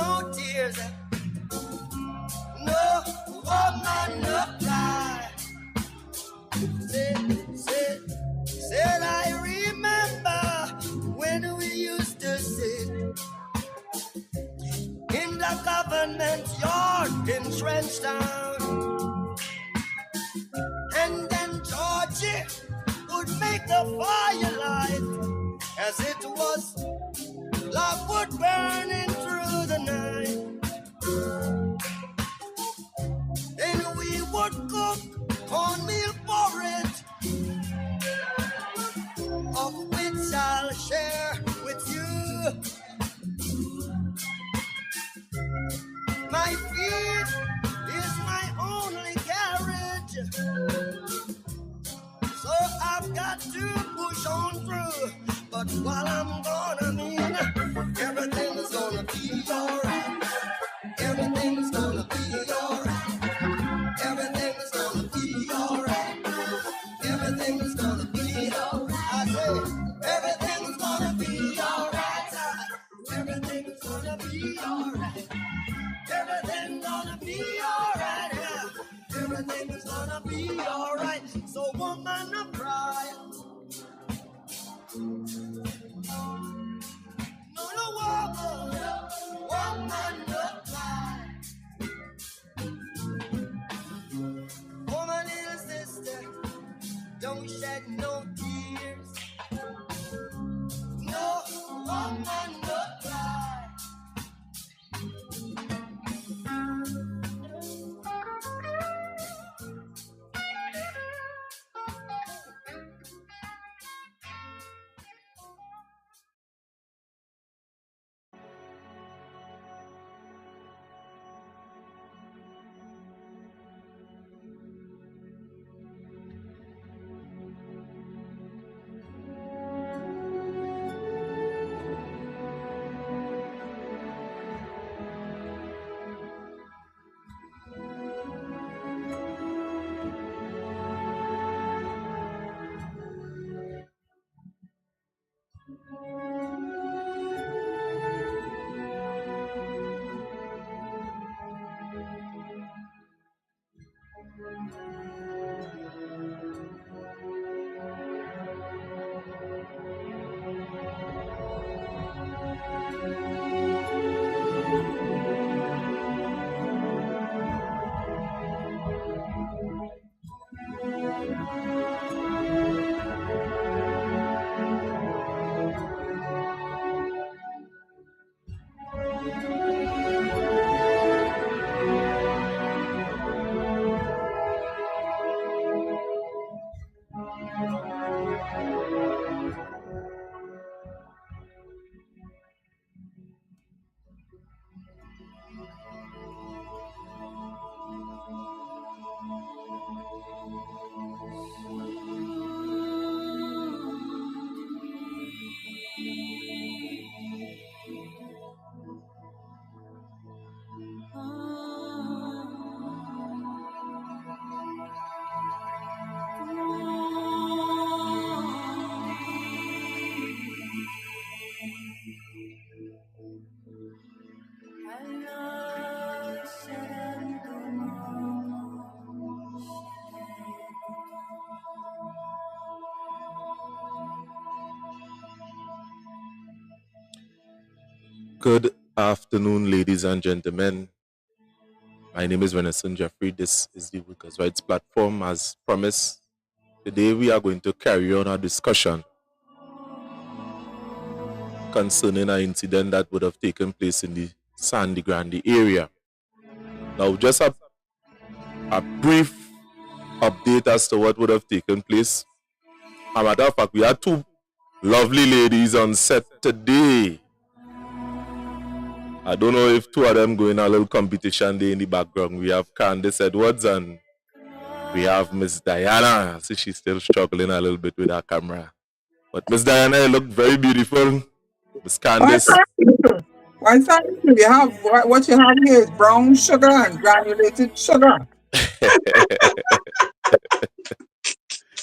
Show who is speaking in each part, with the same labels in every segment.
Speaker 1: no tears, no woman, no cry. Said I remember when we used to sit in the government yard in Trenchtown, and then Georgie would make the firelight as it was logwood burning through the night. Then we would cook cornmeal porridge, of which I'll share with you. My feet is my only carriage, so I've got to push on through. But while I'm gone, I mean, everything's gonna be alright. Everything's gonna be alright. Everything's gonna be alright. Everything's gonna be alright. I say, everything's gonna be alright. Everything's gonna be alright. Everything's gonna be alright. Yeah. Everything's gonna be alright. So woman, no cry. No woman, no cry. Woman, little sister, don't shed no tears. No woman, no cry.
Speaker 2: Good afternoon, ladies and gentlemen. My name is Renison Jeffrey. This is the Workers' Rights Platform. As promised, today we are going to carry on our discussion concerning an incident that would have taken place in the Sandy Grande area. Now, just a brief update as to what would have taken place. As a matter of fact, we had two lovely ladies on set today. I don't know if two of them going a little competition there in the background. We have Candice Edwards and we have Miss Diana. See, she's still struggling a little bit with her camera. But Miss Diana, you look very beautiful. Miss Candice.
Speaker 3: Why thank you? You have what you have here is brown sugar and granulated sugar.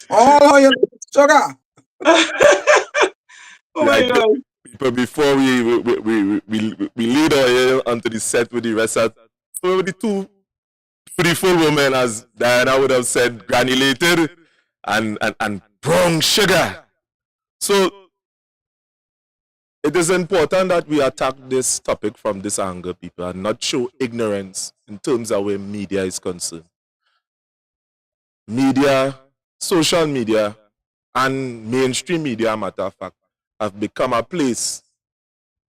Speaker 3: All your sugar.
Speaker 2: Oh my God. before we lead our here onto the set with the rest of the two beautiful women, as Diana would have said, granulated and brown sugar. So it is important that we attack this topic from this angle, people, and not show ignorance in terms of where media is concerned. Media, social media, and mainstream media, matter of fact, have become a place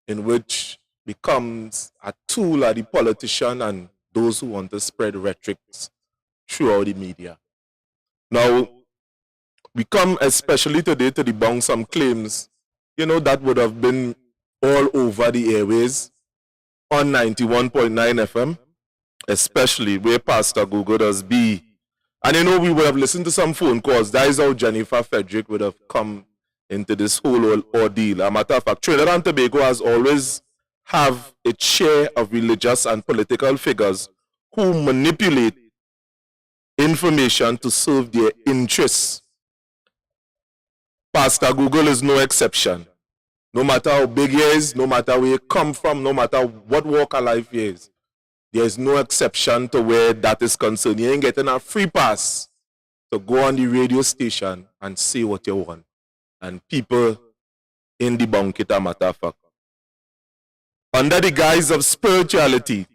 Speaker 2: in which becomes a tool of the politician and those who want to spread rhetoric throughout the media. Now, we come especially today to debunk some claims, that would have been all over the airways on 91.9 FM, especially where Pastor Google does be. And we would have listened to some phone calls. That is how Jennifer Frederick would have come into this whole ordeal. A matter of fact, Trinidad and Tobago has always have its share of religious and political figures who manipulate information to serve their interests. Pastor Google is no exception. No matter how big he is, no matter where you come from, no matter what walk of life he is, there is no exception to where that is concerned. You ain't getting a free pass to go on the radio station and say what you want. And people in debunk it, a matter of fact. Under the guise of spirituality,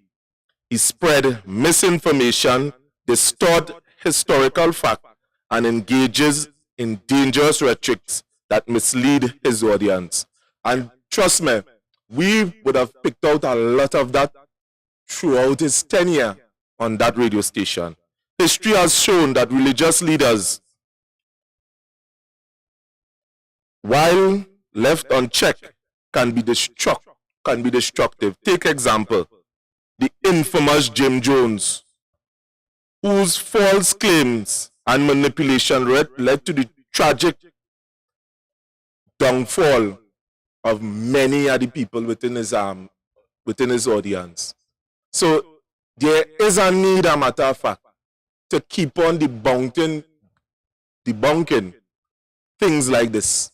Speaker 2: he spread misinformation, distort historical fact, and engages in dangerous rhetorics that mislead his audience. And trust me, we would have picked out a lot of that throughout his tenure on that radio station. History has shown that religious leaders, while left unchecked, can be destructive. Take example, the infamous Jim Jones, whose false claims and manipulation led to the tragic downfall of many of the people within his audience. So there is a need, a matter of fact, to keep on debunking things like this.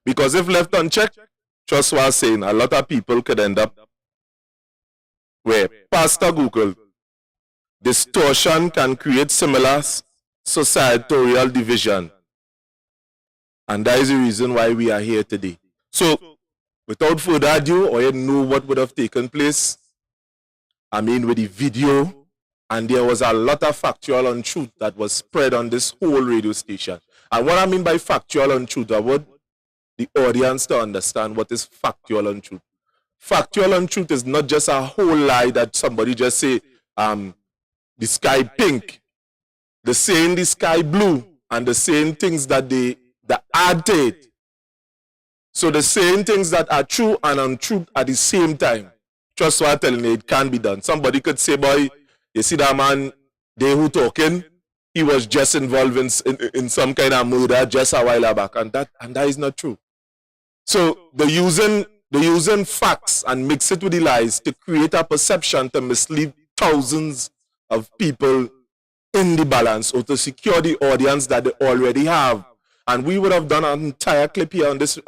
Speaker 2: Because if left unchecked, just what I was saying, a lot of people could end up where Pastor Google, distortion can create similar societal division. And that is the reason why we are here today. So, without further ado, or you know what would have taken place, with the video, and there was a lot of factual untruth that was spread on this whole radio station. And what I mean by factual untruth, I want the audience to understand what is factual untruth. Factual untruth is not just a whole lie that somebody just say, the sky pink, the saying the sky blue, and the saying things that add to it. So the saying things that are true and untrue at the same time. Just what I'm telling you, it can be done. Somebody could say, boy, you see that man, they who talking, he was just involved in some kind of murder just a while back, and that is not true. So they're using facts and mix it with the lies to create a perception to mislead thousands of people in the balance, or to secure the audience that they already have. And we would have done an entire clip here on this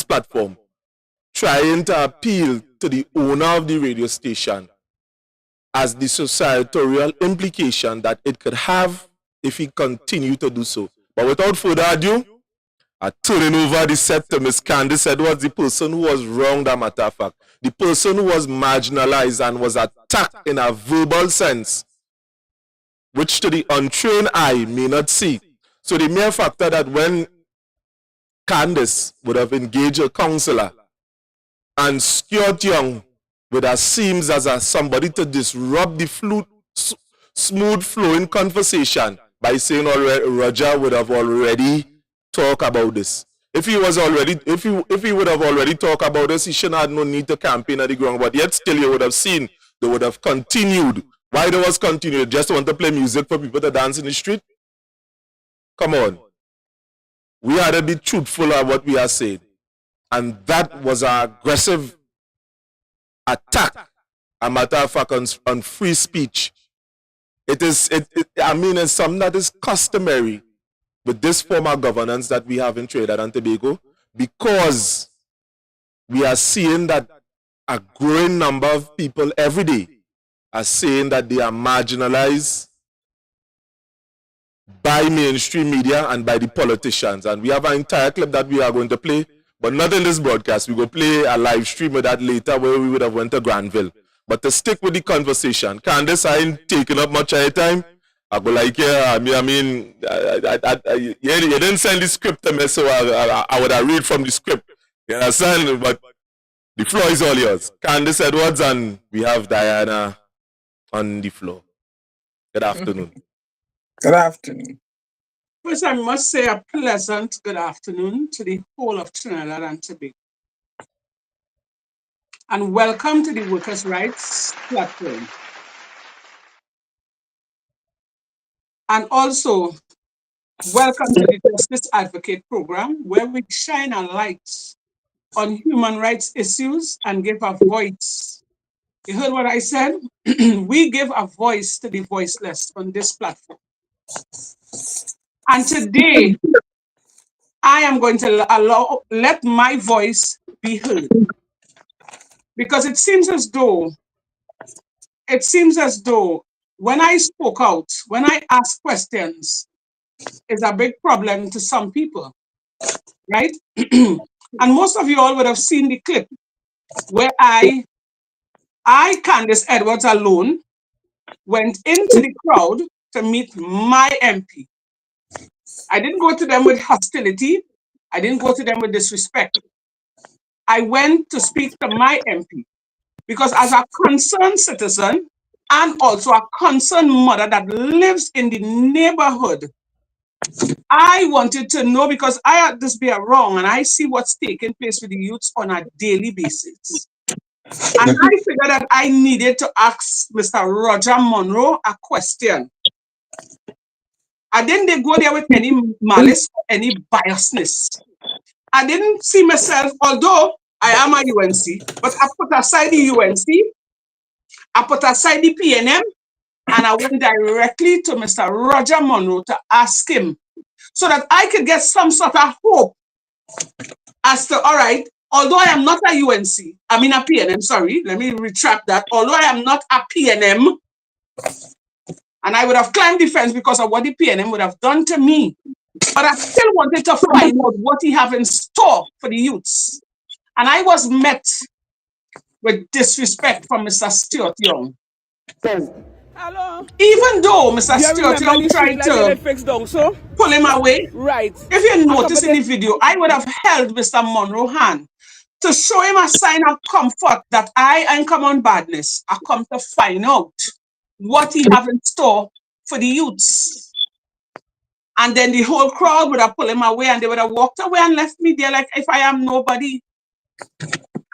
Speaker 2: platform, trying to appeal to the owner of the radio station as the societal implication that it could have if he continued to do so. But without further ado, I'm turning over the set to Miss Candice Edwards, the person who was wrong, that matter of fact, the person who was marginalized and was attacked in a verbal sense, which to the untrained eye may not see. So the mere factor that when Candice would have engaged a counselor and Stuart Young would have seems as somebody to disrupt the smooth flowing conversation by saying Roger would have already talked about this. If he would have already talked about this, he shouldn't have no need to campaign at the ground. But yet still you would have seen they would have continued. Why they was continued? Just want to play music for people to dance in the street? Come on. We had to be truthful of what we are saying. And that was an aggressive attack, a matter of fact, on free speech. It's something that is customary with this form of governance that we have in Trinidad and Tobago, because we are seeing that a growing number of people every day are saying that they are marginalized by mainstream media and by the politicians. And we have an entire clip that we are going to play, but not in this broadcast. We will play a live stream of that later where we would have went to Granville. But to stick with the conversation, Candice, I ain't taking up much of your time. I go like, yeah, you didn't send the script to me, so I would have read from the script. You understand? But the floor is all yours. Candice Edwards, and we have Diana on the floor. Good afternoon.
Speaker 3: Good afternoon.
Speaker 4: First, I must say a pleasant good afternoon to the whole of Trinidad and Tobago. And welcome to the Workers' Rights Platform. And also, welcome to the Justice Advocate Program, where we shine a light on human rights issues and give a voice. You heard what I said? We give a voice to the voiceless on this platform. And today, I am going to let my voice be heard. Because it seems as though when I spoke out, when I ask questions, is a big problem to some people, right? And most of you all would have seen the clip where I, Candice Edwards alone, went into the crowd to meet my MP. I didn't go to them with hostility. I didn't go to them with disrespect. I went to speak to my MP because as a concerned citizen and also a concerned mother that lives in the neighborhood, I wanted to know, because I had this be wrong and I see what's taking place with the youths on a daily basis. And I figured that I needed to ask Mr. Roger Monroe a question. I didn't go there with any malice, any biasness. I didn't see myself, although I am a UNC, but I put aside the UNC, I put aside the PNM, and I went directly to Mr. Roger Monroe to ask him so that I could get some sort of hope as to, all right, although I am not a UNC, I mean a PNM, sorry, let me retract that. Although I am not a PNM, and I would have climbed the fence because of what the PNM would have done to me, but I still wanted to find out what he have in store for the youths. And I was met with disrespect from Mr. Stuart Young.
Speaker 5: Hello.
Speaker 4: Even though Mr. Stuart Young tried to pull him away,
Speaker 5: right.
Speaker 4: If you notice in the video, I would have held Mr. Monroe's hand to show him a sign of comfort that I ain't come on badness. I come to find out what he have in store for the youths. And then the whole crowd would have pulled him away and they would have walked away and left me there like if I am nobody.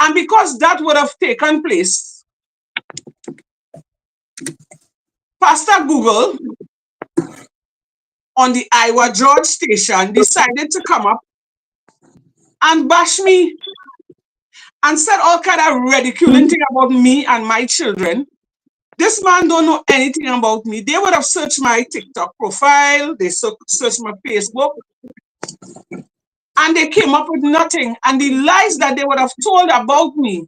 Speaker 4: And because that would have taken place, Pastor Google on the Iowa George station decided to come up and bash me and said all kind of ridiculing thing about me and my children. This man don't know anything about me. They would have searched my TikTok profile, they searched my Facebook, and they came up with nothing. And the lies that they would have told about me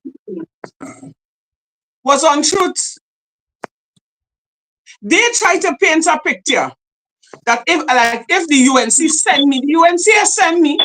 Speaker 4: was untruth. They tried to paint a picture that if the UNC sent me, the UNC has sent me.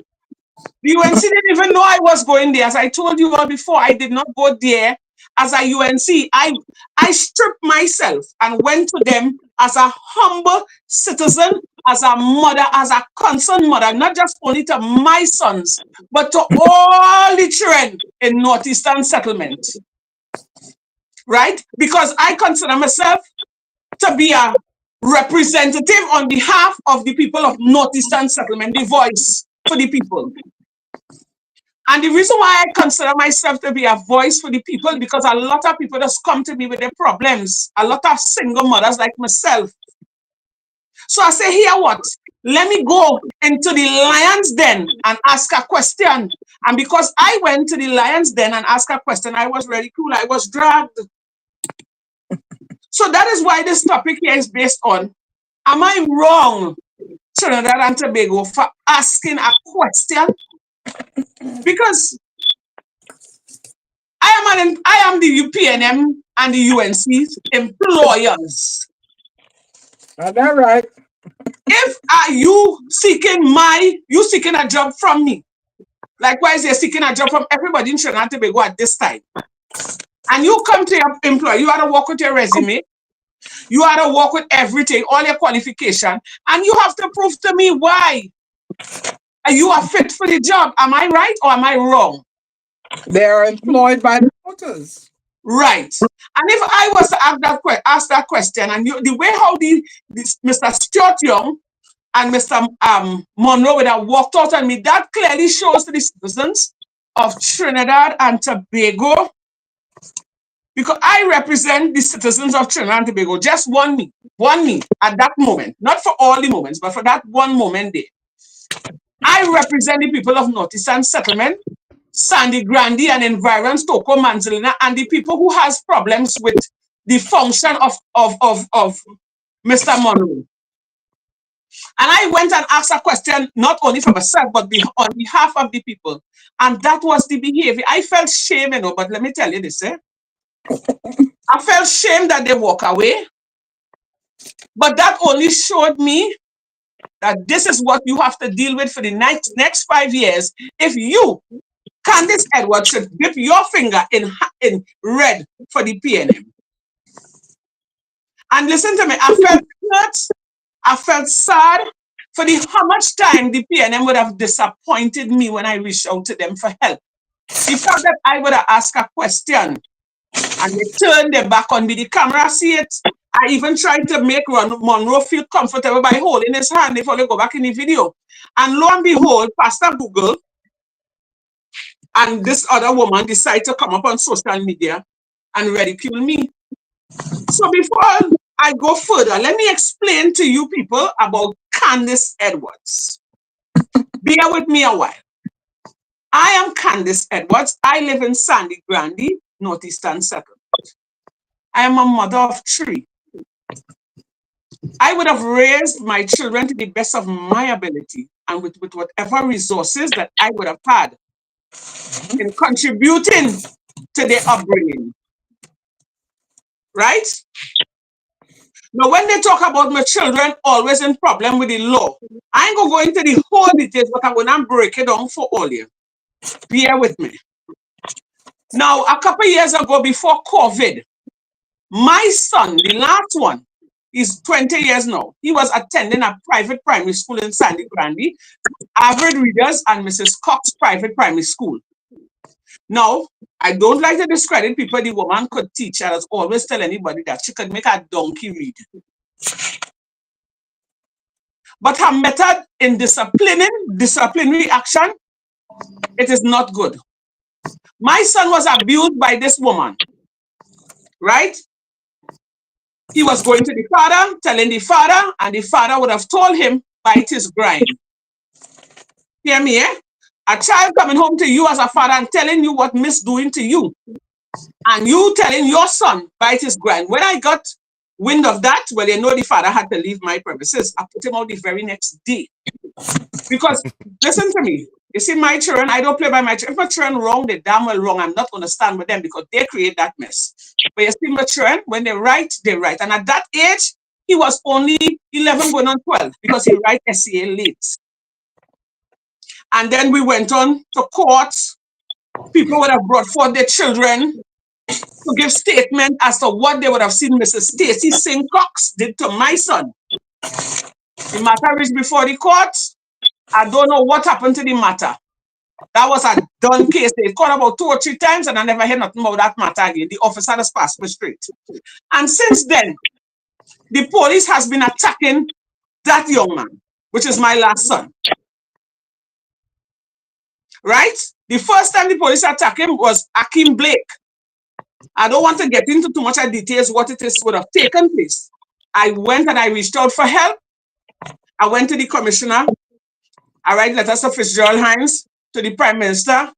Speaker 4: The UNC didn't even know I was going there. As I told you all before, I did not go there as a UNC. I stripped myself and went to them as a humble citizen, as a mother, as a concerned mother, not just only to my sons, but to all the children in Northeastern Settlement. Right? Because I consider myself to be a representative on behalf of the people of Northeastern Settlement, the voice for the people. And the reason why I consider myself to be a voice for the people, because a lot of people just come to me with their problems, a lot of single mothers like myself. So I say, here what? Let me go into the lion's den and ask a question. And because I went to the lion's den and asked a question, I was ridiculed, I was dragged. So that is why this topic here is based on, am I wrong, Trinidad and Tobago, for asking a question? Because I am the UPNM and the UNC employers.
Speaker 3: Is that right?
Speaker 4: If you seeking a job from me, likewise you're seeking a job from everybody in Trinidad and Tobago at this time, and you come to your employer, you ought to work with your resume, you ought to work with everything, all your qualification, and you have to prove to me why you are fit for the job. Am I right or am I wrong?
Speaker 3: They are employed by the voters.
Speaker 4: Right. And if I was to ask that question, and the way how Mr. Stuart Young and Mr. Monroe would have walked out on me, that clearly shows to the citizens of Trinidad and Tobago, because I represent the citizens of Trinidad and Tobago, just one me at that moment, not for all the moments, but for that one moment there. I represent the people of Northeastern Settlement, Sandy Grande and environs, Toko, Manzalina, and the people who has problems with the function of Mr. Monroe. And I went and asked a question, not only for myself, but on behalf of the people. And that was the behavior. I felt shame, but let me tell you this, I felt shame that they walk away. But that only showed me that this is what you have to deal with for the next 5 years. If you, Candice Edwards, should dip your finger in red for the PNM. And listen to me, I felt hurt, I felt sad for how much time the PNM would have disappointed me when I reached out to them for help. The fact that I would have asked a question and they turned their back on me, the camera see it. I even tried to make Monroe feel comfortable by holding his hand before they go back in the video. And lo and behold, Pastor Google and this other woman decide to come up on social media and ridicule me. So before I go further, let me explain to you people about Candice Edwards. Bear with me a while. I am Candice Edwards. I live in Sandy Grande, Northeastern Settlement. I am a mother of 3. I would have raised my children to the best of my ability and with whatever resources that I would have had in contributing to their upbringing. Right? Now, when they talk about my children always in problem with the law, I ain't going to go into the whole details, but I'm going to break it down for all you. Bear with me. Now, a couple years ago, before COVID, my son, the last one, he's 20 years now. He was attending a private primary school in Sandy Grande, Avid Readers and Mrs. Cox Private Primary School. Now, I don't like to discredit people. The woman could teach. I was always tell anybody that she could make a donkey read. But her method in disciplinary action, it is not good. My son was abused by this woman, right? He was going to the father, telling the father, and the father would have told him, bite his grind. Hear me, eh? A child coming home to you as a father and telling you what miss doing to you, and you telling your son, bite his grind. When I got wind of that, well, you know the father had to leave my premises. I put him out the very next day. Because, listen to me, you see my children, I don't play by my children. If my children wrong, they're damn well wrong. I'm not going to stand with them because they create that mess. But you see my children, when they write, they write. And at that age, he was only 11 going on 12 because he write SCA late. And then we went on to court. People would have brought forth their children to give statement as to what they would have seen Mrs. Stacy Singh Cox did to my son. The matter reached before the court. I don't know what happened to the matter. That was a done case. They called about 2 or 3 times and I never heard nothing about that matter again. The officer has passed me straight. And since then, the police has been attacking that young man, which is my last son. Right? The first time the police attacked him was Akeem Blake. I don't want to get into too much of details what it is would have taken place. I went and I reached out for help. I went to the commissioner. I write letters to Fitzgerald Hines, to the Prime Minister.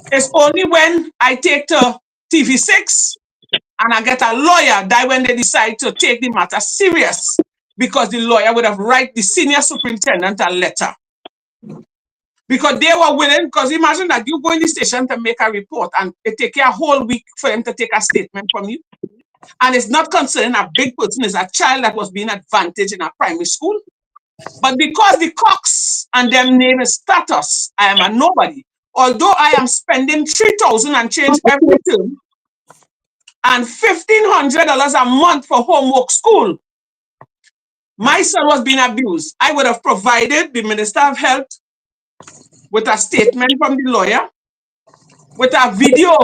Speaker 4: It's only when I take to TV6 and I get a lawyer that when they decide to take the matter serious, because the lawyer would have write the senior superintendent a letter. Because they were willing, because imagine that you go in the station to make a report and it take you a whole week for them to take a statement from you. And it's not concerning a big person, it's a child that was being advantaged in a primary school. But because the Cox and them name is status, I am a nobody. Although I am spending 3,000 and change every term and $1,500 a month for homework school, my son was being abused. I would have provided the Minister of Health with a statement from the lawyer, with a video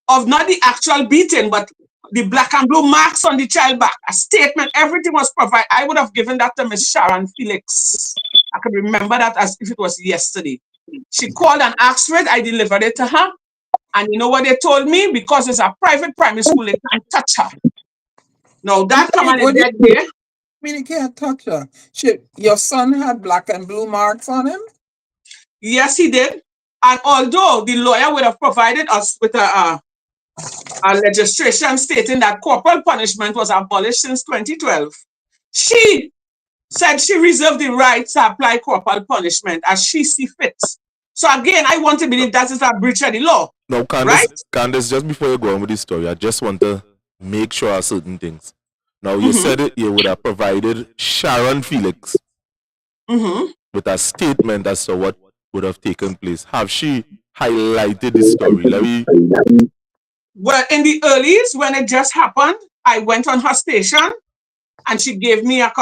Speaker 4: of not the actual beating, but the black and blue marks on the child back, a statement, everything was provided. I would have given that to Miss Sharon Felix. I can remember that as if it was yesterday. She called and asked for it. I delivered it to her. And you know what they told me? Because it's a private primary school, they can't touch her. Now that come on a dead day.
Speaker 3: I mean, you can't touch her. Your son had black and blue marks on him?
Speaker 4: Yes, he did. And although the lawyer would have provided us with a legislation stating that corporal punishment was abolished since 2012, she said she reserved the right to apply corporal punishment as she see fit. So again, I want to believe that is a breach of the law.
Speaker 2: Now, Candice,
Speaker 4: right?
Speaker 2: Candice, just before you go on with the story, I just want to make sure of certain things. Now, you said it, you would have provided Sharon Felix with a statement as to what would have taken place. Have she highlighted the story?
Speaker 4: Well, in the earlies, when it just happened, I went on her station and she gave me a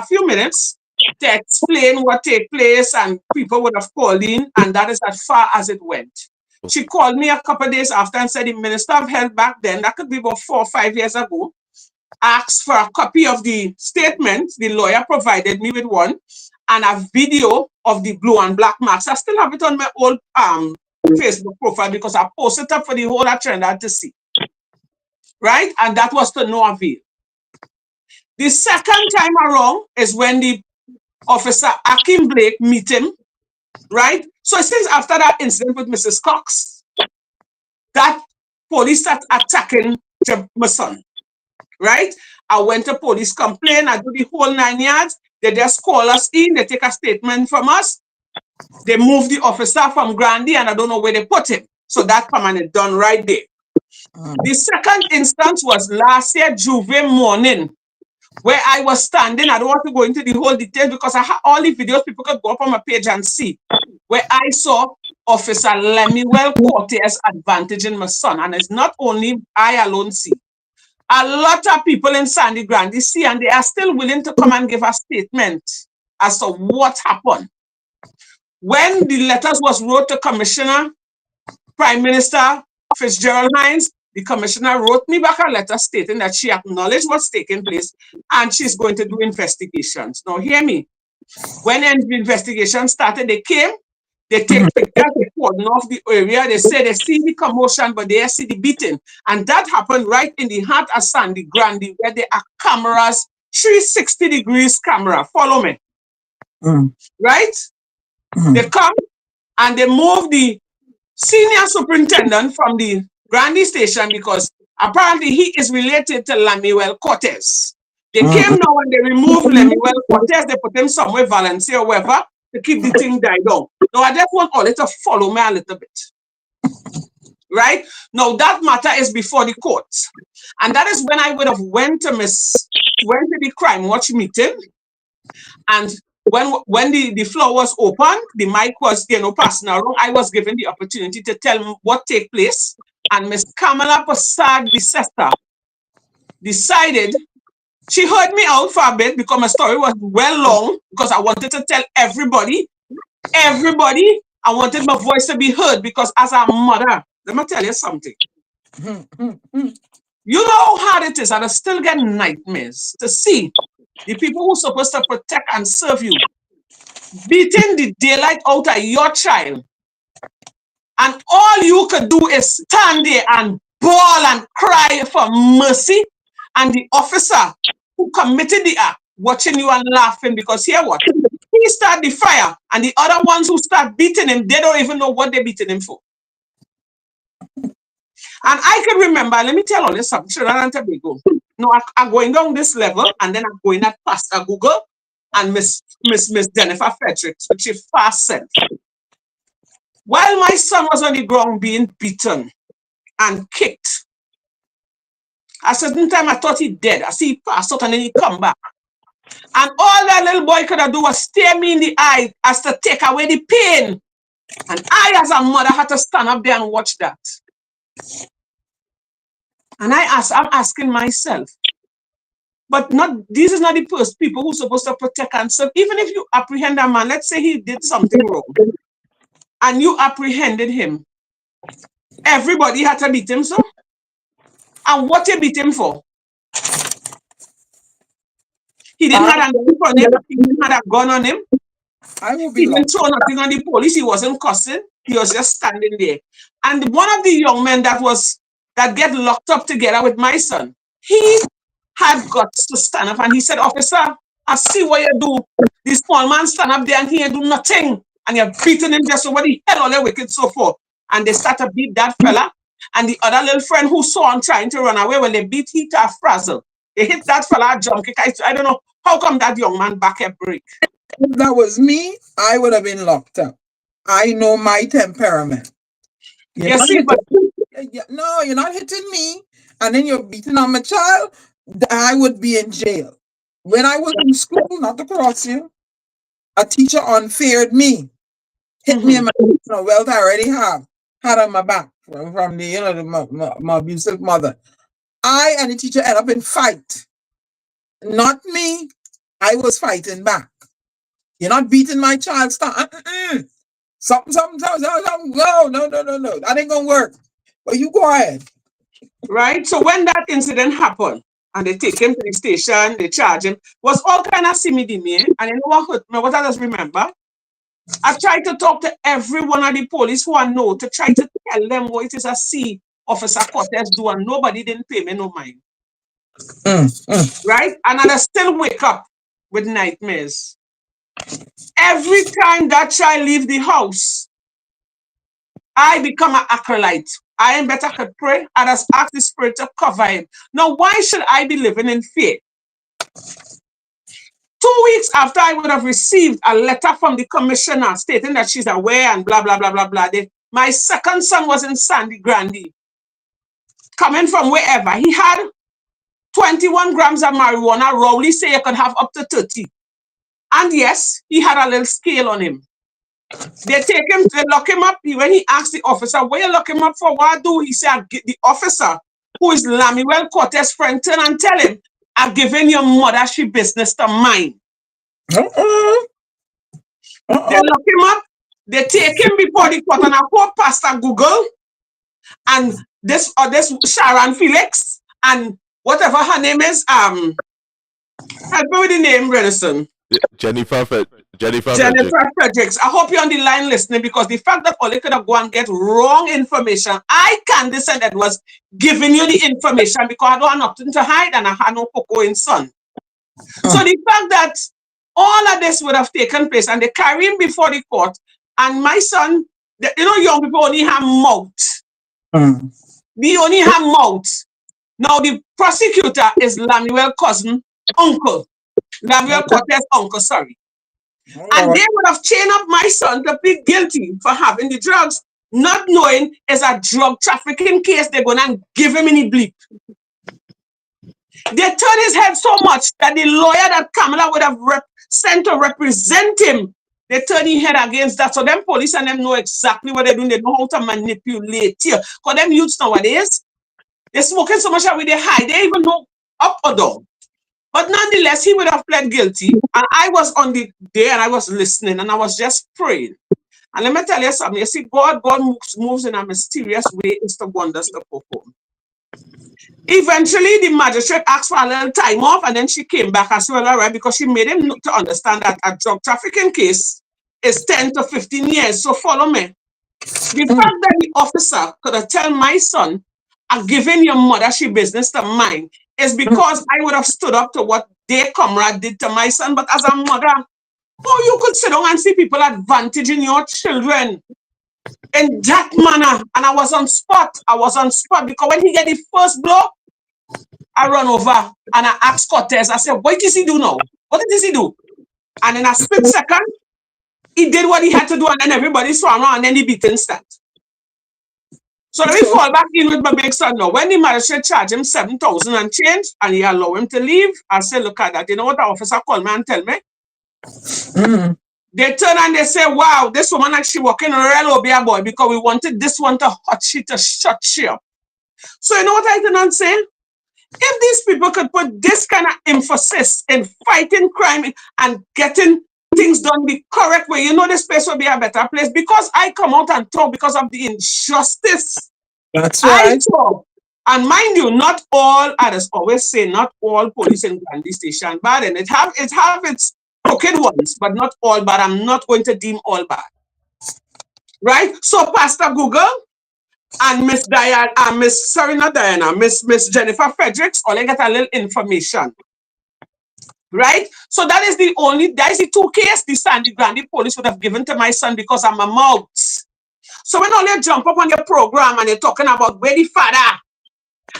Speaker 4: few minutes to explain what took place, and people would have called in, and that is as far as it went. She called me a couple of days after and said the Minister of Health back then, that could be about 4 or 5 years ago, asked for a copy of the statement. The lawyer provided me with one and a video of the blue and black marks. I still have it on my old Facebook profile because I posted it up for the whole of Trinidad to see. Right? And that was to no avail. The second time around is when the officer Akim Blake meet him, right? So since after that incident with Mrs. Cox, that police start attacking my son, right? I went to police complaint, I do the whole 9 yards. They just call us in, they take a statement from us. They move the officer from Grandy and I don't know where they put him. So that come and it done right there. The second instance was last year, Juve morning, where I was standing. I don't want to go into the whole details because I have all the videos, people could go up on my page and see, where I saw Officer Lemuel Cortez advantaging my son. And it's not only I alone see. A lot of people in Sandy Grande see, and they are still willing to come and give a statement as to what happened. When the letters was wrote to Commissioner, Prime Minister Fitzgerald Hines, the commissioner wrote me back a letter stating that she acknowledged what's taking place and she's going to do investigations. Now, hear me. When the investigation started, they came, they take pictures, they cordon off the area, they say they see the commotion, but they see the beating. And that happened right in the heart of Sandy Grande, where there are cameras, 360 degrees camera. Follow me. Right? They come and they move the senior superintendent from the Grande station because apparently he is related to Lemuel Cortez. They came now and they removed Lemuel Cortez, they put him somewhere, Valencia or wherever, to keep the thing died down. Now I just want all it to follow me a little bit. Right? Now that matter is before the court. And that is when I would have went to the crime watch meeting, and when the floor was open, the mic was passing around, I was given the opportunity to tell them what take place. And Miss Kamala Prasad, the sister, decided, she heard me out for a bit because my story was well long, because I wanted to tell everybody, I wanted my voice to be heard, because as a mother, let me tell you something. You know how hard it is, and I still get nightmares to see the people who are supposed to protect and serve you beating the daylight out of your child. And all you could do is stand there and bawl and cry for mercy. And the officer who committed the act watching you and laughing, because hear what? He started the fire, and the other ones who start beating him, they don't even know what they're beating him for. And I can remember, let me tell you something, Trinidad and Tobago. No, I'm going down this level, and then I'm going at Pastor Google and Miss Jennifer Fredericks, which is fast sent. While my son was on the ground being beaten and kicked, at a certain time I thought he dead. I see he passed out and then he come back. And all that little boy could have do was stare me in the eye as to take away the pain. And I, as a mother, had to stand up there and watch that. And I'm asking myself, but these is not the first people who's supposed to protect and serve. Even if you apprehend a man, let's say he did something wrong, and you apprehended him, everybody had to beat him, so? And what you beat him for? He didn't have a knife on him. He didn't have a gun on him. He didn't throw nothing on the police. He wasn't cussing. He was just standing there. And one of the young men that get locked up together with my son, he had guts to stand up and he said, "Officer, I see what you do. This small man stand up there and he ain't do nothing. And you're beating him just over the head, all the wicked so forth." And they start to beat that fella. And the other little friend who saw him trying to run away, when they beat, he got frazzled. They hit that fella a jump kick. I don't know how come that young man back a break.
Speaker 3: If that was me, I would have been locked up. I know my temperament.
Speaker 4: You see, but
Speaker 3: no, you're not hitting me, and then you're beating on my child. I would be in jail. When I was in school, not to cross you, a teacher unfaired me, hit me in my wealth I already had on my back from the my abusive mother. I and the teacher end up in fight. Not me. I was fighting back. You're not beating my child. Stop. Something. No. That ain't gonna work. But you go ahead.
Speaker 4: Right? So when that incident happened, and they take him to the station, they charge him, was all kind of simmy-dimmy. And you know what hurt me? What I just remember? I tried to talk to every one of the police who I know to try to tell them what it is I see Officer Cortez do, and nobody didn't pay me no mind. Right? And I still wake up with nightmares. Every time that child leave the house, I become an acolyte. I am better could pray. I just ask the Spirit to cover him. Now, why should I be living in fear? 2 weeks after I would have received a letter from the commissioner stating that she's aware and blah, blah, blah, blah, blah. My second son was in Sandy Grande, coming from wherever. He had 21 grams of marijuana. Rowley say you could have up to 30. And yes, he had a little scale on him. They lock him up. When he asked the officer, "What you lock him up for? What do?" He said, the officer, who is Lamuel Cortez' friend, turn and tell him, "I've given your mother she business to mine." They lock him up. They take him before the court, and I quote Pastor Google and this Sharon Felix and whatever her name is. Help me with the name, Renison.
Speaker 2: Jennifer
Speaker 4: Fredericks. I hope you're on the line listening, because the fact that Oli could have go and get wrong information, I, Candice Edwards, giving you the information because I don't have nothing to hide and I had no cocoa in sun. So the fact that all of this would have taken place and they carry him before the court, and my son, young people only have mouth. They only have mouth. Now the prosecutor is Lamuel cousin, uncle. Lamuel Cortez uncle, sorry. And they would have chained up my son to plead guilty for having the drugs, not knowing it's a drug trafficking case. They're going to give him any bleep. They turned his head so much that the lawyer that Kamala would have sent to represent him, they turned his head against that. So them police and them know exactly what they're doing. They know how to manipulate you. Because them youths nowadays, they're smoking so much that they hide. They even know up or down. But nonetheless, he would have pled guilty. And I was on the day and I was listening and I was just praying. And let me tell you something. You see, God moves in a mysterious way. It's the wonders to perform. Eventually, the magistrate asked for a little time off, and then she came back and said, "Well, all right," because she made him to understand that a drug trafficking case is 10 to 15 years. So follow me. The fact that the officer could have told my son, "I'm giving your mother she business to mine," is because I would have stood up to what their comrade did to my son. But as a mother, how you could sit down and see people advantaging your children in that manner? And I was on spot. Because when he get the first blow, I run over and I asked Cortez, I said, "What does he do now? What did he do?" And in a split second, He did what he had to do, and then everybody swam around, and then he beat instant. So let me
Speaker 3: So,
Speaker 4: fall back in with my big son now. When the magistrate charged him 7,000 and change, and he allowed him to leave, I said, look at that. You know what the officer called me and tell me?
Speaker 3: mm,
Speaker 4: They turn and they say, wow, this woman actually walking real obia boy because we wanted this one to hot she to shut she up. So you know what I did not say? If these people could put this kind of emphasis in fighting crime and getting things done the correct way, you know this place will be a better place. Because I come out and talk because of the injustice
Speaker 3: that's
Speaker 4: I
Speaker 3: right.
Speaker 4: saw. And mind you, not all, as always say, not all police in Gandhi Station bad, and it have its crooked ones, but not all bad. I'm not going to deem all bad. Right? So Pastor Google and Miss Diana, not Diana, Miss Jennifer Fredericks, only get a little information. Right? So that is the two case the Sandy Gandhi police would have given to my son because I'm a mouth. So when all you jump up on your program and you're talking about where the father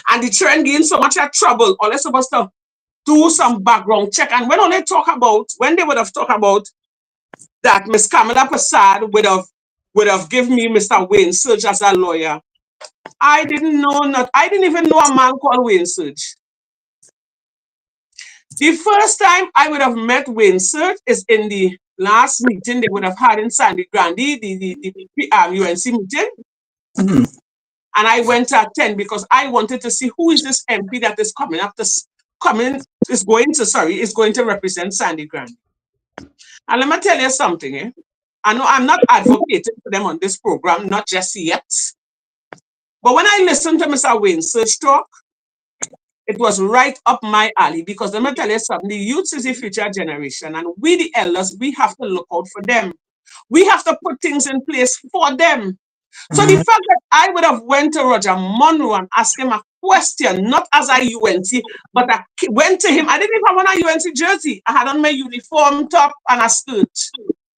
Speaker 4: and the children getting so much trouble, all they're supposed to do some background check. And when they would have talked about that Miss Kamala Prasad would have given me Mr. Wayne Surge as a lawyer. I didn't even know a man called Wayne Surge. The first time I would have met Wayne Surge is in the last meeting they would have had in Sandy Grandy, the UNC meeting.
Speaker 3: Mm,
Speaker 4: And I went to attend because I wanted to see who is this MP that is going to represent Sandy Grandy. And let me tell you something, I know I'm not advocating for them on this program, not just yet. But when I listened to Mr. Wayne Surge talk, it was right up my alley because let me tell you something, the youth is the future generation, and we, the elders, we have to look out for them. We have to put things in place for them. So the
Speaker 3: mm,
Speaker 4: fact that I would have went to Roger Monroe and asked him a question, not as a UNC, but I went to him. I didn't even have on a UNC jersey. I had on my uniform top and a skirt.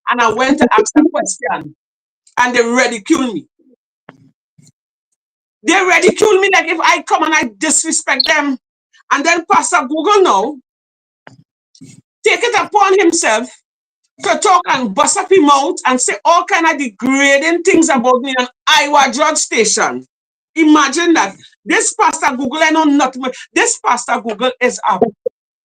Speaker 4: And I went to ask a question. And they ridiculed me. They ridicule me like if I come and I disrespect them. And then Pastor Google now take it upon himself to talk and bust up his mouth and say all kind of degrading things about me on Iowa Judge Station. Imagine that. This Pastor Google, I know nothing. This Pastor Google is a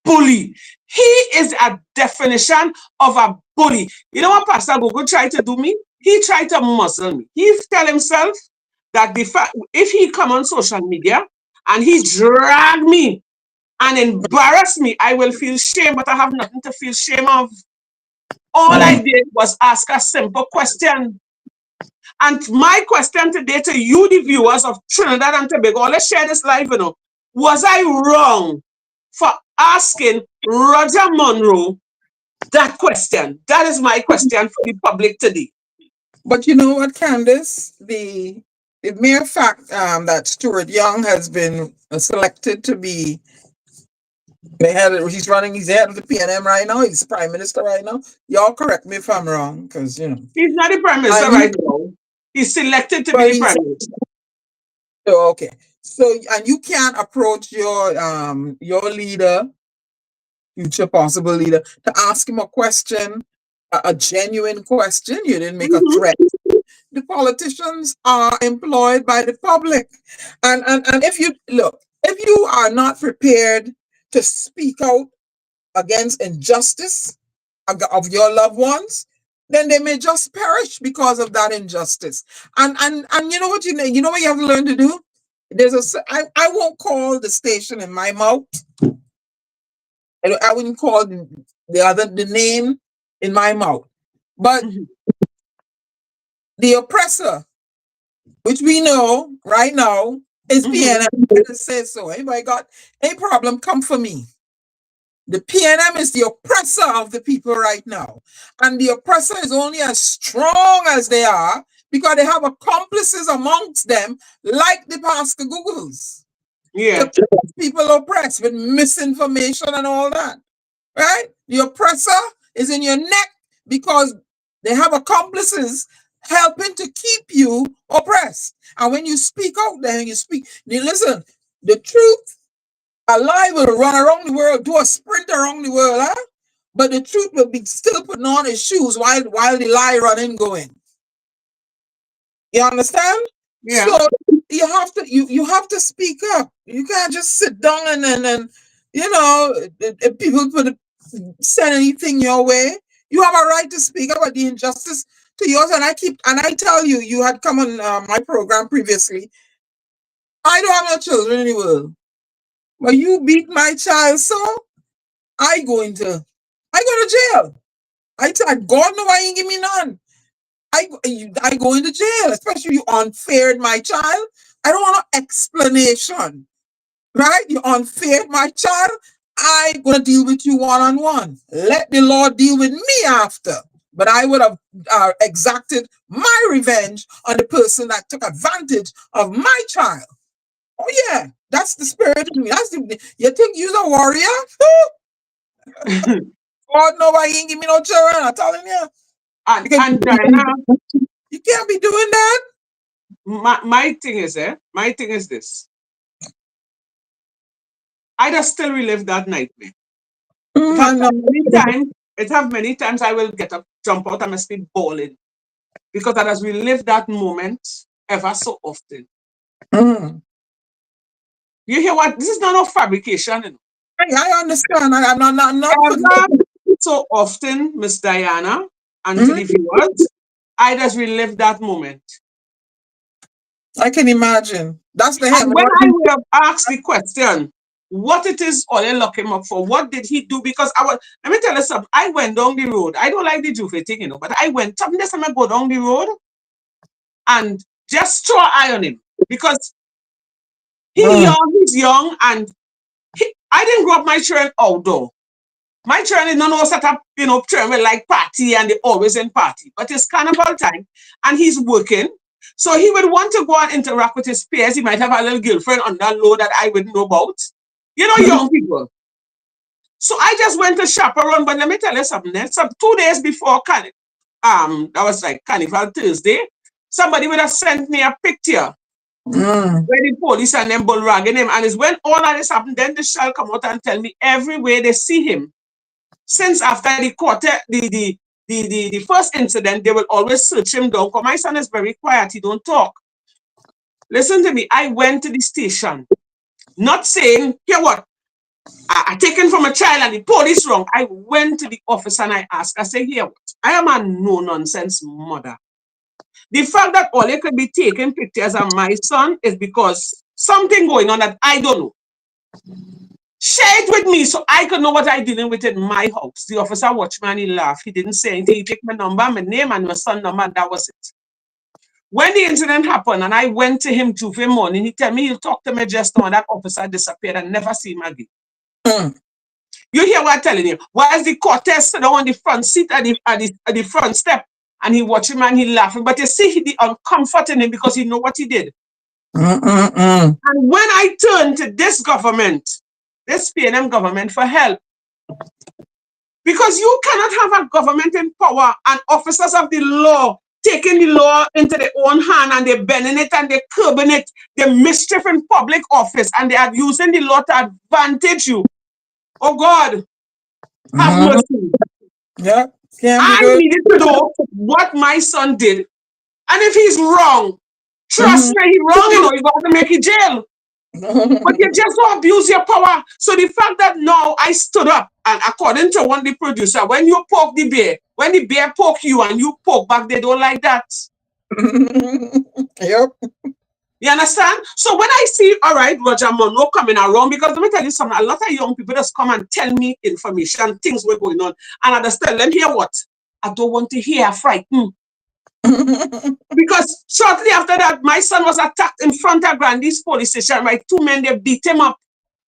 Speaker 4: bully. He is a definition of a bully. You know what Pastor Google tried to do me? He tried to muzzle me. He tell himself that if he come on social media and he drag me and embarrass me, I will feel shame, but I have nothing to feel shame of. All I
Speaker 3: mm.
Speaker 4: did was ask a simple question. And my question today to you, the viewers of Trinidad and Tobago, let's share this live, was I wrong for asking Roger Monroe that question? That is my question for the public today.
Speaker 3: But you know what, Candice? The mere fact that Stuart Young has been selected to be he's running his head of the PNM right now. He's Prime Minister right now. Y'all correct me if I'm wrong, because
Speaker 4: He's not the Prime Minister right now. He's selected to be the Prime Minister.
Speaker 3: So okay. So and you can't approach your leader, future possible leader, to ask him a question, a genuine question. You didn't make a threat. The politicians are employed by the public. And if you are not prepared to speak out against injustice of your loved ones, then they may just perish because of that injustice. And you know what you know what you have to learn to do? I won't call the station in my mouth. I wouldn't call the name in my mouth. But the oppressor, which we know right now, is PNM. It says so. Anybody got any problem, come for me. The PNM is the oppressor of the people right now. And the oppressor is only as strong as they are because they have accomplices amongst them, like the Pastor Googles.
Speaker 4: Yeah.
Speaker 3: To keep people oppressed with misinformation and all that. Right? The oppressor is in your neck because they have accomplices helping to keep you oppressed. And when you speak out there, listen, the truth, a lie will run around the world, do a sprint around the world, huh? but the truth will be still putting on his shoes while the lie running going. You understand?
Speaker 4: Yeah.
Speaker 3: So you have to speak up. You can't just sit down and if people send anything your way. You have a right to speak about the injustice to yours. And I tell you, you had come on my program previously. I don't have no children in the world, but you beat my child, so I go to jail. I tell God, no, I ain't give me none. I go into jail, especially you unfaired my child. I don't want no explanation, right? You unfaired my child. I'm gonna deal with you one-on-one. Let the Lord deal with me after. But I would have exacted my revenge on the person that took advantage of my child. Oh yeah, that's the spirit in me. You think you're a warrior? God, nobody ain't give me no children. I'm telling you.
Speaker 4: And Diana,
Speaker 3: you can't be doing that.
Speaker 4: My thing is this. I just still relive that nightmare. It have many times I will get up, jump out, and must be bawling. Because I just relive that moment ever so often.
Speaker 3: Mm.
Speaker 4: You hear what? This is not no fabrication. You know?
Speaker 3: I understand. I'm not
Speaker 4: ever so often, Miss Diana, and to the viewers, I just relive that moment.
Speaker 3: I can imagine. That's the
Speaker 4: And when I would have asked the question, what it is Ole lock him up for, what did he do? Because let me tell you something, I went down the road. I don't like the Juve thing, you know, but I went, something this time I go down the road and just throw an eye on him. Because he's young, and I didn't grow up my children outdoor. My children is not set up, children like party and they always in party. But it's carnival time and he's working. So he would want to go and interact with his peers. He might have a little girlfriend on that low that I wouldn't know about. Young people. So I just went to chaperone, but let me tell you something. So 2 days before that was like Carnival Thursday, somebody would have sent me a picture where the police and them bull ragging him. And it's when all of this happened, then the shall come out and tell me everywhere they see him. Since after the quarter, the first incident, they will always search him down. Because my son is very quiet, he don't talk. Listen to me, I went to the station, not saying, hear what, I taken from a child and the police wrong. I went to the office and I asked, I said, hear what, I am a no-nonsense mother. The fact that Ole could be taking pictures of my son is because something going on that I don't know. Share it with me so I could know what I'm dealing with in my house. The officer watched me and he laughed. He didn't say anything. He took my number, my name, and my son number, and that was it. When the incident happened and I went to him Tuesday morning, he told me he'll talk to me just now, and that officer disappeared and never see him again. You hear what I'm telling you? While the Cortez sit down on the front seat at the front step, and he watched him and he laughing. But you see, the uncomfort in him because he know what he did. And when I turned to this government, this PNM government for help. Because you cannot have a government in power and officers of the law taking the law into their own hand and they're bending it and they're curbing it. They're mischief in public office and they are using the law to advantage you. Oh God, have mercy.
Speaker 3: Yeah.
Speaker 4: I needed to know what my son did. And if he's wrong, trust me, he's wrong, you got to make it jail. But you just don't abuse your power. So the fact that now I stood up, and according to one of the producer, when you poke the bear, when the bear poke you and you poke back, they don't like that.
Speaker 3: Yep.
Speaker 4: You understand? So when I see, all right, Roger Monroe coming around, because let me tell you something, a lot of young people just come and tell me information, things were going on, and I just tell them, hear what? I don't want to hear frightened. Because shortly after that, my son was attacked in front of Grandy's police station by 2 men. They beat him up.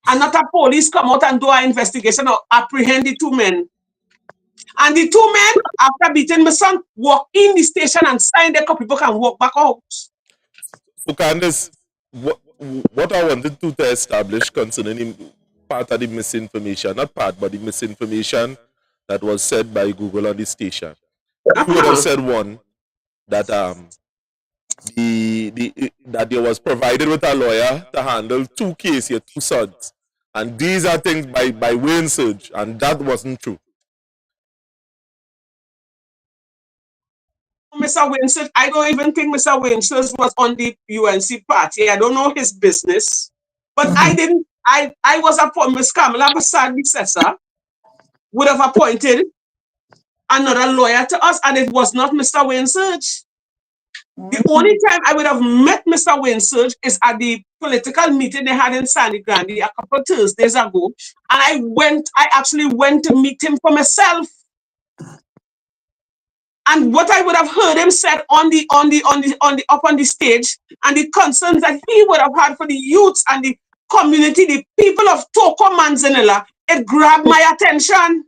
Speaker 4: And not a police come out and do an investigation or apprehend the 2 men. And the 2 men, after beating my son, walk in the station and sign the copy book and walk back out.
Speaker 2: So Candice, what I wanted to establish concerning part of the misinformation, not part, but the misinformation that was said by Google on the station. You would have said one, that that there was provided with a lawyer to handle 2 cases, your 2 sons, and these are things by Wayne Surge, and that wasn't true.
Speaker 4: Mr. Winsett, I don't even think Mr. Winsett was on the UNC party. I don't know his business. But I didn't, I was appointed, Ms. Kamala Basad, Bissessa, would have appointed another lawyer to us, and it was not Mr. Winsett. The only time I would have met Mr. Winsett is at the political meeting they had in Sandy Grande a couple of Thursdays ago. And I actually went to meet him for myself. And what I would have heard him said up on the stage, and the concerns that he would have had for the youths and the community, the people of Toko Manzanilla, it grabbed my attention.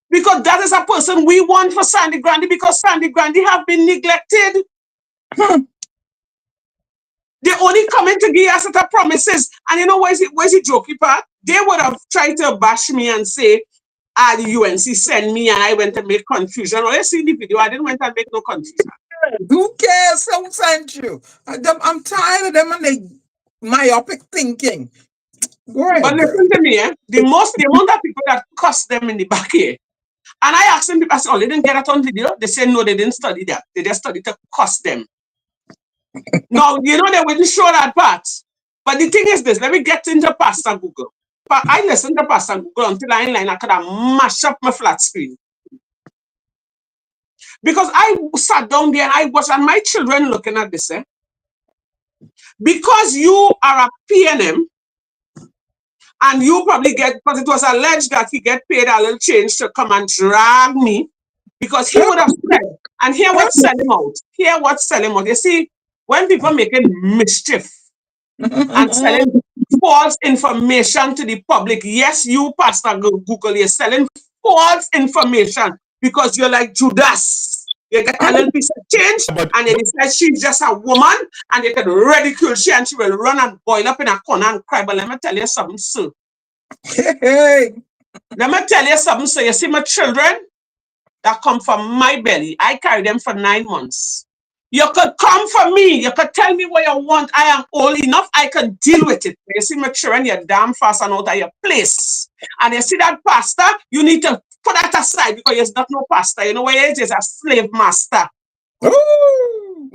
Speaker 4: Because that is a person we want for Sandy Grande, because Sandy Grande have been neglected. They only come in to give us the promises. And you know where's the jokey part? They would have tried to bash me and say, the UNC sent me and I went to make confusion. Or you see the video, I didn't went and make no confusion.
Speaker 3: Who cares who sent you? I'm tired of them and they myopic thinking. Go ahead,
Speaker 4: But listen to me, the amount of people that cuss them in the back here. And I asked them, I said, oh, they didn't get it on video? They said, no, they didn't study that. They just studied to cuss them. No, you know, they wouldn't show that part. But the thing is this, let me get into Pastor Google. I listened to Pastor Google until I could have mashed up my flat screen. Because I sat down there and I watched, and my children looking at this. Because you are a PNM, and you probably get, because it was alleged that he get paid a little change to come and drag me, because he would have said, and here what sell him out. Here what sell him out. You see, when people making mischief and selling false information to the public, yes, you, Pastor Google, you're selling false information because you're like Judas. You get a little piece of change, and then decide she's just a woman, and you can ridicule she, and she will run and boil up in a corner and cry. But let me tell you something, sir. Let me tell you something, sir. You see my children that come from my belly, I carry them for 9 months. You could come for me. You could tell me what you want. I am old enough. I can deal with it. You see my children, you're damn fast and out of your place. And you see that pastor, you need to put that aside, because it's not no pastor. You know what it is? A slave master.
Speaker 3: Ooh.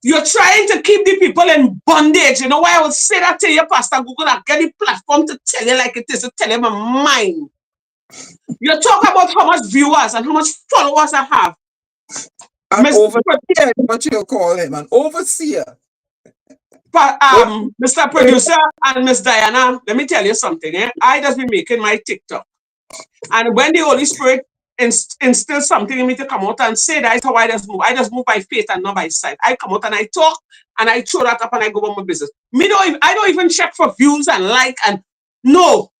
Speaker 4: You're trying to keep the people in bondage. You know why I would say that to you, Pastor Google? I get the platform to tell you like it is, to tell you my mind. You talk about how much viewers and how much followers I have.
Speaker 3: An overseer, what you call him, an overseer.
Speaker 4: Mr. Producer and Miss Diana, let me tell you something. I just been making my TikTok. And when the Holy Spirit instills something in me to come out and say, that is how I just move. I just move by faith and not by sight. I come out and I talk and I throw that up and I go on my business. I don't even check for views and like, and no.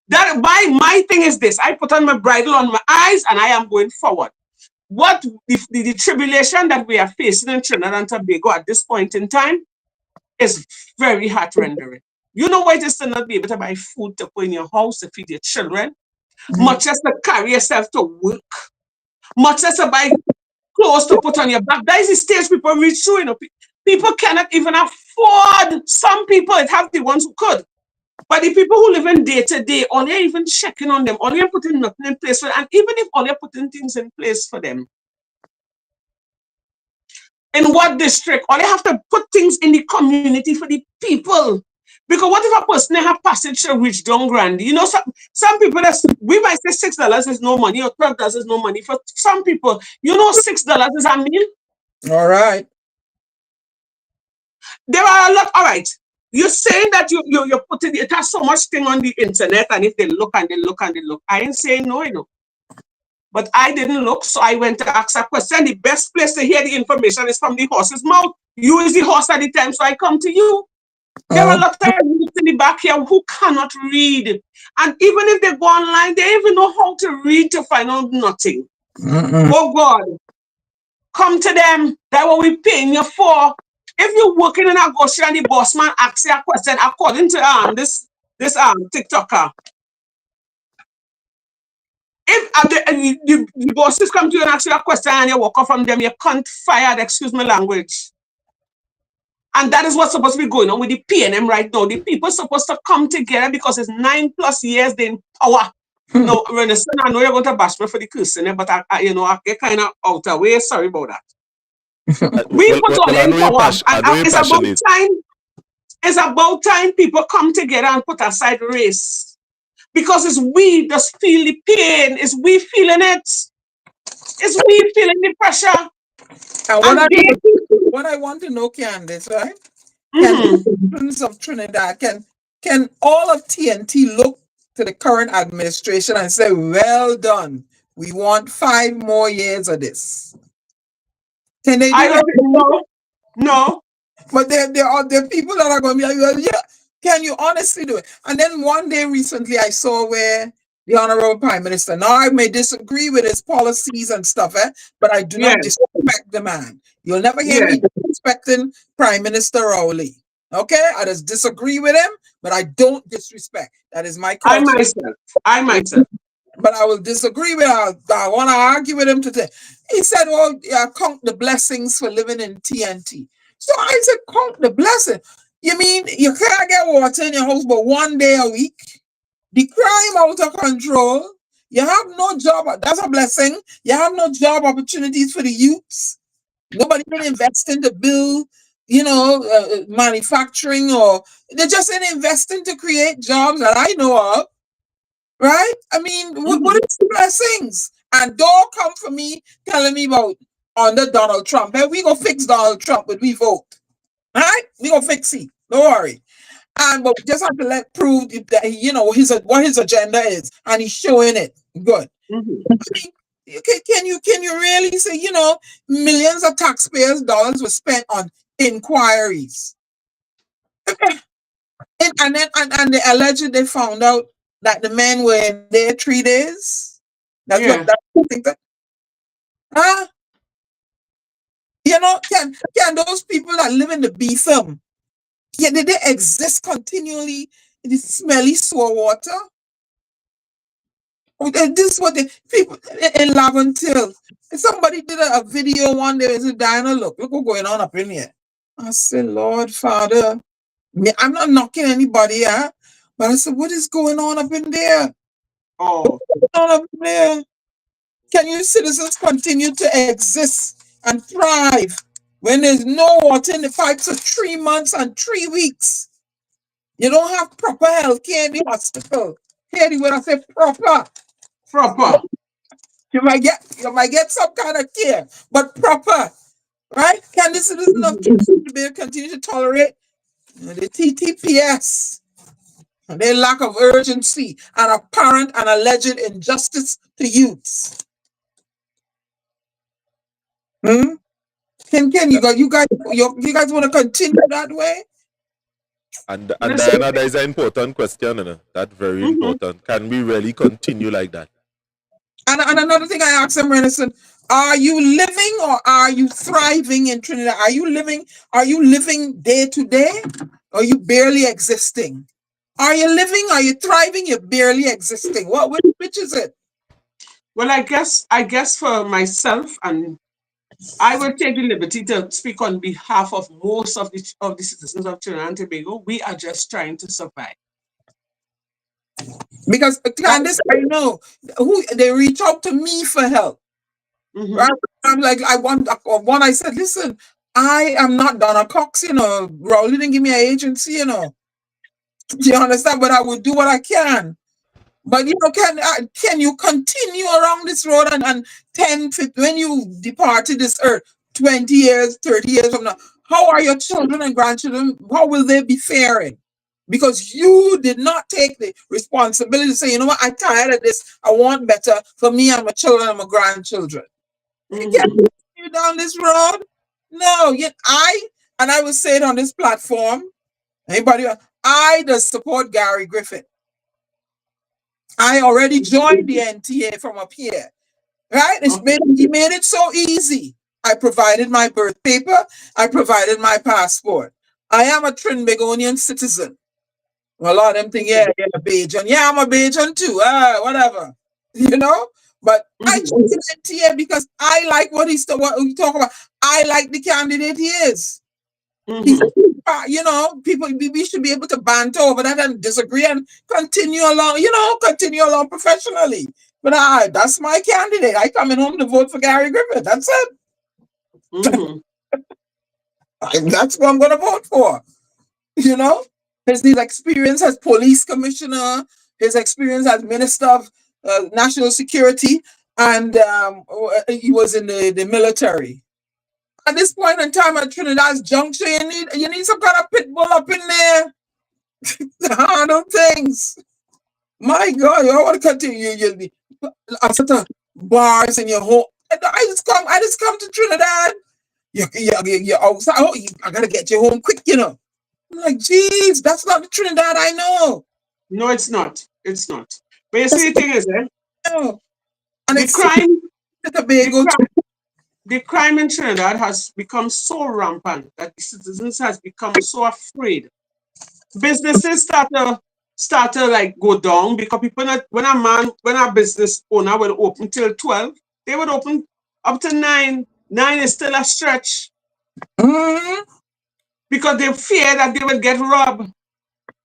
Speaker 4: That my thing is this. I put on my bridle on my eyes and I am going forward. What the tribulation that we are facing in Trinidad and Tobago at this point in time is very heart-rendering. You know what it is to not be able to buy food to put in your house to feed your children, much as to carry yourself to work, much as to buy clothes to put on your back. That is the stage people reach through. You know, people cannot even afford. Some people, it have the ones who could. But the people who live in day to day, all you're even checking on them, all you're putting nothing in place for them, and even if all you're putting things in place for them, in what district, all you have to put things in the community for the people. Because what if a person have passage to reach down Grande? You know, some people, we might say $6 is no money, or $12 is no money. For some people, you know, $6 is a meal.
Speaker 3: All right.
Speaker 4: There are a lot. All right. You're saying that you're putting, it has so much thing on the internet, and if they look and they look and they look, I ain't saying no, you know. But I didn't look, so I went to ask a question. The best place to hear the information is from the horse's mouth. You is the horse at the time, so I come to you. There are a lot of youths in the back here who cannot read. And even if they go online, they even know how to read to find out nothing. Oh God, come to them. That's what we're paying you for. If you're working in a grocery and the boss man asks you a question according to this TikToker, if the bosses come to you and ask you a question and you walk off from them, you can't fire, excuse my language. And that is what's supposed to be going on with the PNM right now. The people are supposed to come together because it's 9+ years they're in power. No, Renison, I know you're going to bash me for the cursing, but I get kind of out of way. Sorry about that. We put all
Speaker 2: Well, I
Speaker 4: in
Speaker 2: know you're
Speaker 4: power,
Speaker 2: I
Speaker 4: and
Speaker 2: know you're
Speaker 4: it's about
Speaker 2: passionate.
Speaker 4: time. It's about time people come together and put aside race, because it's we that feel the pain. It's we feeling it. It's we feeling the pressure,
Speaker 3: And
Speaker 4: and they.
Speaker 3: what I want to know, Candice, right? Can
Speaker 4: Mm-hmm.
Speaker 3: citizens of Trinidad, can all of TNT look to the current administration and say, well done, we want 5 more years of this? Can they do
Speaker 4: I
Speaker 3: that?
Speaker 4: don't know. No.
Speaker 3: But there are people that are going to be like, well, yeah, can you honestly do it? And then one day recently, I saw where the Honorable Prime Minister, now I may disagree with his policies and stuff, but I do not
Speaker 4: Yes.
Speaker 3: disrespect the man. You'll never hear
Speaker 4: Yes.
Speaker 3: me disrespecting Prime Minister Rowley. Okay? I just disagree with him, but I don't disrespect. That is my
Speaker 4: I
Speaker 3: culture.
Speaker 4: myself.
Speaker 3: But I will disagree with him. I want to argue with him today. He said, well, yeah, count the blessings for living in TNT. So I said, count the blessing. You mean you can't get water in your house but 1 day a week? The crime out of control. You have no job. That's a blessing. You have no job opportunities for the youths. Nobody been investing to build, manufacturing, or they're just in investing to create jobs that I know of. Right? I mean, what is the blessings? And don't come for me telling me about under Donald Trump. Hey, we gonna fix Donald Trump when we vote. All right? We gonna fix it. Don't worry. And but we just have to prove that what his agenda is, and he's showing it. Good.
Speaker 4: Mm-hmm.
Speaker 3: I mean, can you really say millions of taxpayers' dollars were spent on inquiries, and then they alleged they found out that the men were in there 3 days. That's
Speaker 4: Yeah.
Speaker 3: what I think that. Huh? Can those people that live in the Beetham, did they exist continually in the smelly sewer water? This is what the people in Laventille. Somebody did a video one day. Said, Diana, look what's going on up in here. I said, Lord Father, I'm not knocking anybody, but I said, what is going on up in there?
Speaker 4: Oh.
Speaker 3: Up in there? Can you citizens continue to exist and thrive when there's no water in the pipes for 3 months and 3 weeks? You don't have proper health care in the hospital. Hear the word I say proper. You might get some kind of care, but proper, right? Can the citizens of Trinidad continue to tolerate the TTPS, their lack of urgency and apparent and alleged injustice to youths? Can you guys want to continue that way?
Speaker 2: And Diana, that is an important question, That's very important. Can we really continue like that?
Speaker 3: And another thing I asked them, Renison, are you living or are you thriving in Trinidad? Are you living day to day? Or are you barely existing? Are you living? Are you thriving? You're barely existing. Which is it?
Speaker 4: Well, I guess for myself, and I will take the liberty to speak on behalf of most of the citizens of Trinidad and Tobago. We are just trying to survive.
Speaker 3: Because Candice, I know who they reach out to me for help. Right? I'm like, I said, listen, I am not Donna Cox, Rowley didn't give me an agency, Do you understand? But I will do what I can. But can you continue around this road and 10, 15, when you departed this earth 20 years, 30 years from now, how are your children and grandchildren? How will they be faring? Because you did not take the responsibility to say, you know what, I'm tired of this. I want better for me and my children and my grandchildren. You can't continue down this road. No, yet I will say it on this platform. Anybody, I just support Gary Griffith. I already joined the NTA from up here, right? He made it so easy. I provided my birth paper. I provided my passport. I am a Trinbagonian citizen. Well, a lot of them think, yeah, Bajan. Yeah, I'm a Bajan too. Whatever, But I joined the NTA because I like what we talk about. I like the candidate he is. He said, you know, people, we should be able to banter over that and disagree and continue along, you know, continue along professionally. But that's my candidate. I coming home to vote for Gary Griffith. That's it. That's what I'm going to vote for. You know, his experience as police commissioner, his experience as minister of national security, and he was in the military. At this point in time at Trinidad's juncture, you need some kind of pit bull up in there to handle things. My God, you want to continue? You'll be a set of bars in your home. I just come to Trinidad. You're outside. Oh, I gotta get you home quick, you know. I'm like, geez, that's not the Trinidad I know.
Speaker 4: No, it's not. It's not. But you see, the thing is,
Speaker 3: and
Speaker 4: the crime in Trinidad has become so rampant that the citizens has become so afraid. Businesses start to like go down because people when a business owner will open till 12, they would open up to 9. 9 is still a stretch. Because they fear that they will get robbed.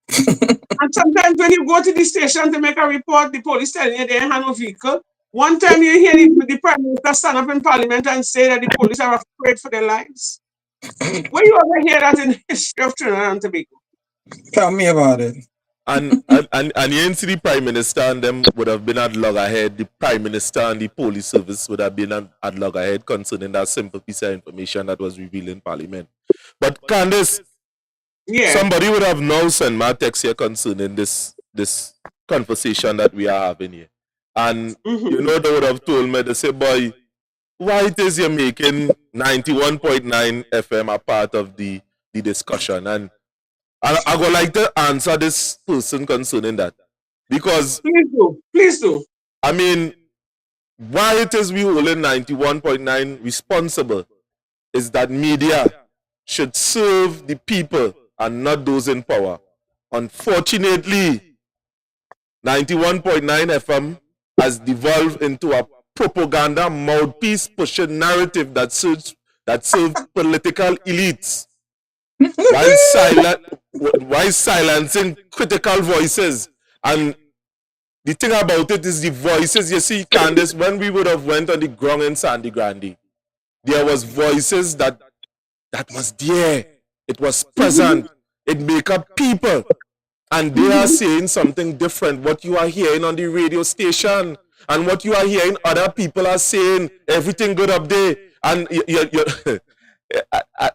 Speaker 4: And sometimes when you go to the station to make a report, the police telling you they have no vehicle. One time you hear the Prime Minister stand up in Parliament and say that the police are afraid for their lives. When you ever hear that in the history of Trinidad and Tobago?
Speaker 3: Tell me about it.
Speaker 2: And you see the Prime Minister and them would have been at loggerhead. The Prime Minister and the police service would have been at loggerhead concerning that simple piece of information that was revealed in Parliament. But Candice, somebody would have now sent my text here concerning this conversation that we are having here. And you know, they would have told me, they say, boy, why it is you're making 91.9 FM a part of the discussion? And I would like to answer this person concerning that. Because
Speaker 4: please do.
Speaker 2: I mean, why it is we holding 91.9 responsible is that media should serve the people and not those in power. Unfortunately, 91.9 FM has devolved into a propaganda mouthpiece pushing narrative that serves political elites while silencing critical voices. And the thing about it is the voices, you see, Candice, when we would have went on the ground in Sandy Grande, there was voices that was there. It was present. It make up people. And they are saying something different. What you are hearing on the radio station and what you are hearing other people are saying, everything good up there. And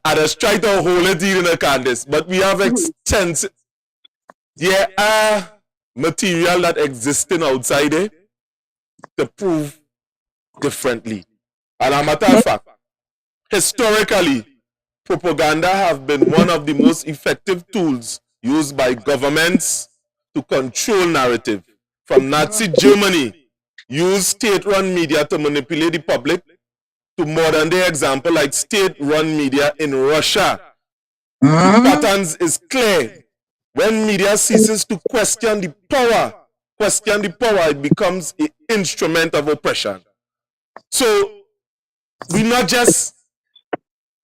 Speaker 2: I just try to hold it in a Candice, but we have extensive. There are material that existing outside there to prove differently. And a matter of fact, historically, propaganda have been one of the most effective tools used by governments to control narrative. From Nazi Germany, used state-run media to manipulate the public, to modern-day example like state-run media in Russia. The patterns is clear. When media ceases to question the power, it becomes an instrument of oppression. So, we not just,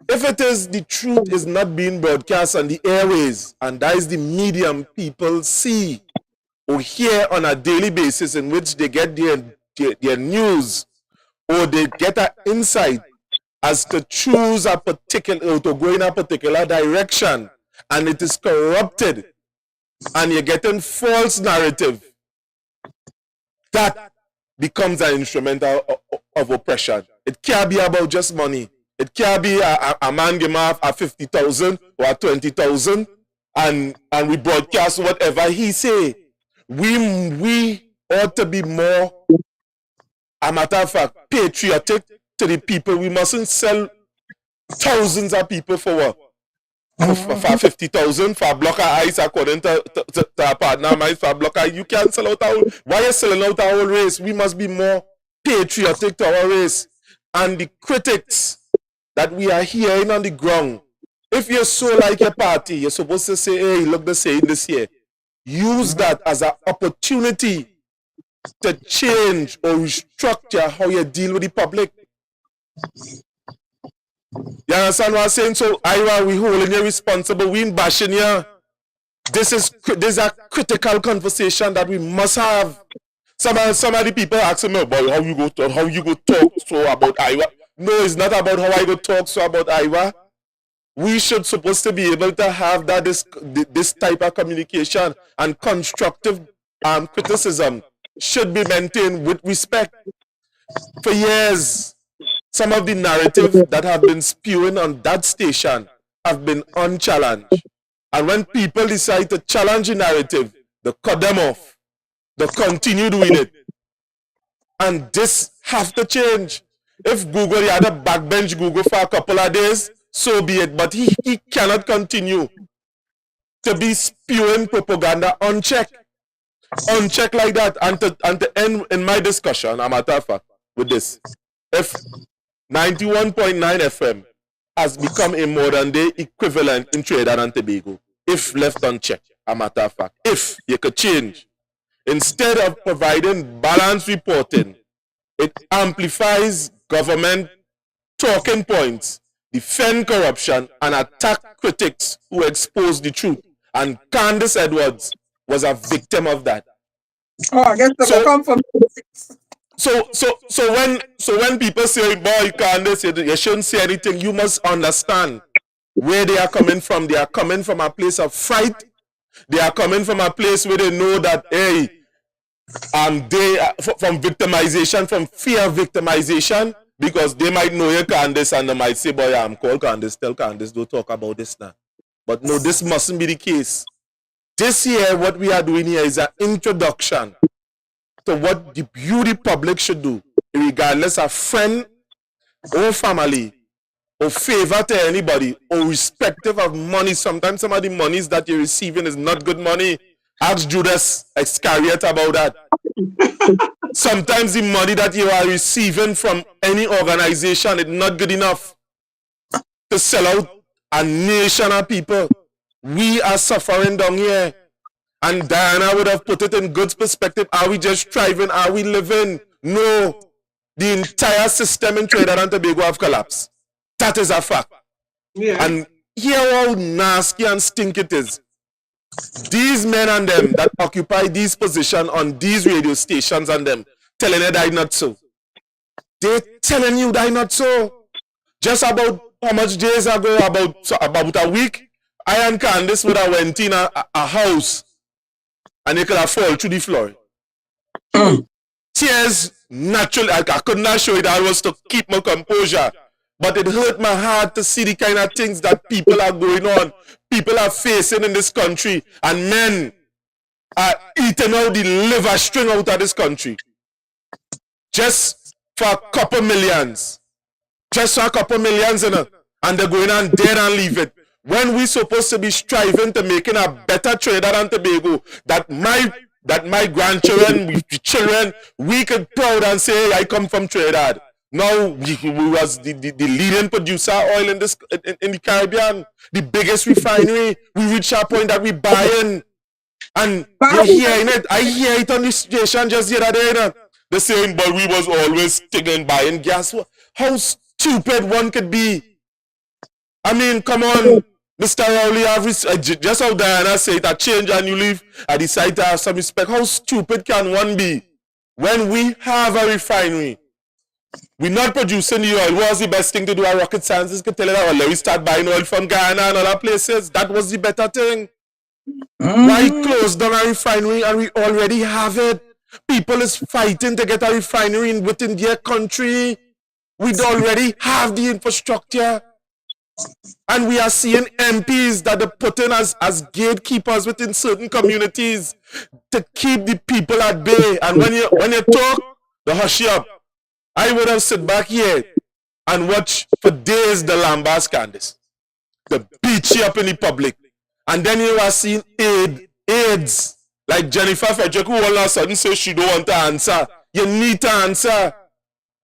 Speaker 2: if it is the truth is not being broadcast on the airways, and that is the medium people see or hear on a daily basis in which they get their news, or they get an insight as to choose a particular, or to go in a particular direction, and it is corrupted, and you're getting false narrative, that becomes an instrument of oppression. It can't be about just money. It can't be a man give off a 50,000 or a 20,000 and we broadcast whatever he say. We ought to be more, a matter of fact, patriotic to the people. We mustn't sell thousands of people for what? For 50,000 for a block of ice, according to a partner of mine, for a block of ice. You can't sell out our whole. Why are you selling out our whole race? We must be more patriotic to our race. And the critics that we are hearing on the ground, if you're so like your party, you're supposed to say, hey, look, they're saying this here. Use that as an opportunity to change or restructure how you deal with the public. You understand what I'm saying? So, Ira, we holding you responsible. We ain't bashing you. This is a critical conversation that we must have. Some of the people asking me about how you go talk so about Iowa. No, it's not about how I go talk so about Iowa. We should supposed to be able to have that this type of communication, and constructive criticism should be maintained with respect. For years, some of the narrative that have been spewing on that station have been unchallenged. And when people decide to challenge the narrative, they cut them off. They continue doing it. And this have to change. If Google, he had a backbench Google for a couple of days, so be it. But he cannot continue to be spewing propaganda unchecked like that. And to end in my discussion, a matter of fact, with this, if 91.9 FM has become a modern day equivalent in Trinidad and Tobago, if left unchecked, a matter of fact, if you could change, instead of providing balanced reporting, it amplifies government talking points, defend corruption, and attack critics who expose the truth. And Candice Edwards was a victim of that.
Speaker 3: Oh, I guess they will come from.
Speaker 2: So when people say, boy, Candice, you shouldn't say anything, you must understand where they are coming from. They are coming from a place of fright. They are coming from a place where they know that, hey, they from victimization, from fear of victimization, because they might know you Candice and they might say, boy, I'm called Candice, tell Candice, don't talk about this now. But no, this mustn't be the case. This year, what we are doing here is an introduction to what the beauty public should do, regardless of friend or family or favor to anybody or respective of money. Sometimes some of the monies that you're receiving is not good money. Ask Judas Iscariot about that. Sometimes the money that you are receiving from any organization is not good enough to sell out a nation of people. We are suffering down here. And Diana would have put it in good perspective. Are we just thriving? Are we living? No. The entire system in Trinidad and Tobago have collapsed. That is a fact.
Speaker 4: Yeah.
Speaker 2: And hear how nasty and stink it is. These men and them that occupy these positions on these radio stations and them telling you that not so. They're telling you that not so. Just about how much days ago, about a week, I and Candice would have went in a house and they could have fallen through the floor. Tears, naturally, I could not show it. I was to keep my composure. But it hurt my heart to see the kind of things that people are going on, people are facing in this country, and men are eating out the liver string out of this country. Just for a couple millions. Just for a couple millions, and they're going on dead and leave it. When we're supposed to be striving to making a better Trinidad and Tobago, that my grandchildren, children, we could proud and say, hey, I come from Trinidad. Now we was the leading producer of oil in the Caribbean, the biggest refinery. We reach a point that we buying, and you're hearing it. I hear it on the station just the other day. They're saying, but we was always thinking buying gas. How stupid one could be. I mean, come on, Mr. Rowley, just how Diana said, a change and you leave, I decide to have some respect. How stupid can one be when we have a refinery? We're not producing the oil. What was the best thing to do? Our rocket scientists could tell you that, well, let me start buying oil from Ghana and other places. That was the better thing. Why close down a refinery and we already have it? People is fighting to get a refinery within their country. We already have the infrastructure. And we are seeing MPs that are put in as gatekeepers within certain communities to keep the people at bay. And when you talk, they hush you up. I would have sit back here and watch for days the lambast Candice. They beat you up in the public. And then you are seeing aides like Jennifer Frederick, who all of a sudden says she don't want to answer. You need to answer.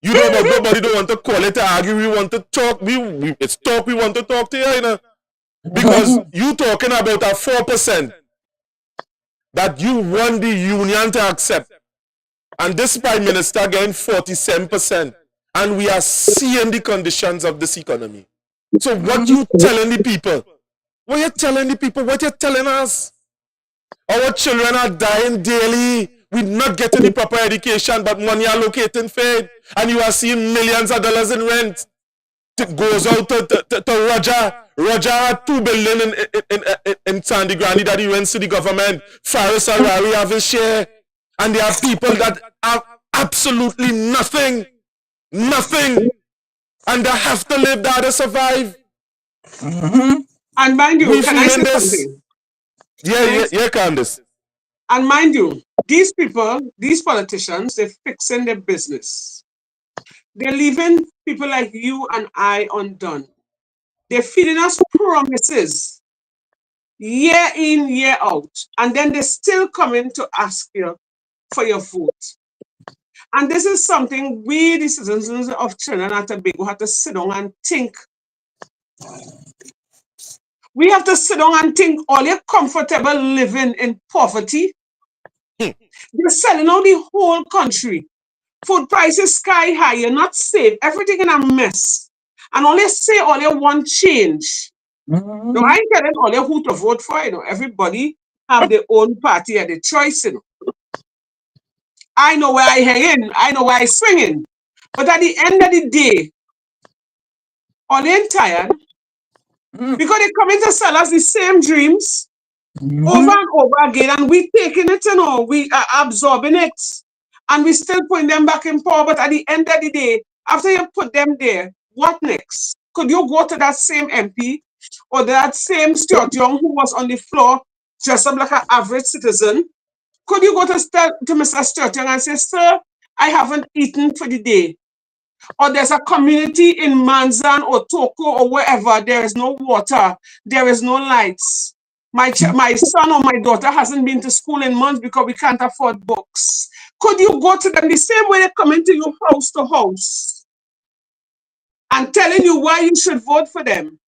Speaker 2: You know, but nobody don't want to call it to argue. We want to talk. It's talk. We want to talk to you, you know. Because you talking about a 4% that you want the union to accept. And this Prime Minister getting 47%. And we are seeing the conditions of this economy. So what you telling the people? What you telling the people? What you telling us? Our children are dying daily. We're not getting the proper education, but money allocating for it. And you are seeing millions of dollars in rent. It goes out to Roger. Roger had 2 billion in Sandy Grande that he rents to the government. Faris Harari have his share. And there are people that have absolutely nothing. Nothing. And they have to live there to survive.
Speaker 4: And mind you,
Speaker 2: We
Speaker 4: can I say
Speaker 2: feeling this?
Speaker 4: something?
Speaker 2: Yeah, Candice.
Speaker 4: And mind you, these people, these politicians, they're fixing their business. They're leaving people like you and I undone. They're feeding us promises year in, year out. And then they're still coming to ask you for your vote. And this is something we, the citizens of Trinidad and Tobago, have to sit down and think. We have to sit down and think all your comfortable living in poverty. They're selling out the whole country. Food prices sky high. You're not safe. Everything in a mess. And all they say, all they want change. No, I ain't telling all they who to vote for. Everybody have their own party and their choice. I know where I hang in. I know where I swing in. But at the end of the day, all they tired because they come in to sell us the same dreams over and over again, and we taking it, we are absorbing it, and we still putting them back in power. But at the end of the day, after you put them there, what next? Could you go to that same MP or that same Stuart Young who was on the floor dressed up like an average citizen? Could you go to Mr. Stuart Young and say, sir, I haven't eaten for the day? Or there's a community in Manzan or Toko or wherever, there is no water, there is no lights. My son or my daughter hasn't been to school in months because we can't afford books. Could you go to them the same way they come into you house to house and telling you why you should vote for them?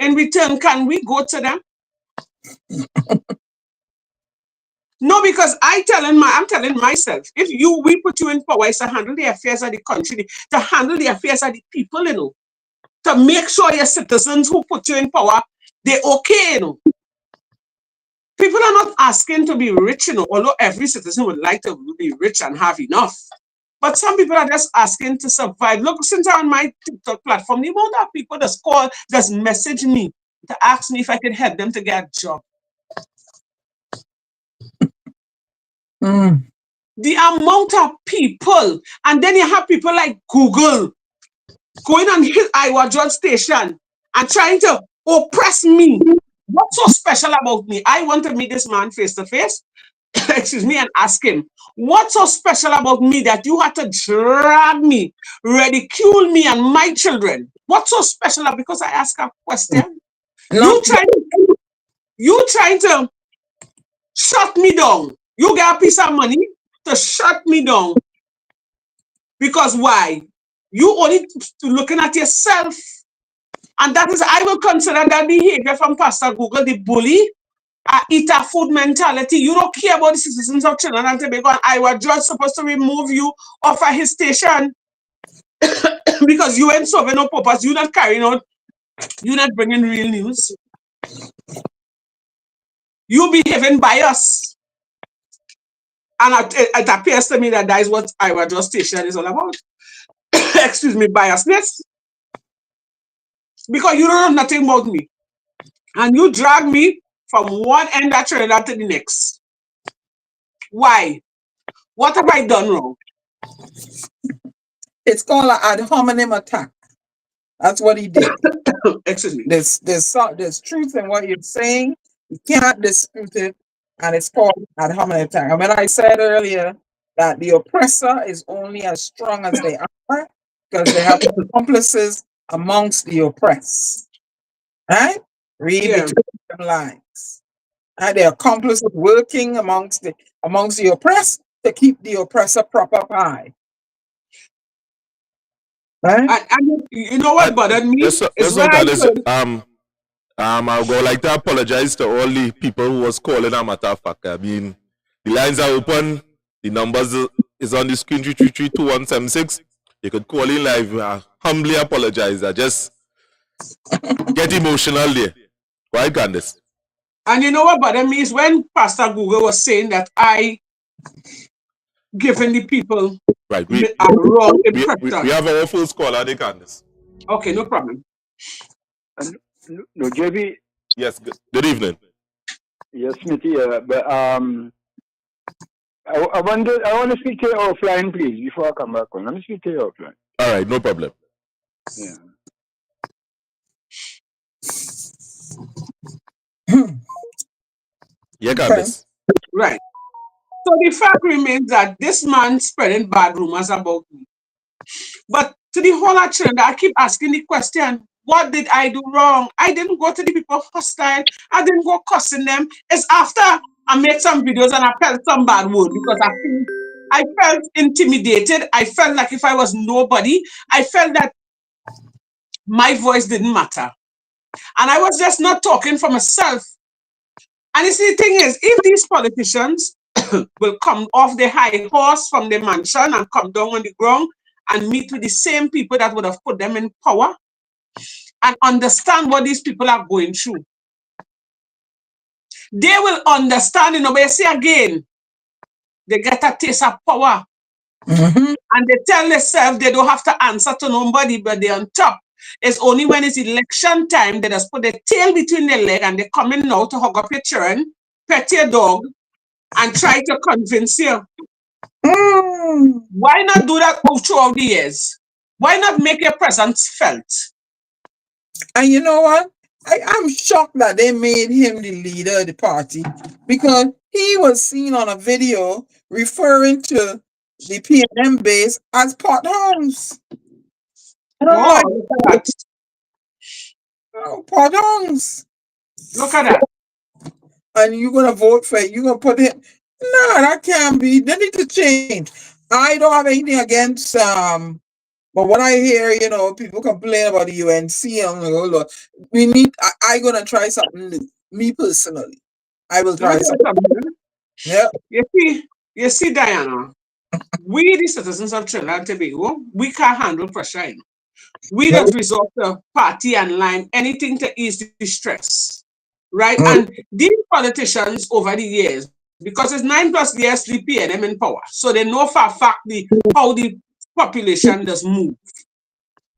Speaker 4: In return, can we go to them? No, because I'm telling myself, if we put you in power, it's to handle the affairs of the country, to handle the affairs of the people, to make sure your citizens who put you in power, they're okay, People are not asking to be rich, although every citizen would like to be rich and have enough. But some people are just asking to survive. Look, since I'm on my TikTok platform, the amount of people just message me to ask me if I could help them to get a job. The amount of people, and then you have people like Google going on his Iowa Judge station and trying to oppress me. What's so special about me? I want to meet this man face to face, excuse me, and ask him, what's so special about me that you had to drag me, ridicule me and my children? What's so special? Because I ask a question. You trying to shut me down. You get a piece of money to shut me down. Because why? You only looking at yourself. And that is, I will consider that behavior from Pastor Google, the bully, eater food mentality. You don't care about the citizens of Trinidad and Tobago, and Iowa Judge supposed to remove you off of his station because you ain't serving no purpose. You're not carrying out, you're not bringing real news. You behaving bias. And it appears to me that is what Iowa Judge station is all about. Excuse me, biasness. Because you don't know nothing about me. And you drag me from one end of Trinidad to the next. Why? What have I done wrong?
Speaker 3: It's called an ad hominem attack. That's what he did.
Speaker 4: Excuse me.
Speaker 3: There's truth in what you're saying. You can't dispute it. And it's called ad hominem attack. And when I said earlier that the oppressor is only as strong as they are, because they have accomplices amongst the oppressed. Right? Read between them lines. And the accomplices working amongst the oppressed to keep the oppressor proper high. Right?
Speaker 4: And you know what bothered me?
Speaker 2: I'll go like to apologize to all the people who was calling a matter of fact. I mean, the lines are open. The numbers is on the screen 333-2176. You could call in live. I humbly apologize. I just get emotional there. Why, Candice?
Speaker 4: And you know what bothered me is when Pastor Google was saying that I giving the people
Speaker 2: Right.
Speaker 4: a wrong impression.
Speaker 2: We have our first caller, Candice.
Speaker 4: Okay, no problem.
Speaker 6: No, JB.
Speaker 2: Yes. Good evening.
Speaker 6: Yes, Smithy. But I want to speak to you offline, please, before I come back on. Let me speak to you offline.
Speaker 2: All right, no problem.
Speaker 6: Yeah.
Speaker 2: Yeah, Candice.
Speaker 4: Right. So the fact remains that this man spreading bad rumors about me. But to the whole agenda, I keep asking the question, what did I do wrong? I didn't go to the people hostile. I didn't go cussing them. It's after I made some videos and I felt some bad word because I felt intimidated. I felt like if I was nobody, I felt that my voice didn't matter. And I was just not talking for myself. And you see, the thing is, if these politicians will come off the high horse from the mansion and come down on the ground and meet with the same people that would have put them in power and understand what these people are going through, they will understand, but you see again, they get a taste of power. And they tell themselves they don't have to answer to nobody, but they're on top. It's only when it's election time they just put their tail between their leg and they come in now to hug up your children, pet your dog, and try to convince you. Why not do that throughout the years? Why not make your presence felt?
Speaker 3: And you know what? I'm shocked that they made him the leader of the party because he was seen on a video referring to the P&M base as pot homes.
Speaker 4: Oh, look at that.
Speaker 3: Oh, pot homes.
Speaker 4: Look at that.
Speaker 3: And you're going to vote for it. You're going to put him. No, that can't be. They need to change. I don't have anything against but what I hear, people complain about the UNC. I'm like, oh Lord, I'm gonna try something new. Me personally, I will try something. Yeah.
Speaker 4: You see, Diana, we the citizens of Trinidad and Tobago, we can't handle pressure. We just resort to party and line, anything to ease the stress, right? And these politicians over the years, because it's 9+ years the PNM in power, so they know for a fact how the population does move,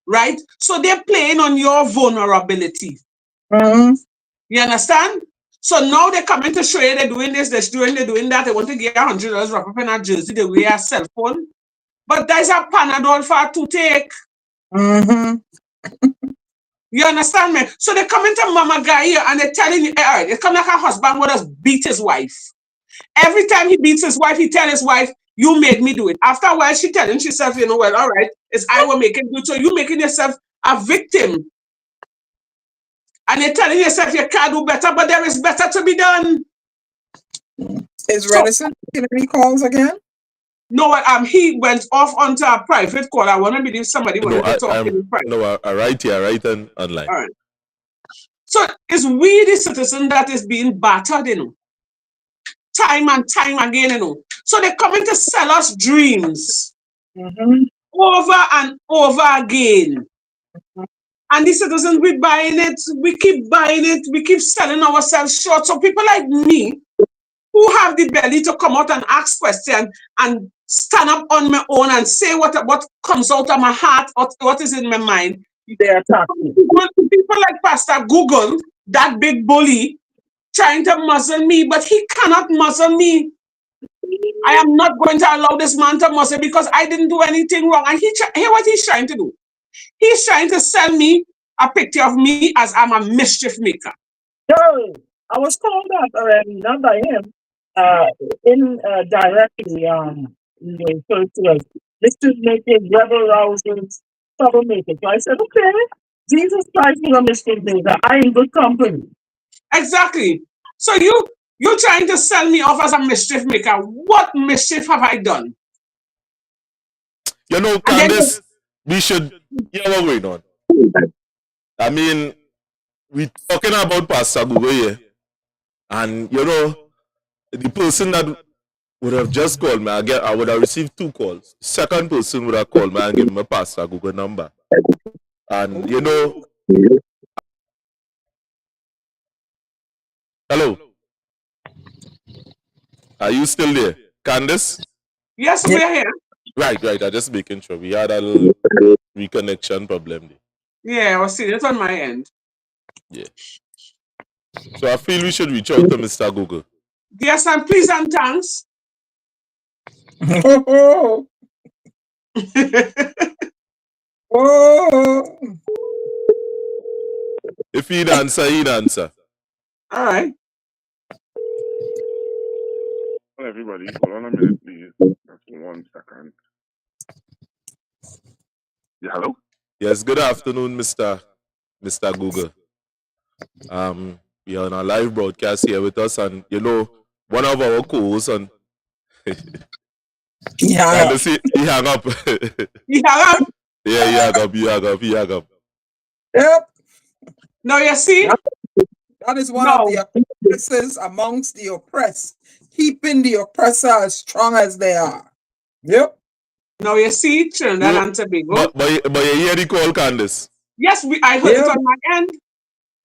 Speaker 4: right? So they're playing on your vulnerability. You understand? So now they're coming to show you they're doing this, they're doing that. They want to get $100 wrap up in a jersey, they wear a cell phone. But there's a Panadol for a toothache. You understand me? So they come into Mama Guy here and they're telling you, they come like a husband would have beat his wife. Every time he beats his wife, he tells his wife, you made me do it. After a while, she telling herself, well, all right, it's I will make it do it. So you making yourself a victim. And you're telling yourself you can't do better, but there is better to be done.
Speaker 3: Is reticent in any calls again?
Speaker 4: No, he went off onto a private call. I want to believe somebody wanted to talk to him private.
Speaker 2: No, I write here, I write online.
Speaker 4: All right. So it's we, the citizen, that is being battered, time and time again, So they're coming to sell us dreams over and over again. And the citizens, we buying it, we keep buying it, we keep selling ourselves short. So people like me, who have the belly to come out and ask questions and stand up on my own and say what comes out of my heart, what is in my mind.
Speaker 3: They're talking.
Speaker 4: People like Pastor Google, that big bully, trying to muzzle me, but he cannot muzzle me. I am not going to allow this man to muzzle because I didn't do anything wrong. And hear what he's trying to do. He's trying to sell me a picture of me as I'm a mischief maker.
Speaker 7: No, I was called out already, not by him. Directly, referred to as mischief making, rebel rousing, troublemaker. So I said, okay, Jesus Christ is a mischief maker. I am good company.
Speaker 4: Exactly. So you're trying to sell me off as a mischief maker. What mischief have I done?
Speaker 2: Candice, we should hear what's going on. I mean, we're talking about Pastor Google here. And, the person that would have just called me. I would have received 2 calls. Second person would have called me and give me a Pastor Google number. And you know, hello, are you still there, Candice?
Speaker 4: Yes, we are here.
Speaker 2: Right. I just making sure we had a little reconnection problem there.
Speaker 4: Yeah, I was seeing it on my end.
Speaker 2: Yeah. So I feel we should reach out to Mr. Google.
Speaker 4: Yes, and please and thanks.
Speaker 3: Oh, oh.
Speaker 2: If he'd answer, he'd answer.
Speaker 4: All right.
Speaker 8: Well, everybody, hold on a minute, please. Just 1 second. Yeah, hello?
Speaker 2: Yes, good afternoon, Mr. Google. We are on a live broadcast here with us, and you know, one of our co-hosts on
Speaker 3: Yeah.
Speaker 2: Candice, he hung up.
Speaker 4: You hang up?
Speaker 2: Yeah, he hung up.
Speaker 3: Yep.
Speaker 4: Now you see?
Speaker 3: That is one of the oppressors amongst the oppressed, keeping the oppressor as strong as they are. Yep.
Speaker 4: Now you see Trinidad and Tobago.
Speaker 2: But you hear the call, Candice?
Speaker 4: Yes, I heard it on my end.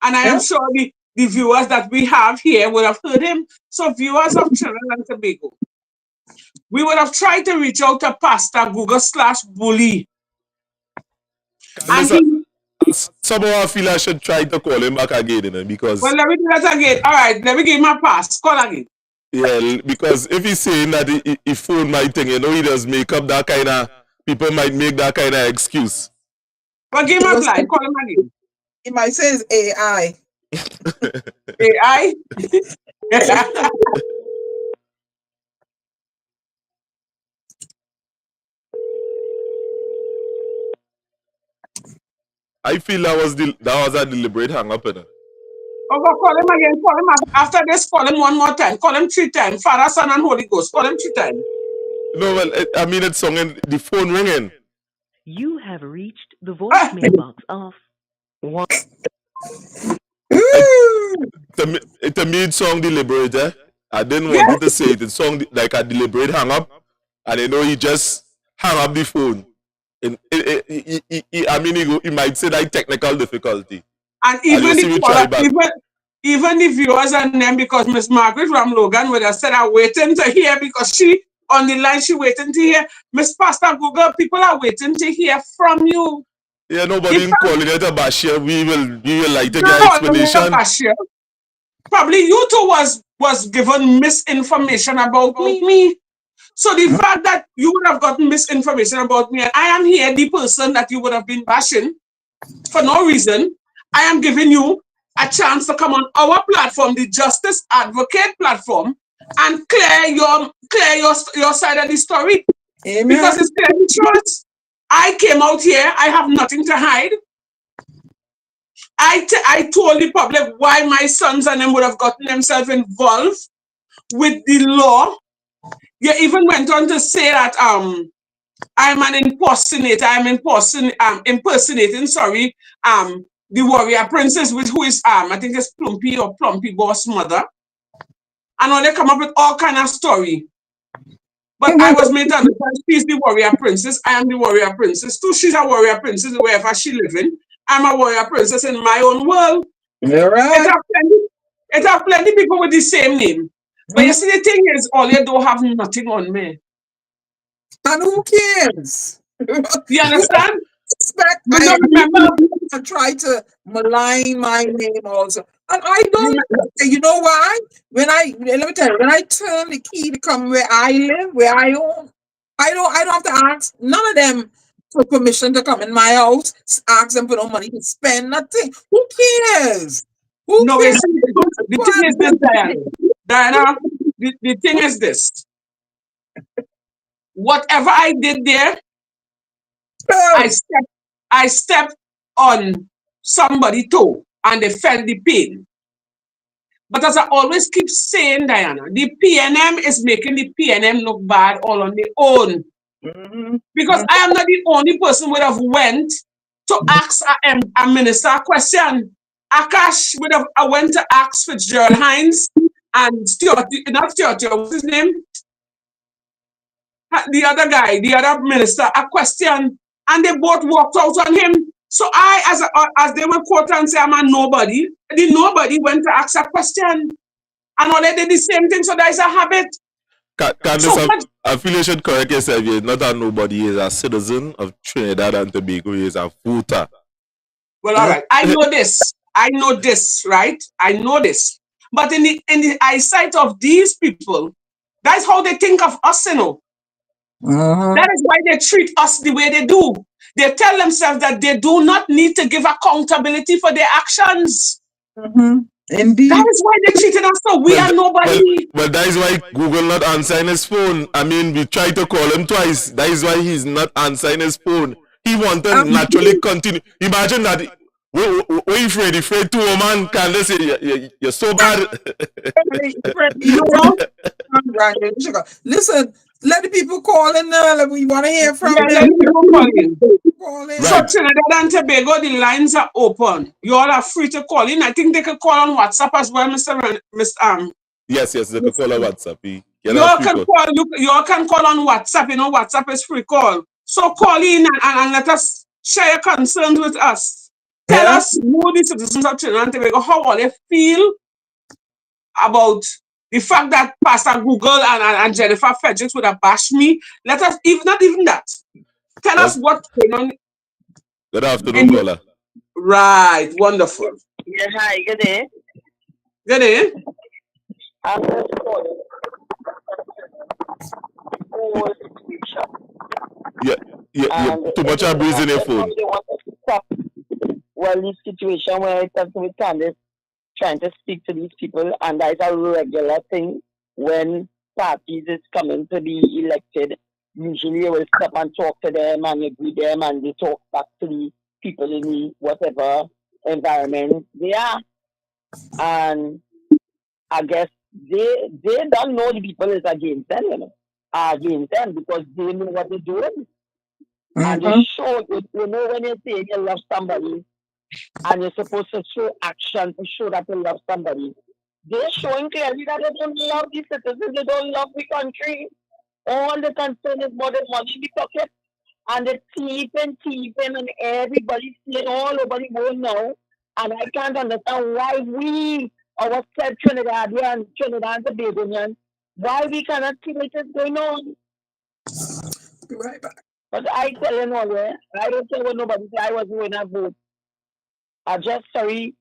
Speaker 4: And I am sure the viewers that we have here would have heard him. So viewers of Trinidad and Tobago, we would have tried to reach out to Pastor Google/Bully. And
Speaker 2: somehow I feel I should try to call him back again, because...
Speaker 4: Well, let me do that again. All right, let me give him a pass. Call again.
Speaker 2: Yeah, because if he's saying that he phoned my thing, you know, he does make up that kind of... People might make that kind of excuse.
Speaker 4: Well, give him a line. Call him again.
Speaker 3: He might say it's AI.
Speaker 4: AI?
Speaker 2: I feel that was a deliberate hang-up.
Speaker 4: Oh, call him again. Call him after this. Call him one more time. Call him 3 times. Father, Son, and Holy Ghost. Call him 3 times.
Speaker 2: No, well, I mean, it's song the phone ringing.
Speaker 9: You have reached the voicemail box of one.
Speaker 2: To me, it's song deliberate. I didn't want you to say it. It's song like a deliberate hang-up, and you know he just hang up the phone. I mean, he might say like technical difficulty.
Speaker 4: And even the viewers and them, because Miss Margaret from Logan would have said, I'm waiting to hear, because she on the line, she waiting to hear. Miss Pastor Google, people are waiting to hear from you.
Speaker 2: Yeah, nobody calling it a bashir. We will like to get explanation.
Speaker 4: Probably you two was given misinformation about me. So the fact that you would have gotten misinformation about me, and I am here, the person that you would have been bashing for no reason, I am giving you a chance to come on our platform, the Justice Advocate platform, and clear your side of the story. Amen. Because it's clear the truth. I came out here, I have nothing to hide. I told the public why my sons and them would have gotten themselves involved with the law. You even went on to say that I'm an impersonator. I'm impersonating, the warrior princess, who is I think it's Plumpy Boss mother. And when they come up with all kind of story. But I was made to understand she's the warrior princess. I am the warrior princess too. She's a warrior princess wherever she living. I'm a warrior princess in my own world.
Speaker 3: You're right.
Speaker 4: It have plenty people with the same name. But you see, the thing is, all you don't have nothing on me.
Speaker 3: And who cares?
Speaker 4: You understand?
Speaker 3: I remember to try to malign my name also. And I don't, you know why? Let me tell you, when I turn the key to come where I live, where I own, I don't have to ask none of them for permission to come in my house, ask them for no money to spend, nothing. Who cares? Who cares?
Speaker 4: The thing is this, Diana, the thing is this. Whatever I did there, I stepped on somebody's toe and they felt the pain. But as I always keep saying, Diana, the PNM is making the PNM look bad all on their own. Because I am not the only person who would have went to ask a minister a question. Akash would have went to ask Fitzgerald Hines and Stuart, not Stuart, what's his name? the other guy, the other minister, a question, and they both walked out on him. So I, as they were quote and say, I'm a nobody. The nobody went to ask a question, and all they did the same thing. So there's a habit.
Speaker 2: Candice, I feel you should correct yourself. You're not a nobody. You're a citizen of Trinidad and Tobago. You're a voter.
Speaker 4: Well, all right. I know this. I know this, right? I know this. But in the eyesight of these people, that's how they think of us, you know. That is why they treat us the way they do. They tell themselves that they do not need to give accountability for their actions.
Speaker 3: Indeed.
Speaker 4: That is why they treated us so. We are nobody.
Speaker 2: Well, that is why Google not answering his phone. I mean, we tried to call him twice. That is why he's not answering his phone. He wanted to naturally continue. Imagine that. When you afraid to a man, Candice, you're so bad.
Speaker 3: Listen, let the people call in now. We want to hear from them.
Speaker 4: Let the people call in. So Trinidad and Tobago, the lines are open. You all are free to call in. I think they could call on WhatsApp as well, Mr.
Speaker 2: Yes, they can call on WhatsApp.
Speaker 4: You all can call on WhatsApp. You know, WhatsApp is free call. So call in and let us share your concerns with us. Tell us who the citizens of Trinidad and Tobago, how all they feel about the fact that Pastor Google and Jennifer Fredericks would have bashed me. Let us, not even that. Tell us what's going on.
Speaker 2: Good afternoon, Gola.
Speaker 4: Right, wonderful.
Speaker 10: Yeah, hi, good day.
Speaker 4: Good day.
Speaker 10: I'm just calling.
Speaker 2: Yeah, too much of breeze in your phone.
Speaker 10: Well, this situation where I talked with Candice trying to speak to these people, and that is a regular thing when parties is coming to be elected. Usually you will stop and talk to them and you greet them and they talk back to the people in the whatever environment they are. And I guess they don't know the people is against them, you know, against them because they know what they're doing. And they show, you know, when you say you love somebody and you're supposed to show action to show that you love somebody, they're showing clearly that they don't love the citizens, they don't love the country. All the concern is about the money in the pocket. And they're thieving, and everybody's seeing all over the world now. And I can't understand why we, ourselves Trinidadian, Trinidad and Tobagoan, why we cannot see what is going on.
Speaker 3: Be right back.
Speaker 10: But I tell you no, I don't care what nobody say. I was going to vote. I just sorry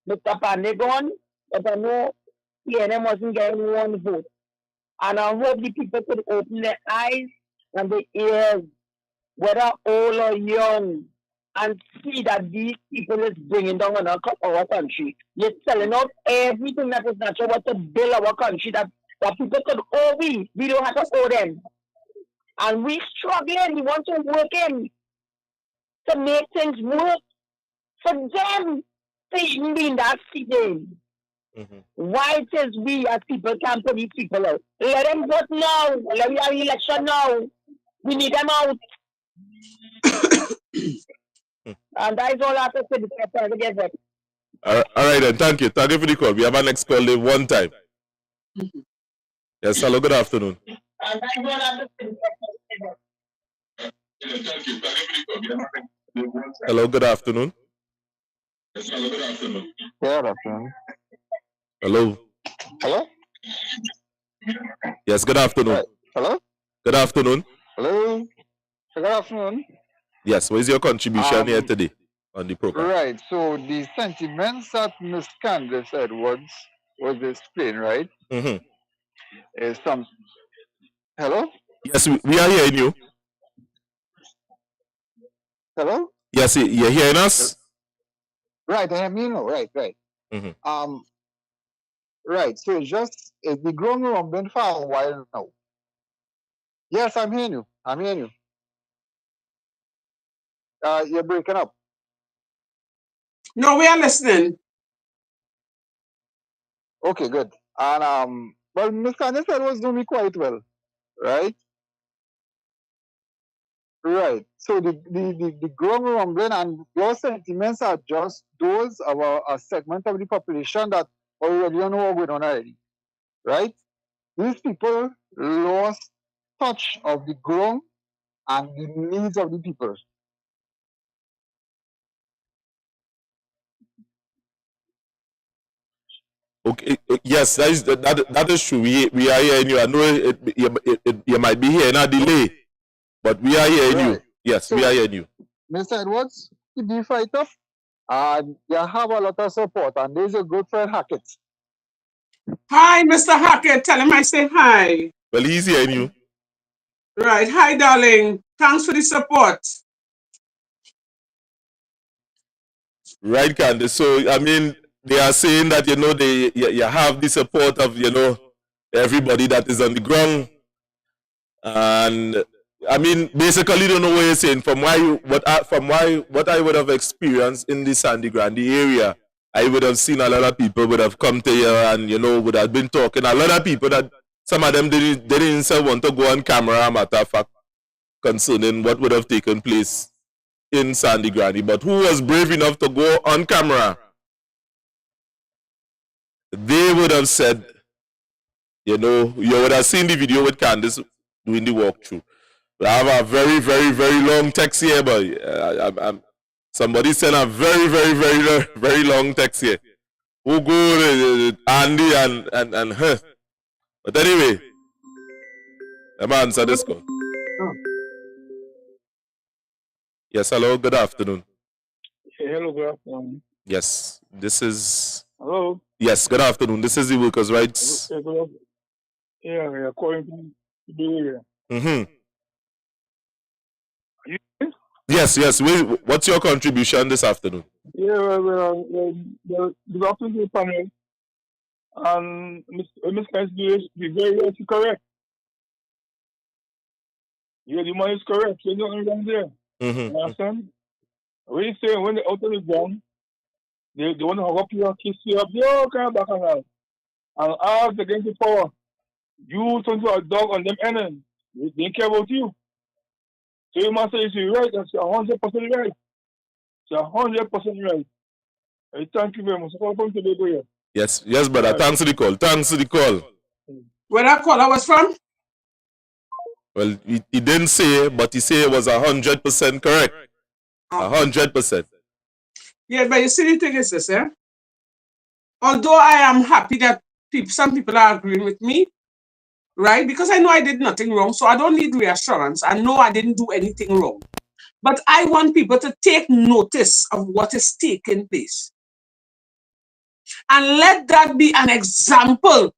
Speaker 10: Mr. Pandagon, but I know PNM wasn't getting one vote. And I hope the people could open their eyes and their ears, whether old or young, and see that these people is bringing down our country. You're selling out everything that is natural to build our country that people could owe we. We don't have to owe them. And we struggling, we want to work in to make things work for them to even be in that seating. Why it is we as people can't put these people out? Let them vote now. Let me have election now. We need them out. And that is all I have to say before I get back.
Speaker 2: All right then, thank you. Thank you for the call. We have our next call in one time. Yes, hello, good afternoon.
Speaker 10: And that is all I have to say before
Speaker 2: Hello, good afternoon.
Speaker 6: Yes, hello, good afternoon. Good afternoon.
Speaker 2: Hello.
Speaker 6: Hello?
Speaker 2: Yes, good afternoon.
Speaker 6: Hello?
Speaker 2: Good afternoon.
Speaker 6: Hello? Good afternoon.
Speaker 2: Yes, what is your contribution here today on the program?
Speaker 6: Right, so the sentiments that Miss Candice Edwards was displaying, right? Is some... Hello?
Speaker 2: Yes, we are hearing you.
Speaker 6: Hello?
Speaker 2: Yes, you're hearing us?
Speaker 6: Right, I am, you know, right. Right, so it's the grown rumbling for a while now. Yes, I'm hearing you. You're breaking up.
Speaker 4: No, we are listening.
Speaker 6: Okay, good. And well, Miss Candice Edwards doing me quite well, right? Right. So the grown rumbling and your sentiments are just those of a segment of the population that already know what's going on already, right? These people lost touch of the ground and the needs of the people.
Speaker 2: Okay, yes, that is true. We are hearing you. I know you might be hearing a delay, but we are hearing you. Yes, so, we are hearing you.
Speaker 6: Mr. Edwards, the fighter, and you have a lot of support, and there's a good friend Hackett.
Speaker 4: Hi, Mr. Hackett. Tell him I say hi.
Speaker 2: Well, he's hearing you.
Speaker 4: Right. Hi, darling. Thanks for the support.
Speaker 2: Right, Candice. So, I mean, they are saying that, you have the support of, everybody that is on the ground. And, I mean, basically, you don't know what you're saying. From what I would have experienced in the Sandy Grande area, I would have seen a lot of people would have come to here and, would have been talking. A lot of people that some of them didn't want to go on camera, matter of fact, concerning what would have taken place in Sandy Grande. But who was brave enough to go on camera? They would have said, you would have seen the video with Candice doing the walkthrough. I have a very, very, very long text here, but somebody sent a very, very, very, very long text here. Who go Andy and her. But anyway, let me answer this call. Yes, hello, good afternoon.
Speaker 11: Hello, good afternoon.
Speaker 2: Yes, this is...
Speaker 11: Hello?
Speaker 2: Yes, good afternoon. This is the Workers' Rights.
Speaker 11: Yeah, we are calling from the area.
Speaker 2: Mm-hmm. Yes. What's your contribution this afternoon?
Speaker 11: Yeah, the afternoon to the panel, and Ms. Candice be very well correct. Yeah, the man is correct. There's nothing wrong there.
Speaker 2: Mm-hmm.
Speaker 11: You understand? When you say when they're out of the ground, they want to hug up you and kiss you up, they all kind of back and out. And as they get into power, you turn to a dog on them enemy. They don't care about you. So you must say you're right, that's 100% right. It's 100% right. Thank you very much.
Speaker 2: Yes, brother. Right. Thanks for the call.
Speaker 4: Where that caller was from?
Speaker 2: Well, he didn't say, but he said it was 100% correct. 100%.
Speaker 4: Yeah, but you see the thing is this, eh? Although I am happy that some people are agreeing with me, right? Because I know I did nothing wrong, so I don't need reassurance. I know I didn't do anything wrong. But I want people to take notice of what is taking place. And let that be an example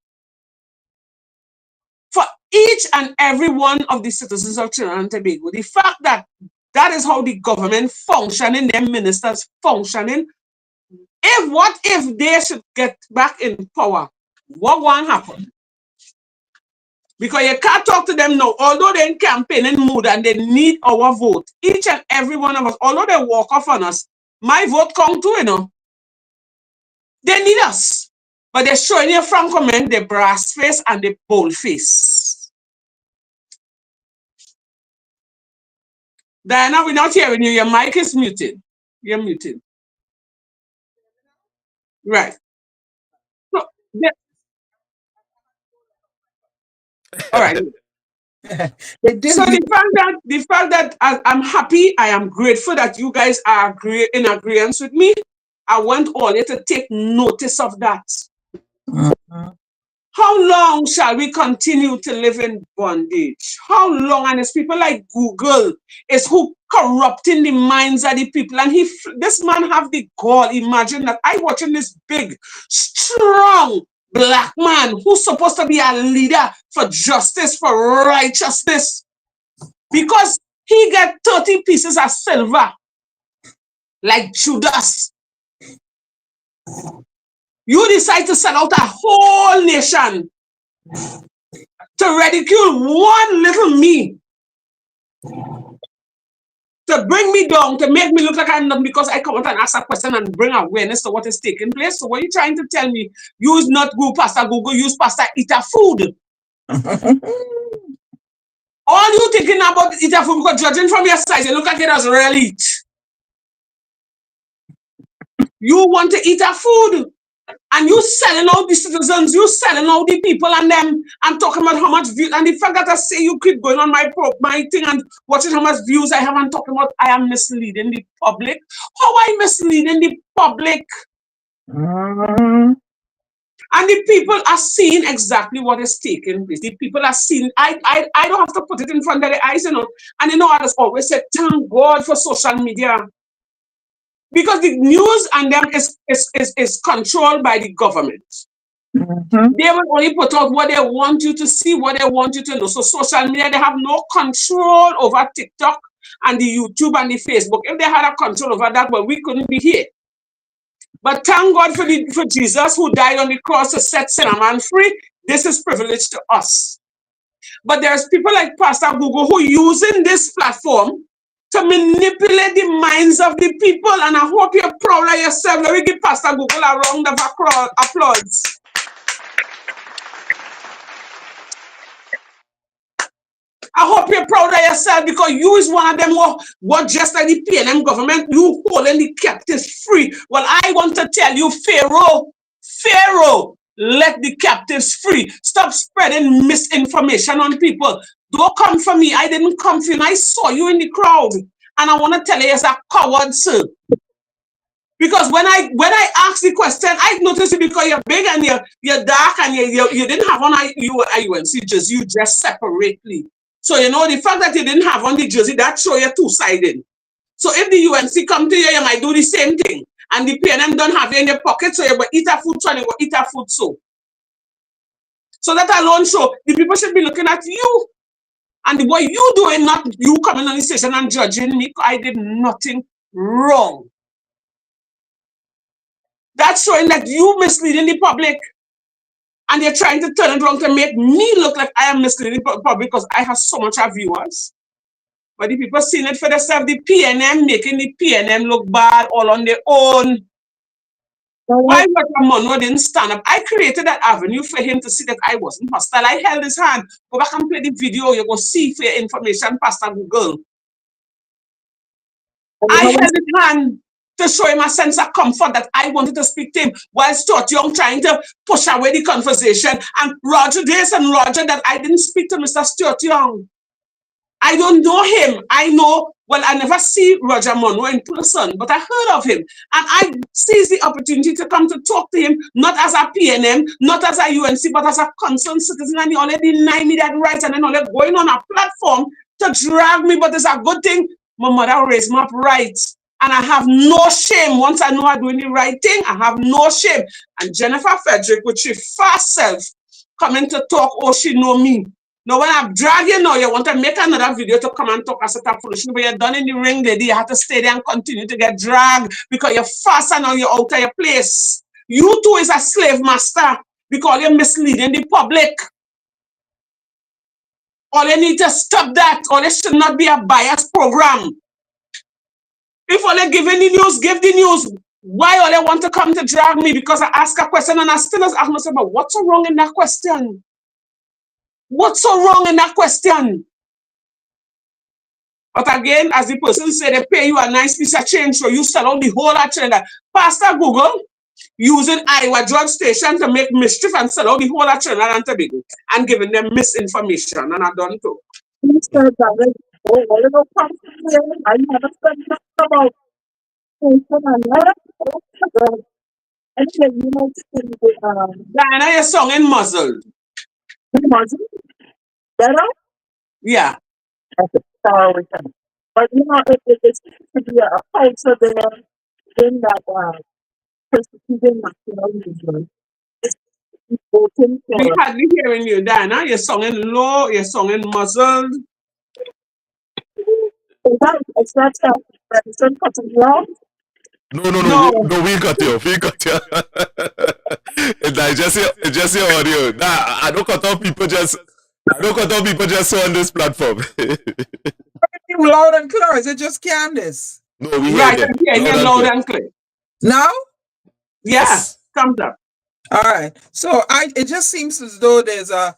Speaker 4: for each and every one of the citizens of Trinidad and Tobago. The fact that that is how the government functioning, their ministers functioning. What if they should get back in power? What won't happen? Because you can't talk to them now, although they're in campaigning mood and they need our vote. Each and every one of us, although they walk off on us, my vote count too, They need us. But they're showing you from comment the brass face and the bold face. Diana, we're not hearing you. Your mic is muted. You're muted. Right. So, all right. So the fact that I'm happy, I am grateful that you guys are in agreement with me. I want all you to take notice of that. Mm-hmm. How long shall we continue to live in bondage? How long? And it's people like Google is who corrupting the minds of the people. And this man have the gall. Imagine that I watching this big, strong black man who's supposed to be a leader for justice, for righteousness, because he got 30 pieces of silver like Judas. You decide to sell out a whole nation to ridicule one little me, to bring me down, to make me look like I'm not, because I come out and ask a question and bring awareness to what is taking place. So what are you trying to tell me? Use not Google Pastor Google, use Pastor Eater food. All you thinking about is eater food, because judging from your size, you look like it as real eat. You want to eat a food. And you selling out the citizens, you selling out the people and them, and talking about how much views. And the fact that I say you keep going on my thing and watching how much views I have and talking about I am misleading the public. How I misleading the public? And the people are seeing exactly what is taking place. The people are seeing, I don't have to put it in front of their eyes, you know. And you know, I just always say, thank God for social media. Because the news and them is controlled by the government. They will only put out what they want you to see, what they want you to know. So social media, they have no control over TikTok and the YouTube and the Facebook. If they had a control over that, well, we couldn't be here. But thank God for Jesus who died on the cross to set sinner man free. This is privilege to us. But there's people like Pastor Google who using this platform to manipulate the minds of the people. And I hope you're proud of yourself. Let me give Pastor Google a round of applause. I hope you're proud of yourself because you is one of them what just like the PNM government, you holding the captives free. Well, I want to tell you, Pharaoh, let the captives free. Stop spreading misinformation on people. Don't come for me. I didn't come for you. I saw you in the crowd. And I want to tell you, as a coward, sir. Because when I ask the question, I noticed it because you're big and you're dark and you didn't have on your IUNC jersey, you dress separately. So, you know, the fact that you didn't have on the jersey, that show you two-sided. So if the UNC come to you, you might do the same thing. And the PNM don't have you in your pocket, so you will eat a food so and you will eat a food so. So that alone show the people should be looking at you. And what you doing, not you coming on the station and judging me, I did nothing wrong. That's showing that you misleading the public. And you're trying to turn it around to make me look like I am misleading the public because I have so much of viewers. But the people seeing it for themselves, the PNM making the PNM look bad all on their own. Why Roger Monroe didn't stand up? I created that avenue for him to see that I wasn't hostile. I held his hand. Go back and play the video. You go see for your information, Pastor Google. I held his hand to show him a sense of comfort that I wanted to speak to him while Stuart Young trying to push away the conversation. And Roger this and Roger that I didn't speak to Mr. Stuart Young. I don't know him. I know, well, I never see Roger Monroe in person, but I heard of him. And I seized the opportunity to come to talk to him, not as a PNM, not as a UNC, but as a concerned citizen. And he already denied me that right. And then already going on a platform to drag me, but it's a good thing. My mother raised me up right. And I have no shame. Once I know I'm doing the right thing, I have no shame. And Jennifer Frederick, with she fast self, coming to talk, oh, she know me. Now, when I'm dragging now, you want to make another video to come and talk as a foolishness, but you're done in the ring, lady. You have to stay there and continue to get dragged because you're fast and now you're out of your place. You too is a slave master because you're misleading the public. All you need to stop that, or it should not be a biased program. If all you're giving the news, give the news. Why all they want to come to drag me? Because I ask a question and I still ask myself, but what's so wrong in that question? What's so wrong in that question? But again, as the person said, they pay you a nice piece of change, so you sell out the whole of Trinidad. Pastor Google using Iowa drug station to make mischief and sell out the whole of Trinidad and Tobago and giving them misinformation, and I done too. Diana, your song in muzzled.
Speaker 7: Better?
Speaker 4: Yeah.
Speaker 7: Okay, sorry. But you know, it seems to be a culture there in that persecuting nationalism.
Speaker 4: We hardly hearing you, Diana. You're singing low, you're singing muzzled.
Speaker 7: Is that cutting wrong?
Speaker 2: No, we cut you. It's just your audio. Nah, I don't cut off people just on this platform.
Speaker 3: Loud and clear. Is it just Candice?
Speaker 2: No, we hear them.
Speaker 4: Yeah, loud and clear.
Speaker 3: Now?
Speaker 4: Yes. Comes up.
Speaker 3: All right. So it just seems as though there's a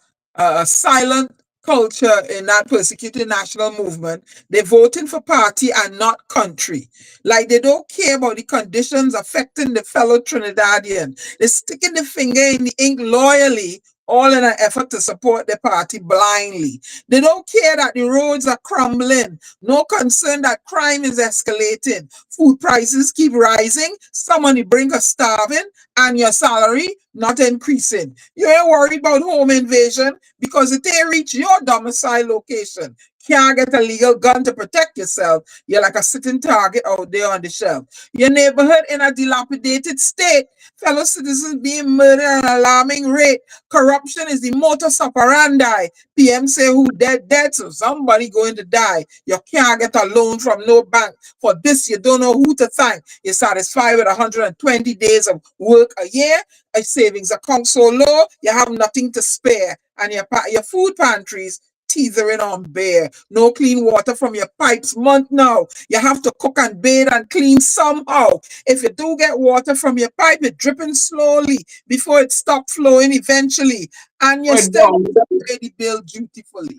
Speaker 3: silent culture in that persecuted national movement, they're voting for party and not country. Like they don't care about the conditions affecting the fellow Trinidadian. They're sticking the finger in the ink loyally, all in an effort to support the party blindly. They don't care that the roads are crumbling. No concern that crime is escalating. Food prices keep rising. Some on the brink of starving, and your salary not increasing. You ain't worried about home invasion because if they reach your domicile location, can't get a legal gun to protect yourself. You're like a sitting target out there on the shelf. Your neighborhood in a dilapidated state, fellow citizens being murdered at an alarming rate. Corruption is the modus operandi. PM say who dead, dead, so somebody going to die. You can't get a loan from no bank. For this, you don't know who to thank. You're satisfied with 120 days of work a year. A savings account so low, you have nothing to spare. And your food pantries teetering on bare. No clean water from your pipes month now. You have to cook and bathe and clean somehow. If you do get water from your pipe, it's dripping slowly before it stops flowing eventually. And you still have to pay the bill dutifully.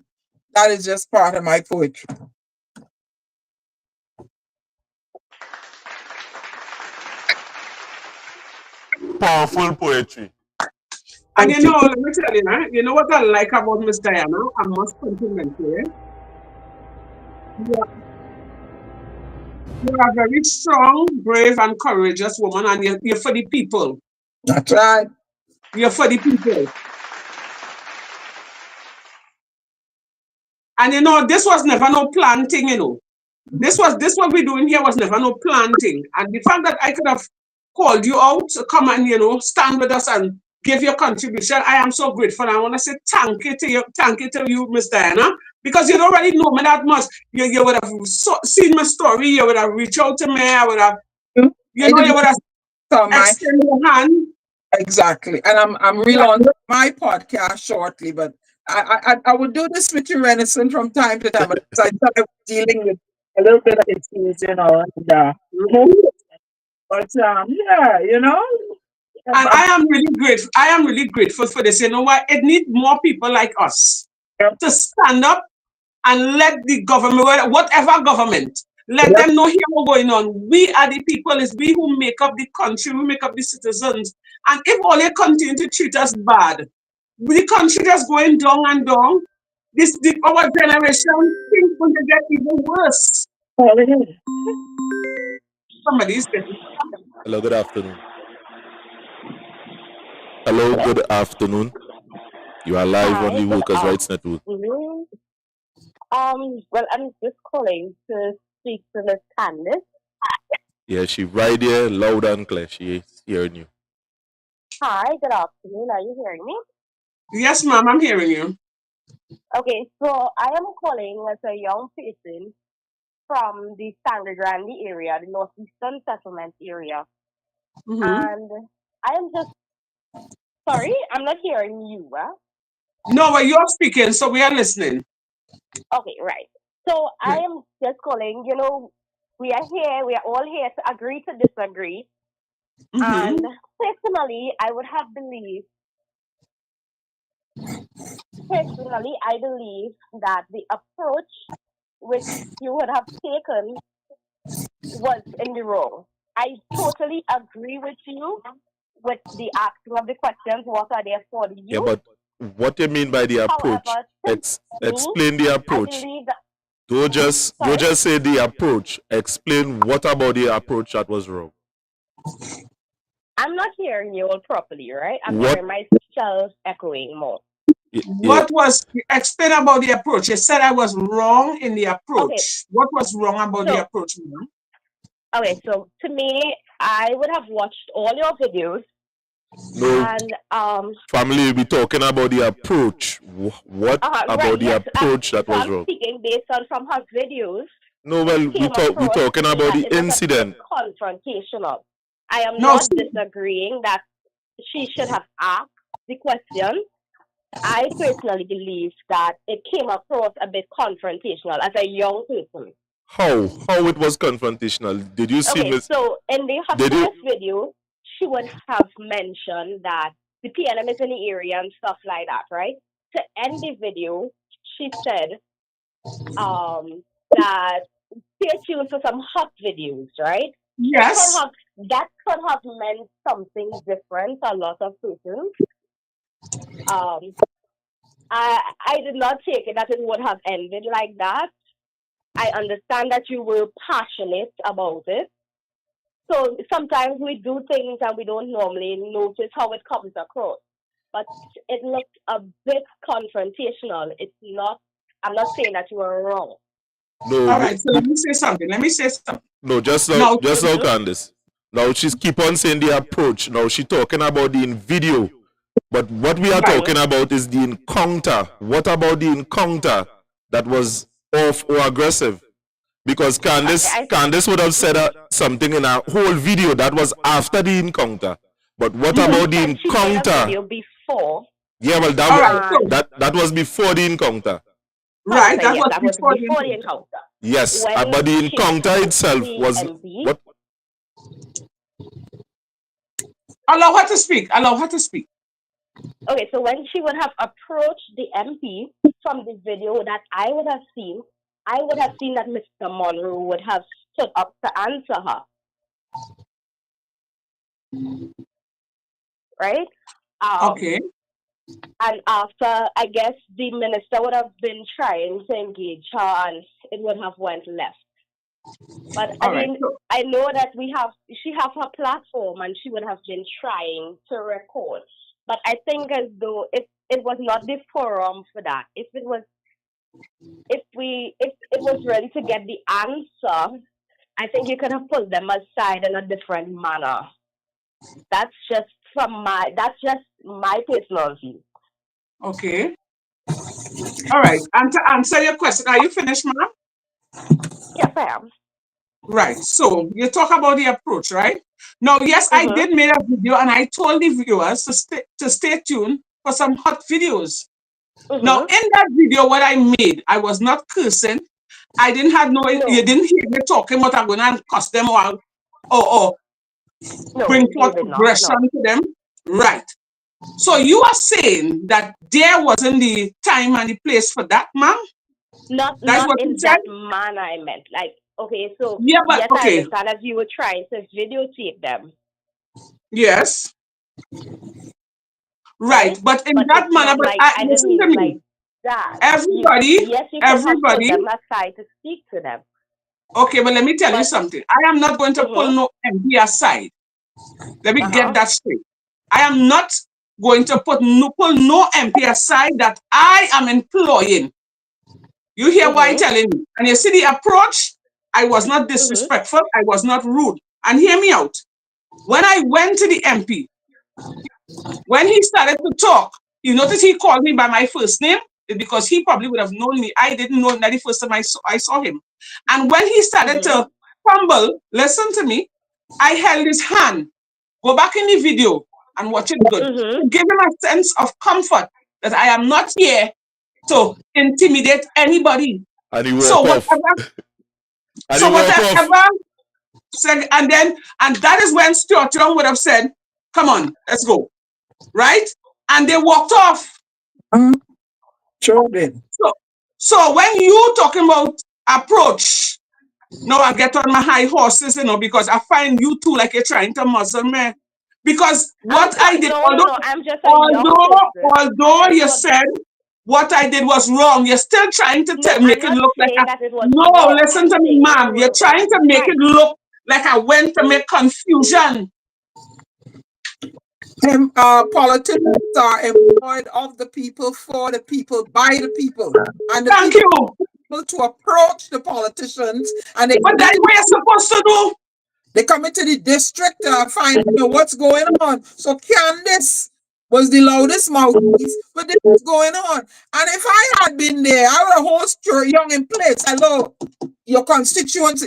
Speaker 3: That is just part of my poetry.
Speaker 2: Powerful poetry.
Speaker 4: And you know, let me tell you, you know what I like about Miss Diana? I must compliment you. You are a very strong, brave, and courageous woman, and you're for the people.
Speaker 3: That's right.
Speaker 4: You're for the people. And you know, this was never no planting, you know. This what we're doing here was never no planting. And the fact that I could have called you out to come and, you know, stand with us and give your contribution, I am so grateful. I want to say thank you to you, Miss Diana, because you don't really know me that much. You would have seen my story, you would have reached out to me, I would have, you would have extended your hand.
Speaker 3: Exactly. And I'm relaunching my podcast shortly, but I would do this with you, Renaissance, from time to time, because I thought I was dealing with a little bit of issues, you know, and but yeah, you know.
Speaker 4: And I am really grateful for this. You know what? It needs more people like us to stand up and let the government, whatever government, let them know here what's going on. We are the people, it's we who make up the country, we make up the citizens. And if all they continue to treat us bad, the country just going down and down, our generation, things going to get even worse. Somebody's getting.
Speaker 2: Hello, good afternoon. Hello, good afternoon. You are live on the Workers' Rights Network.
Speaker 12: Well, I'm just calling to speak to Miss Candice.
Speaker 2: Yeah, she's right there, loud and clear. She is hearing you.
Speaker 12: Hi, good afternoon. Are you hearing me?
Speaker 4: Yes, ma'am, I'm hearing you.
Speaker 12: Okay, so I am calling as a young person from the Sangre Grande area, the Northeastern Settlement area.
Speaker 4: Mm-hmm.
Speaker 12: And I am just, sorry, I'm not hearing you, huh?
Speaker 4: No, but you're speaking, so we are listening.
Speaker 12: Okay, right. So I am just calling, you know, we are all here to agree to disagree.
Speaker 4: Mm-hmm.
Speaker 12: And personally, I believe that the approach which you would have taken was in the wrong. I totally agree with you with the asking of the questions, what are they for the youth?
Speaker 2: Yeah, but what do you mean by the approach?
Speaker 12: However,
Speaker 2: Explain the approach.
Speaker 12: I believe that,
Speaker 2: Don't just say the approach. Explain what about the approach that was wrong.
Speaker 12: I'm not hearing you all properly, right? I'm hearing myself echoing more.
Speaker 4: What was explain about the approach? You said I was wrong in the approach. Okay. What was wrong about the approach, ma'am?
Speaker 12: Okay, so to me, I would have watched all your videos.
Speaker 2: No,
Speaker 12: and
Speaker 2: family, we talking about the approach. What about the approach that was wrong?
Speaker 12: I'm speaking based on from her videos.
Speaker 2: No, well, we talking about the incident.
Speaker 12: Confrontational. I am not disagreeing that she should have asked the question. I personally believe that it came across a bit confrontational as a young person.
Speaker 2: How it was confrontational? Did you see?
Speaker 12: Okay, so in the first video, she would have mentioned that the PNM is in the area and stuff like that, right? To end the video, she said that stay tuned for some hot videos, right?
Speaker 4: Yes.
Speaker 12: That could have meant something different to a lot of persons. I did not take it that it would have ended like that. I understand that you were passionate about it. So sometimes we do things and we don't normally notice how it comes across. But it looked a bit confrontational. It's not, I'm not saying that you are wrong.
Speaker 2: No.
Speaker 4: All right, so let me say something.
Speaker 2: No, just now, Candice. Now she's keep on saying the approach. Now she's talking about the video. But what we are talking about is the encounter. What about the encounter that was off or aggressive? Because Candice would have said something in a whole video that was after the encounter. But what about the encounter?
Speaker 12: A video before.
Speaker 2: Yeah, well, that was before the encounter.
Speaker 4: Right, that
Speaker 12: was before the encounter.
Speaker 2: Yes, but the encounter itself was what?
Speaker 4: Allow her to speak.
Speaker 12: Okay, so when she would have approached the MP from the video that I would have seen that Mr. Monroe would have stood up to answer her. Right?
Speaker 4: Okay.
Speaker 12: And after, I guess the minister would have been trying to engage her and it would have went left. But I know that she has her platform and she would have been trying to record. But I think as though if it was not the forum for that, if it was ready to get the answer, I think you could have put them aside in a different manner. That's just my personal view.
Speaker 4: Okay. All right. And to answer your question, are you finished, ma'am?
Speaker 12: Yes, I am.
Speaker 4: Right. So you talk about the approach, right? Now, yes, I did make a video and I told the viewers to stay tuned for some hot videos. Now, in that video, what I made, I was not cursing. I didn't have you didn't hear me talking about I'm going to cuss them or bring forth aggression to them. Right. So you are saying that there wasn't the time and the place for that, ma'am?
Speaker 12: Not in that manner I meant. Like, okay, so I understand that you were trying to videotape them.
Speaker 4: Yes. Right, but in that manner, but I listen to me.
Speaker 12: Like that.
Speaker 4: Everybody,
Speaker 12: you could have put them aside to speak to them.
Speaker 4: Okay, but let me tell you something. I am not going to pull no MP aside. Let me get that straight. I am not going to pull no MP aside that I am employing. You hear why I'm telling you? And you see the approach? I was not disrespectful. I was not rude. And hear me out. When I went to the MP, when he started to talk, you notice he called me by my first name because he probably would have known me. I didn't know him that the first time I saw him. And when he started to fumble, listen to me, I held his hand. Go back in the video and watch it good. To give him a sense of comfort that I am not here to intimidate anybody.
Speaker 2: And he walked off.
Speaker 4: And that is when Stuart Young would have said, come on, let's go. Right? And they walked off.
Speaker 3: Sure did.
Speaker 4: So when you talking about approach, now I get on my high horses, because I find you two like you're trying to muzzle me. Because what I did, although you said what I did was wrong, you're still trying to make it look like listen to me, ma'am. You're trying to make it look like I went to make confusion.
Speaker 3: Politicians are employed of the people, for the people, by the people. And the
Speaker 4: Thank you.
Speaker 3: People to approach the politicians, and
Speaker 4: but that's what you're supposed to do.
Speaker 3: They come into the district to find out what's going on. So Candice was the loudest mouthpiece, but this is going on. And if I had been there, I would have hold Stuart Young in place. Hello, your constituents,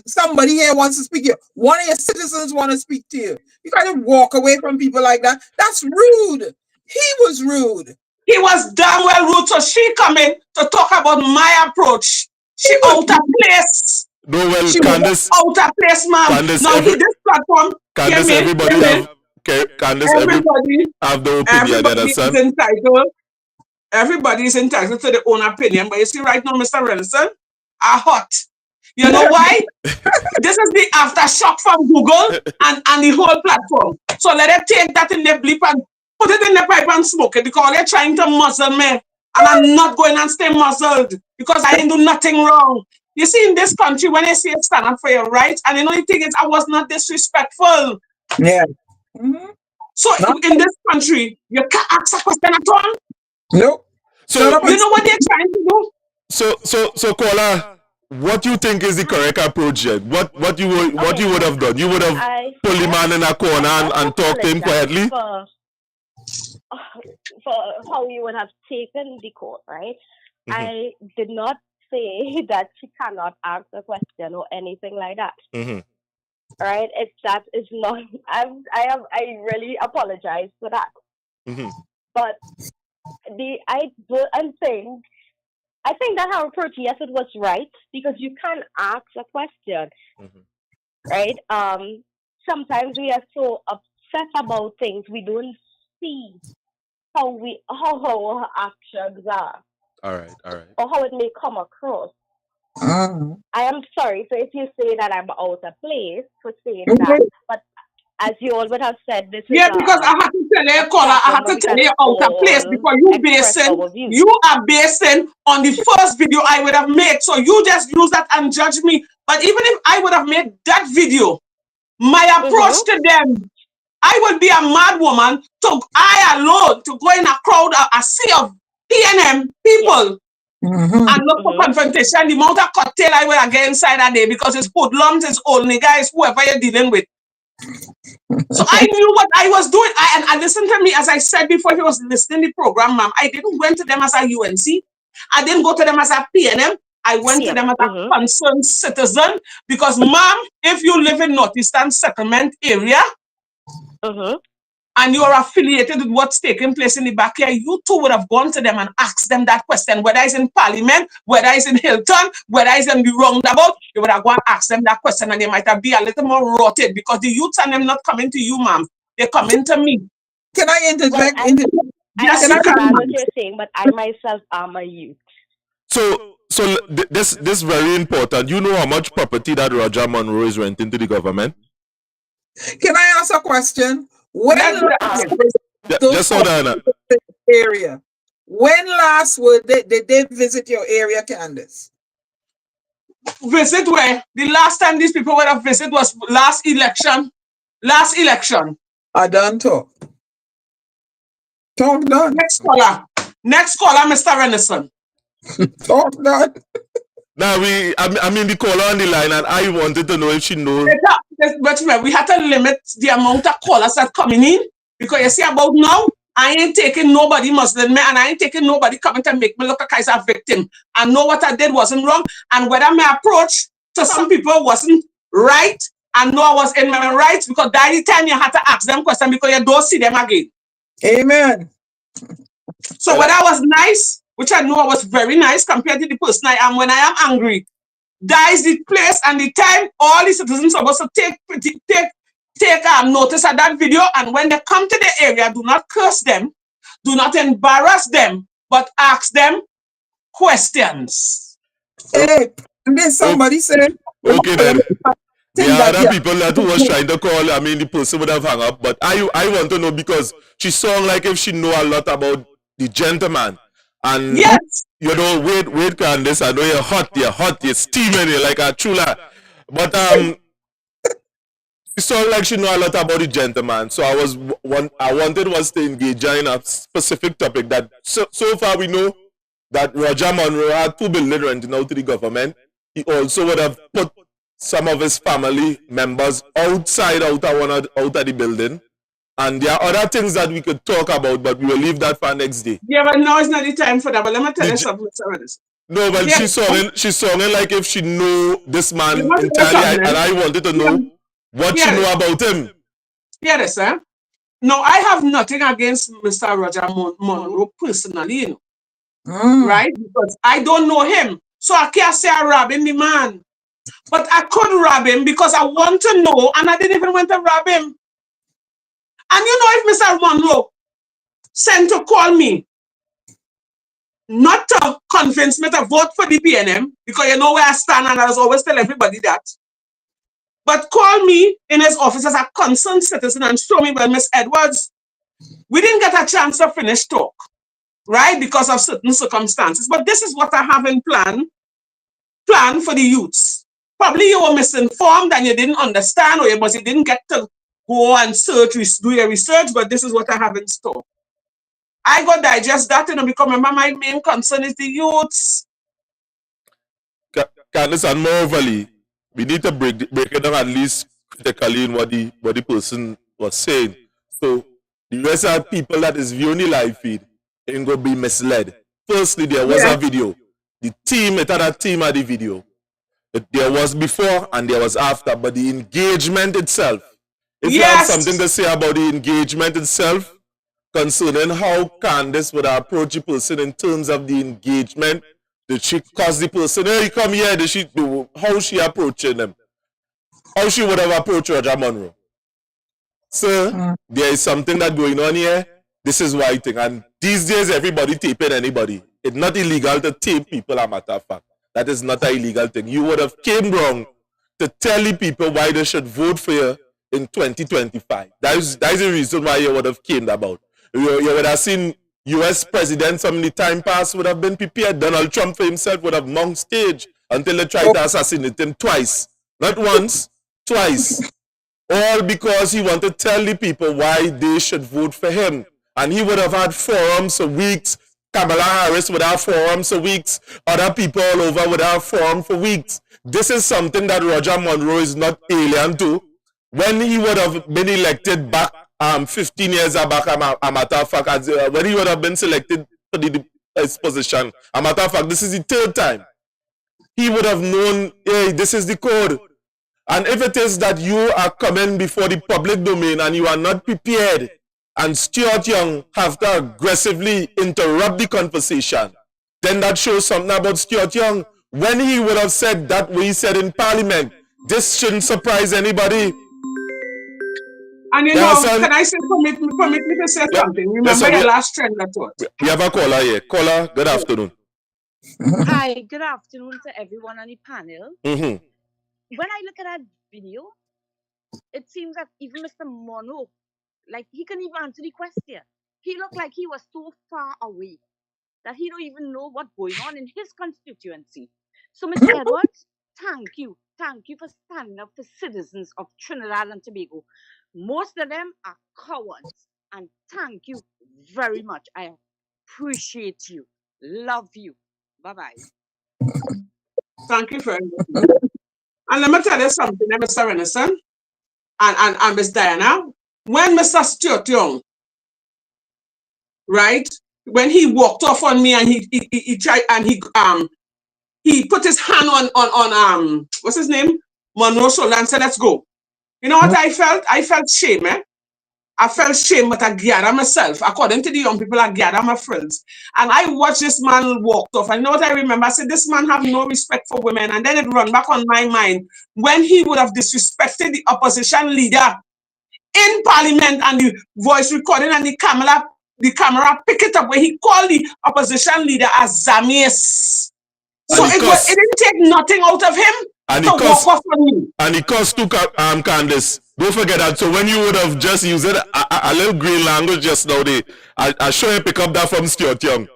Speaker 3: somebody here wants to speak to you. One of your citizens want to speak to you. You can't walk away from people like that. That's rude. He was rude.
Speaker 4: He was damn well rude. So she come in to talk about my approach. She out of place.
Speaker 2: No, well,
Speaker 4: she
Speaker 2: Candice,
Speaker 4: was out of place, ma'am. Now this platform.
Speaker 2: Candice, everybody have the opinion, you understand?
Speaker 4: Everybody is entitled. everybody is entitled to their own opinion. But you see, right now, Mr. Renison, are hot. You know why? This is the aftershock from Google and the whole platform. So let them take that in their bleep and put it in the pipe and smoke it because they're trying to muzzle me. And I'm not going and stay muzzled because I didn't do nothing wrong. You see, in this country, when I say stand up for your rights, and the only thing is I was not disrespectful.
Speaker 3: Yeah. Mm-hmm.
Speaker 4: So in this country, you can't ask a question at all.
Speaker 3: Nope.
Speaker 2: So
Speaker 4: you know what they're trying to do?
Speaker 2: So caller, what you think is the correct approach yet? What you would have done? You would have pulled the man in a corner and talked to him quietly?
Speaker 12: For how you would have taken the court, right? Mm-hmm. I did not say that she cannot ask a question or anything like that. Mm-hmm. Right? That is not. I really apologize for that. Mm-hmm. But I think that her approach, yes, it was right because you can ask a question, mm-hmm. right? Sometimes we are so upset about things we don't see how our actions are.
Speaker 2: All right.
Speaker 12: Or how it may come across. I am sorry. So if you say that I'm out of place for saying that, but as you all would have said, this
Speaker 4: is because I have to tell you, caller, I have to tell you out of place because you are basing on the first video I would have made. So you just use that and judge me. But even if I would have made that video, my approach to them, I would be a mad woman I alone to go in a crowd, a sea of PNM people and look for confrontation. The amount of cocktail I will get inside that day because it's hoodlums, it's old niggas, whoever you're dealing with. So I knew what I was doing. And listen to me, as I said before, he was listening to the program, ma'am. I didn't went to them as a UNC. I didn't go to them as a PNM. I went to them as a concerned citizen because, ma'am, if you live in Northeastern Settlement area, and you are affiliated with what's taking place in the backyard, you too would have gone to them and asked them that question, whether it's in Parliament, whether it's in Hilton, whether it's in the roundabout, you would have gone and asked them that question and they might have been a little more rotted because the youths and them not coming to you, ma'am. They're coming to me.
Speaker 3: Can I interject?
Speaker 4: Yes,
Speaker 12: I understand what you're saying, but I myself am a youth.
Speaker 2: So this is very important. You know how much property that Roger Monroe is renting to the government?
Speaker 3: Can I ask a question? When last area? When last did they visit your area, Candice?
Speaker 4: Visit where? The last time these people would have visited was last election. I done talk. Talk done. Next caller, Mr. Renison. Talk done.
Speaker 2: Now I mean the caller on the line, and I wanted to know if she knows.
Speaker 4: But we had to limit the amount of callers that coming in because you see about now, I ain't taking nobody Muslim and I ain't taking nobody coming to make me look like a victim. I know what I did wasn't wrong, and whether my approach to some people wasn't right, I know I was in my rights because by the time you had to ask them questions because you don't see them again. Amen. So whether I was nice, which I know I was very nice compared to the person I am when I am angry, that is the place and the time all the citizens are supposed to take notice of that video, and when they come to the area, do not curse them, do not embarrass them, but ask them questions. Hey, and then somebody said,
Speaker 2: okay then. The other people that was trying to call, I mean, the person would have hung up, but I want to know because she sounds like if she know a lot about the gentleman. And yes, you know, wait, Candice, I know you're hot, you're steaming, you're like a chula. But it sounds like she know a lot about the gentleman. So I wanted was to engage her in a specific topic that so far we know that Roger Monroe had 2 billion renting out to the government. He also would have put some of his family members outside of the building. And there are other things that we could talk about, but we will leave that for next day.
Speaker 4: Yeah, but now is not the time for that. But let me tell you something.
Speaker 2: No, but she's sounding like if she know this man entirely, and I wanted to know what she know about him.
Speaker 4: Yes, sir. No, I have nothing against Mr. Roger Monroe personally, you know. Right? Because I don't know him. So I can't say I rob him, the man. But I could rob him because I want to know, and I didn't even want to rob him. And you know, if Mr. Monroe sent to call me, not to convince me to vote for the PNM, because you know where I stand and I was always tell everybody that. But call me in his office as a concerned citizen and show me, well, Miss Edwards, we didn't get a chance to finish talk, right? Because of certain circumstances. But this is what I have in plan for the youths. Probably you were misinformed and you didn't understand, or you didn't get to go and do your research, but this is what I have in store. I got digest that, because remember my main concern is the youths.
Speaker 2: Candice, and moreoverly, we need to break it down at least critically in what the person was saying. So the rest of people that is viewing the live feed ain't gonna be misled. Firstly, there was a video. It had a team at the video. There was before and there was after, but the engagement itself. If you have something to say about the engagement itself, concerning how Candice would approach the person in terms of the engagement, did she cause the person, hey, come here, how she approaching them? How she would have approached Roger Monroe? Sir, there is something that going on here. This is why I think. And these days, everybody taping anybody. It's not illegal to tape people, a matter of fact. That is not an illegal thing. You would have came wrong to tell the people why they should vote for you in 2025. That is the reason why you would have came about. You would have seen US president some of the time past would have been prepared. Donald Trump for himself would have mounted stage until they tried to assassinate him twice. Not once, twice. All because he wanted to tell the people why they should vote for him. And he would have had forums for weeks. Kamala Harris would have forums for weeks. Other people all over would have forums for weeks. This is something that Roger Monroe is not alien to. When he would have been elected back 15 years back, a matter of fact, when he would have been selected for his position, a matter of fact, this is the third time. He would have known, hey, this is the code. And if it is that you are coming before the public domain and you are not prepared, and Stuart Young have to aggressively interrupt the conversation, then that shows something about Stuart Young. When he would have said that what he said in Parliament, this shouldn't surprise anybody.
Speaker 4: And can I say, permit me to say something? Remember your last trend I thought.
Speaker 2: We have a caller here. Caller, good afternoon.
Speaker 13: Hi, good afternoon to everyone on the panel. When I look at that video, it seems that even Mr. Monroe, like, he couldn't even answer the question. He looked like he was so far away that he don't even know what's going on in his constituency. So, Mr. Edwards, thank you. Thank you for standing up for citizens of Trinidad and Tobago. Most of them are cowards. And thank you very much. I appreciate you. Love you. Bye-bye.
Speaker 4: Thank you very much. And let me tell you something, Mr. Renison and Miss Diana. When Mr. Stuart Young, right, when he walked off on me and he tried and he put his hand on what's his name? Monroe's shoulder and said, let's go. You know what I felt? I felt shame, I felt shame, but I gathered myself. According to the young people, I gathered my friends. And I watched this man walk off. And you know what I remember? I said, this man have no respect for women. And then it run back on my mind when he would have disrespected the opposition leader in Parliament and the voice recording and the camera pick it up where he called the opposition leader as Zamius. So it didn't take nothing out of him to walk off on me.
Speaker 2: And it cost to Candice. Don't forget that. So when you would have just used it a little green language just now, I sure you pick up that from Stuart Young.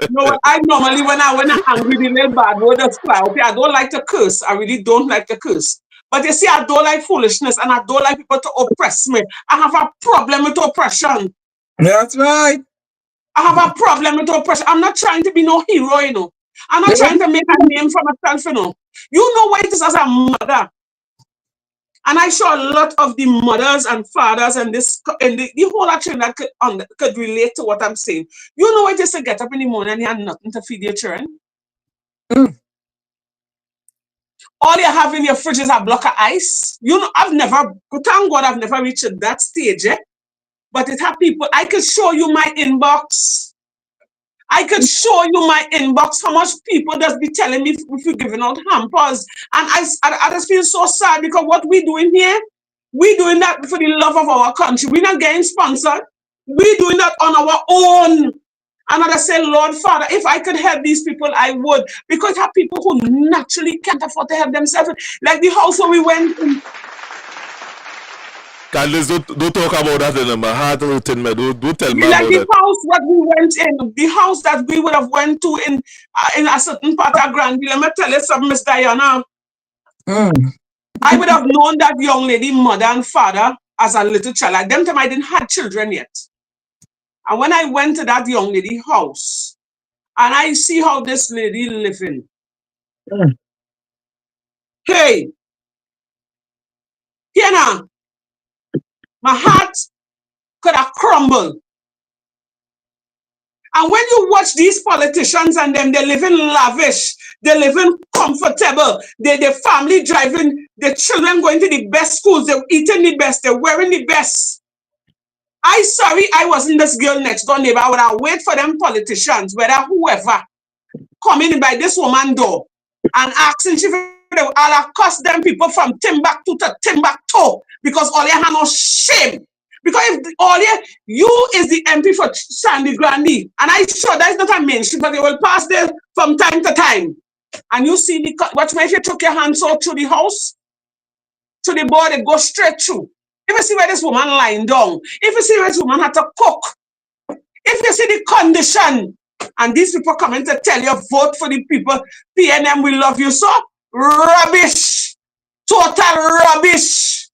Speaker 4: No, I normally when I'm angry, the little bad word that's fly. Okay, I don't like to curse. I really don't like to curse. But you see, I don't like foolishness and I don't like people to oppress me. I have a problem with oppression.
Speaker 3: That's right.
Speaker 4: I have a problem with oppression. I'm not trying to be no hero, you know. I'm not trying to make a name for myself, you know. You know what it is as a mother. And I saw a lot of the mothers and fathers and the whole action that could relate to what I'm saying. You know what it is to get up in the morning and you have nothing to feed your children? All you have in your fridge is a block of ice. You know, thank God I've never reached that stage, but it have people, I could show you my inbox. I could show you my inbox, how much people just be telling me if we're giving out hampers. And I just feel so sad because what we doing here, we doing that for the love of our country. We're not getting sponsored. We're doing that on our own. And I say, Lord Father, if I could help these people, I would. Because there are people who naturally can't afford to help themselves. Like the house where we went in.
Speaker 2: Candice, don't talk about that in my heart hurting me. Don't tell me
Speaker 4: Like
Speaker 2: about
Speaker 4: the
Speaker 2: that.
Speaker 4: house that we went in, the house that we would have went to in a certain part of Granby. Let me tell you something, Miss Diana. I would have known that young lady, mother and father, as a little child. At them time, I didn't have children yet. And when I went to that young lady house, and I see how this lady living, hey, here now, my heart could have crumbled. And when you watch these politicians and them, they live in lavish, they live in comfortable, their family driving, the children going to the best schools, they're eating the best, they're wearing the best. I sorry I wasn't this girl next door neighbor. I would have wait for them politicians, whether whoever, coming by this woman door and asking if I'll have cost them people from Timbuktu to Timbuktu because all you have no shame. Because if all you is the MP for Sandy Grandy, and I sure that's not a mainstream, but they will pass there from time to time. And you see the watch me if you took your hands out to the house, to the board, it goes straight through. If you see where this woman lying down, if you see where this woman had to cook, if you see the condition, and these people coming to tell you vote for the people, PNM will love you so, rubbish, total rubbish.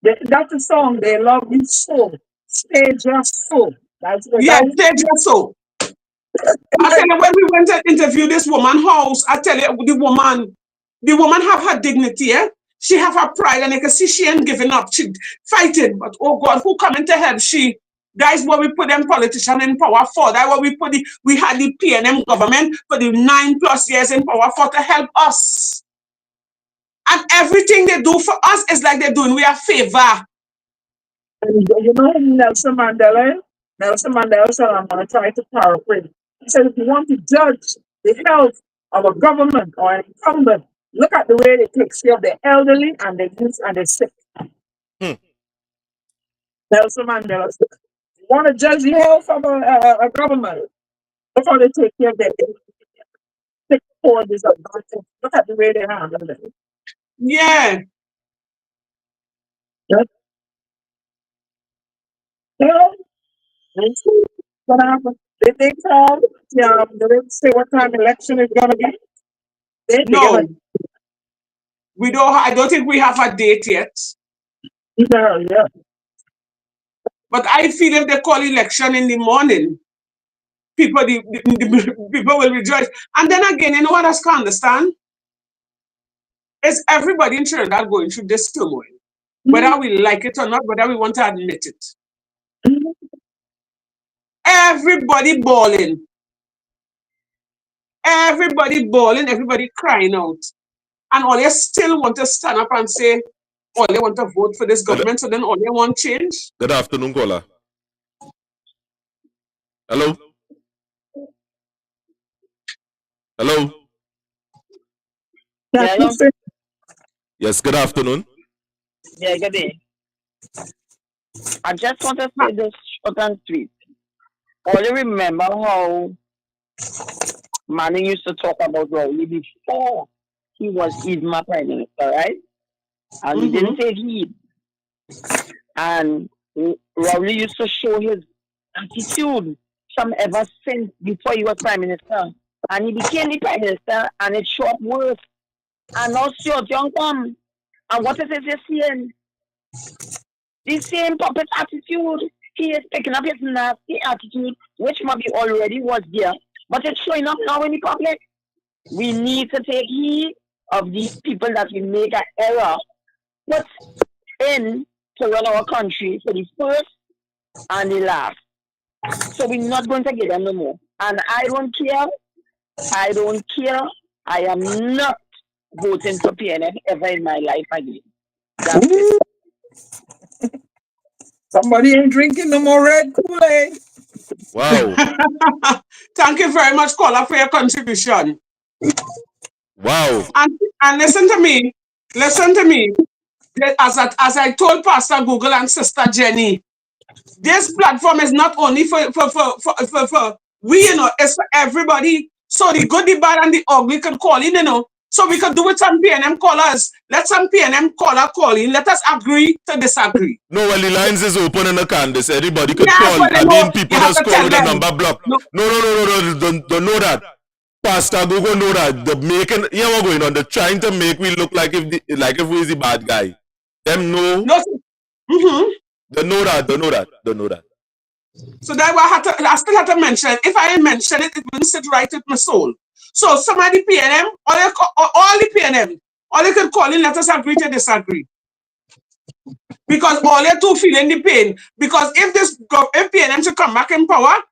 Speaker 7: That's a song, they love you so. Stay just so. That's what
Speaker 4: Yeah, stay just so. I tell you, when we went to interview this woman house, I tell you, the woman have her dignity, eh? She have her pride, and you can see she ain't giving up. She fighting, but oh God, who coming to help she? That is what we put them politicians in power for. That's what we had the PNM government for the 9+ years in power for to help us. And everything they do for us is like they're doing we a favor.
Speaker 7: And you know Nelson Mandela? Nelson Mandela said, I'm going to try to paraphrase. He said, if you want to judge the health of a government or an incumbent, look at the way they take care of the elderly and the youth and the sick. Nelson Mandela said, if you want to judge the health of a government, look how they take care of the sick, poor, disadvantaged. Look at the way they handle it.
Speaker 4: Yeah.
Speaker 7: Yep. Yeah. Let's see what happens. Did they call? Yeah, they didn't say what time election is going to be.
Speaker 4: No. We don't. I don't think we have a date yet.
Speaker 7: Yeah.
Speaker 4: But I feel if they call election in the morning, people people will rejoice. And then again, you know what I can understand? Is everybody in Trinidad going through this turmoil? Whether we like it or not, whether we want to admit it. Everybody bawling. Everybody bawling, everybody crying out. And all you still want to stand up and say, all they want to vote for this government, so then all they want change.
Speaker 2: Good afternoon, caller. Hello? Hello?
Speaker 10: Yeah.
Speaker 2: Yes, good afternoon.
Speaker 10: Yeah, good day. I just want to say this short and sweet. All you remember how Manning used to talk about Rowley before he was even my prime minister, right? And he didn't take heed. And Rowley used to show his attitude some ever since before he was prime minister. And he became the prime minister, and it showed up worse. And now Stuart Young come. And what is it you're seeing? The same puppet attitude. He is picking up his nasty attitude, which maybe already was there, but it's showing up now in the public. We need to take heed of these people that we make an error put in to run our country for the first and the last. So we're not going to get them no more. And I don't care. I am not voting for PNF ever in my life again. That's it.
Speaker 3: Somebody ain't drinking no more red Kool-Aid.
Speaker 2: Wow.
Speaker 4: Thank you very much, caller, for your contribution.
Speaker 2: Wow.
Speaker 4: And listen to me. Listen to me. As I told Pastor Google and Sister Jenny, This platform is not only for we, it's for everybody. So the good, the bad, and the ugly can call in. So we could do with some PNM callers. Let some PNM caller call in. Let us agree to disagree.
Speaker 2: No, well, the lines is open in the Candice. Anybody could
Speaker 4: Yeah,
Speaker 2: call.
Speaker 4: but
Speaker 2: I mean, people
Speaker 4: you have
Speaker 2: just
Speaker 4: to
Speaker 2: call
Speaker 4: tell
Speaker 2: with a
Speaker 4: them.
Speaker 2: number block.
Speaker 4: No.
Speaker 2: No. Don't know that. Pastor Google know that. The making, what's going on? They're trying to make we look like if we is the bad guy. Them know.
Speaker 4: No. Mm-hmm.
Speaker 2: They know that.
Speaker 4: So that's why I still have to mention it. If I didn't mention it, it wouldn't sit right with my soul. So somebody PNM, all the PNM, all they can call in, let us agree to disagree. Because all they two feeling the pain. Because if PNM should come back in power,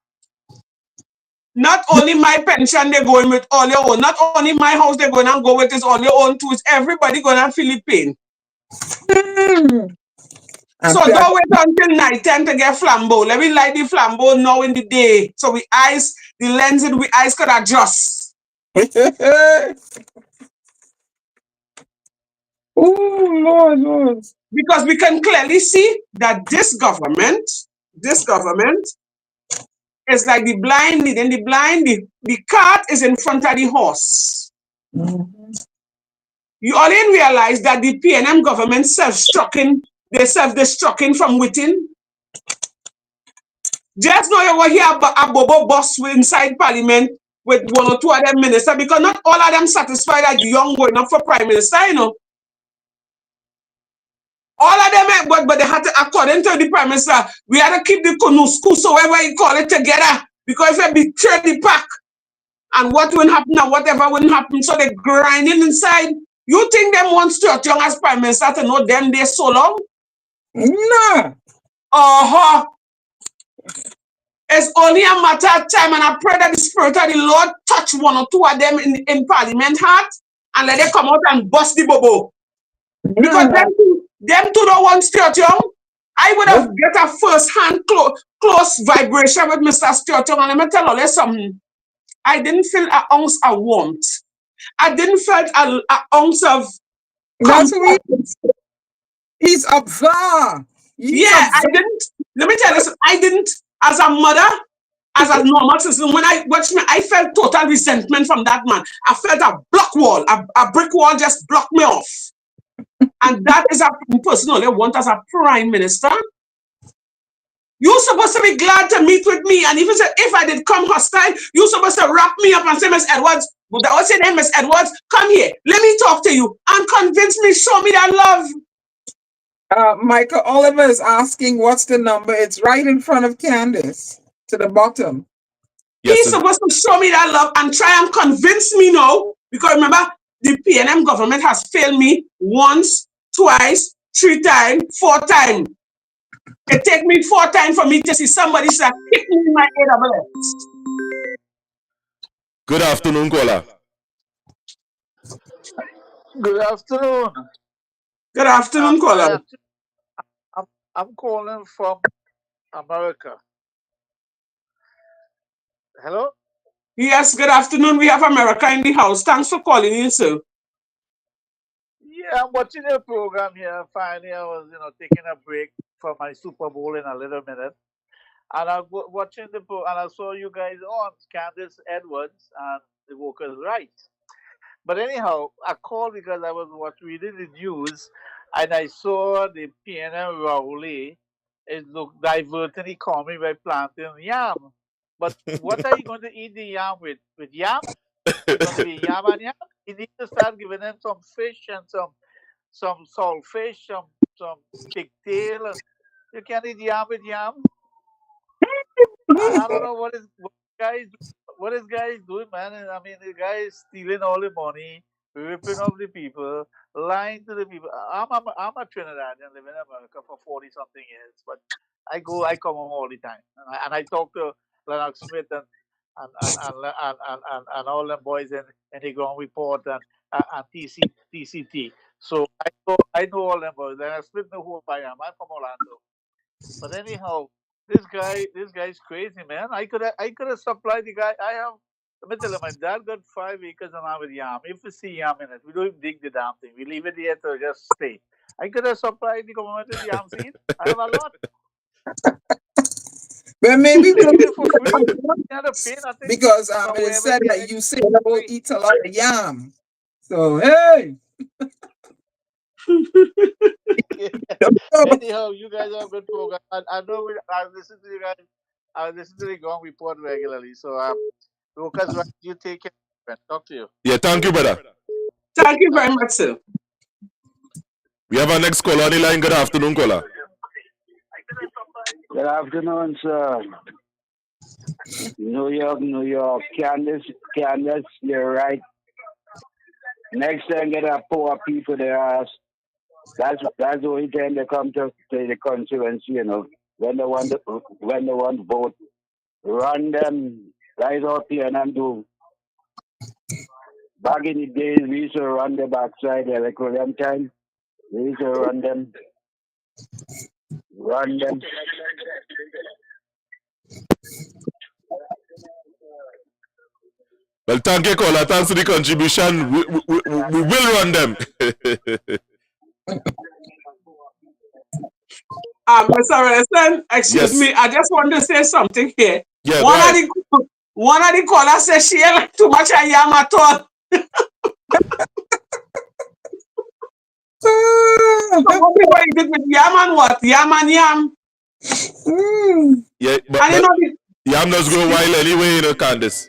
Speaker 4: not only my pension they're going with all your own, not only my house they're going to go with is all your own too, it's everybody going to feel the pain. So don't wait until night time to get flambeau. Let me light the flambeau now in the day. So the lens in the eyes could adjust.
Speaker 3: Oh, Lord.
Speaker 4: Because we can clearly see that this government is like the blind leading the blind. The cart is in front of the horse.
Speaker 3: Mm-hmm.
Speaker 4: You all didn't realize that the PNM government self-destructing from within. Just know you will hear a bobo boss inside parliament with one or two of them ministers, because not all of them satisfied that Young going up for prime minister, All of them, but they had to, according to the prime minister, we had to keep the school, so whatever you call it, together. Because if they betray the pack, and what wouldn't happen and whatever wouldn't happen, so they're grinding inside. You think them want Stuart Young as prime minister to know them they so long?
Speaker 3: No.
Speaker 4: Uh-huh. It's only a matter of time, and I pray that the Spirit of the Lord touch one or two of them in Parliament heart and let them come out and bust the bobo. Because them two don't want Stuart Young. I would have get a first-hand close vibration with Mr. Stuart Young, and let me tell you something. I didn't feel an ounce of warmth. I didn't feel an ounce of
Speaker 3: That's what he's up there.
Speaker 4: I didn't. Let me tell you something. I didn't, as a mother, as a normal citizen, when I watched me, I felt total resentment from that man. I felt a block wall, a brick wall just blocked me off. And that is a person I want as a prime minister. You're supposed to be glad to meet with me. And even if I did come hostile, you're supposed to wrap me up and say, Miss Edwards, but I say, Miss Edwards, come here. Let me talk to you and convince me, show me that love.
Speaker 3: Michael Oliver is asking what's the number. It's right in front of Candice to the bottom.
Speaker 4: Yes, he's supposed to show me that love and try and convince me now. Because remember, the PNM government has failed me once, twice, 3 times, 4 times. It takes me 4 times for me to see somebody say, kick me in my AWS.
Speaker 2: Good afternoon, caller.
Speaker 6: Good afternoon.
Speaker 4: Good afternoon, caller.
Speaker 6: I'm calling from America. Hello?
Speaker 4: Yes, good afternoon. We have America in the house. Thanks for calling in, sir.
Speaker 6: Yeah, I'm watching your program here. Finally, I was, taking a break from my Super Bowl in a little minute. And I'm watching the program, and I saw you guys on Candice Edwards and the Workers' Rights. But anyhow, I called because I was reading the news, and I saw the PNM Rowley is diverting the economy by planting yam. But what are you going to eat the yam with? With yam? It's going to be yam and yam? You need to start giving them some fish and some saltfish, some pigtail. You can't eat yam with yam. I don't know what is guys doing, man. I mean, the guy is stealing all the money, ripping off the people, lying to the people. I'm a Trinidadian living in America for 40 something years, but I come home all the time, and I talk to Lennox Smith and all them boys in the ground report and TCT. So I know all them boys. Lennox Smith know who I am. I'm from Orlando. But anyhow, this guy is crazy, man. I could have supplied the guy. Let me tell you, my dad got 5 acres and I'm with yam. If we see yam in it, we don't even dig the damn thing. We leave it there to just stay. I could have supplied the government with yam seed. I have a lot.
Speaker 3: Well, maybe
Speaker 6: They taking it for free. They have to pay nothing.
Speaker 3: because
Speaker 6: But
Speaker 3: it is
Speaker 6: whoever
Speaker 3: said
Speaker 6: get
Speaker 3: that
Speaker 6: it,
Speaker 3: you say people eat a lot of yam. So hey,
Speaker 6: anyhow, you guys have a good program. I know I listen to you guys. I listen to the Gong Report regularly. So Lucas, right, you take care. Man. Talk to you.
Speaker 2: Yeah, thank you, brother.
Speaker 4: Thank you very much, sir.
Speaker 2: We have our next caller on the line. Good afternoon, caller.
Speaker 14: Good afternoon, sir. New York, New York. Candice, you're right. Next time, get a poor people their ass. That's the only time they come to the constituency, you know. When they want to vote, run them right up here and do. Back in the days, we used to run the backside the electoral time. We used to run them.
Speaker 2: Well, thank you, caller. Thanks for the contribution. We will run them.
Speaker 4: Mr. Wilson, excuse me. I just want to say something here.
Speaker 2: Yeah,
Speaker 4: one of the callers says she ain't like too much of yam at all. What people eat it with yam and what? Yam and yam.
Speaker 2: Yeah, but
Speaker 4: and you know,
Speaker 2: yam does grow wild anyway, you know, Candice.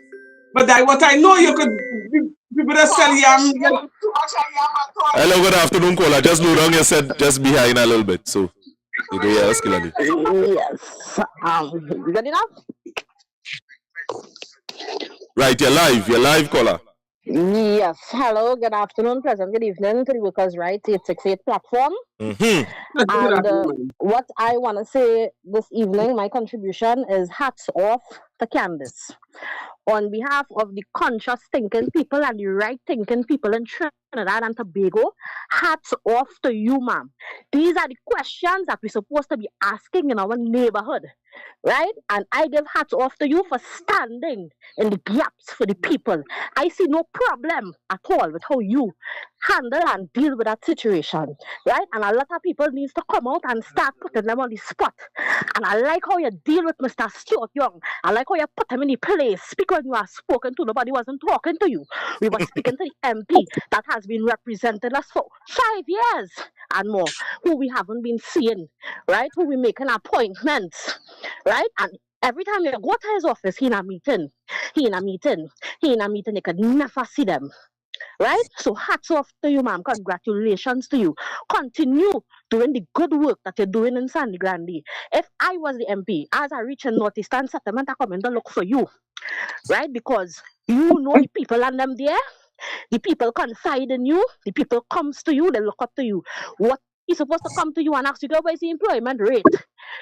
Speaker 4: But what I know, you could people that sell yam.
Speaker 2: Hello, good afternoon, caller. Just low down your set just behind a little bit, so you go here, skillally.
Speaker 15: Yes. Good enough?
Speaker 2: Right, you're live, caller.
Speaker 15: Yes. Hello, good afternoon, present, good evening to the Workers' Rights 868 platform. And what I want to say this evening, my contribution is hats off to Candice. On behalf of the conscious thinking people and the right thinking people in Trinidad and Tobago, hats off to you, ma'am. These are the questions that we're supposed to be asking in our neighborhood, right? And I give hats off to you for standing in the gaps for the people. I see no problem at all with how you handle and deal with that situation, right? And a lot of people needs to come out and start putting them on the spot. And I like how you deal with Mr. Stuart Young. I like how you put him in the place. Speak when you are spoken to. Nobody wasn't talking to you. We were speaking to the MP that has been representing us for 5 years and more, who we haven't been seeing, right? Who we making appointments, right? And every time you go to his office, he in a meeting, you could never see them. Right? So hats off to you, ma'am. Congratulations to you. Continue doing the good work that you're doing in Sandy Grande. If I was the MP, as I reach in Northeastern Settlement, I come in to look for you. Right? Because you know the people and them there. The people confide in you. The people comes to you. They look up to you. What is supposed to come to you and ask you, what is the employment rate?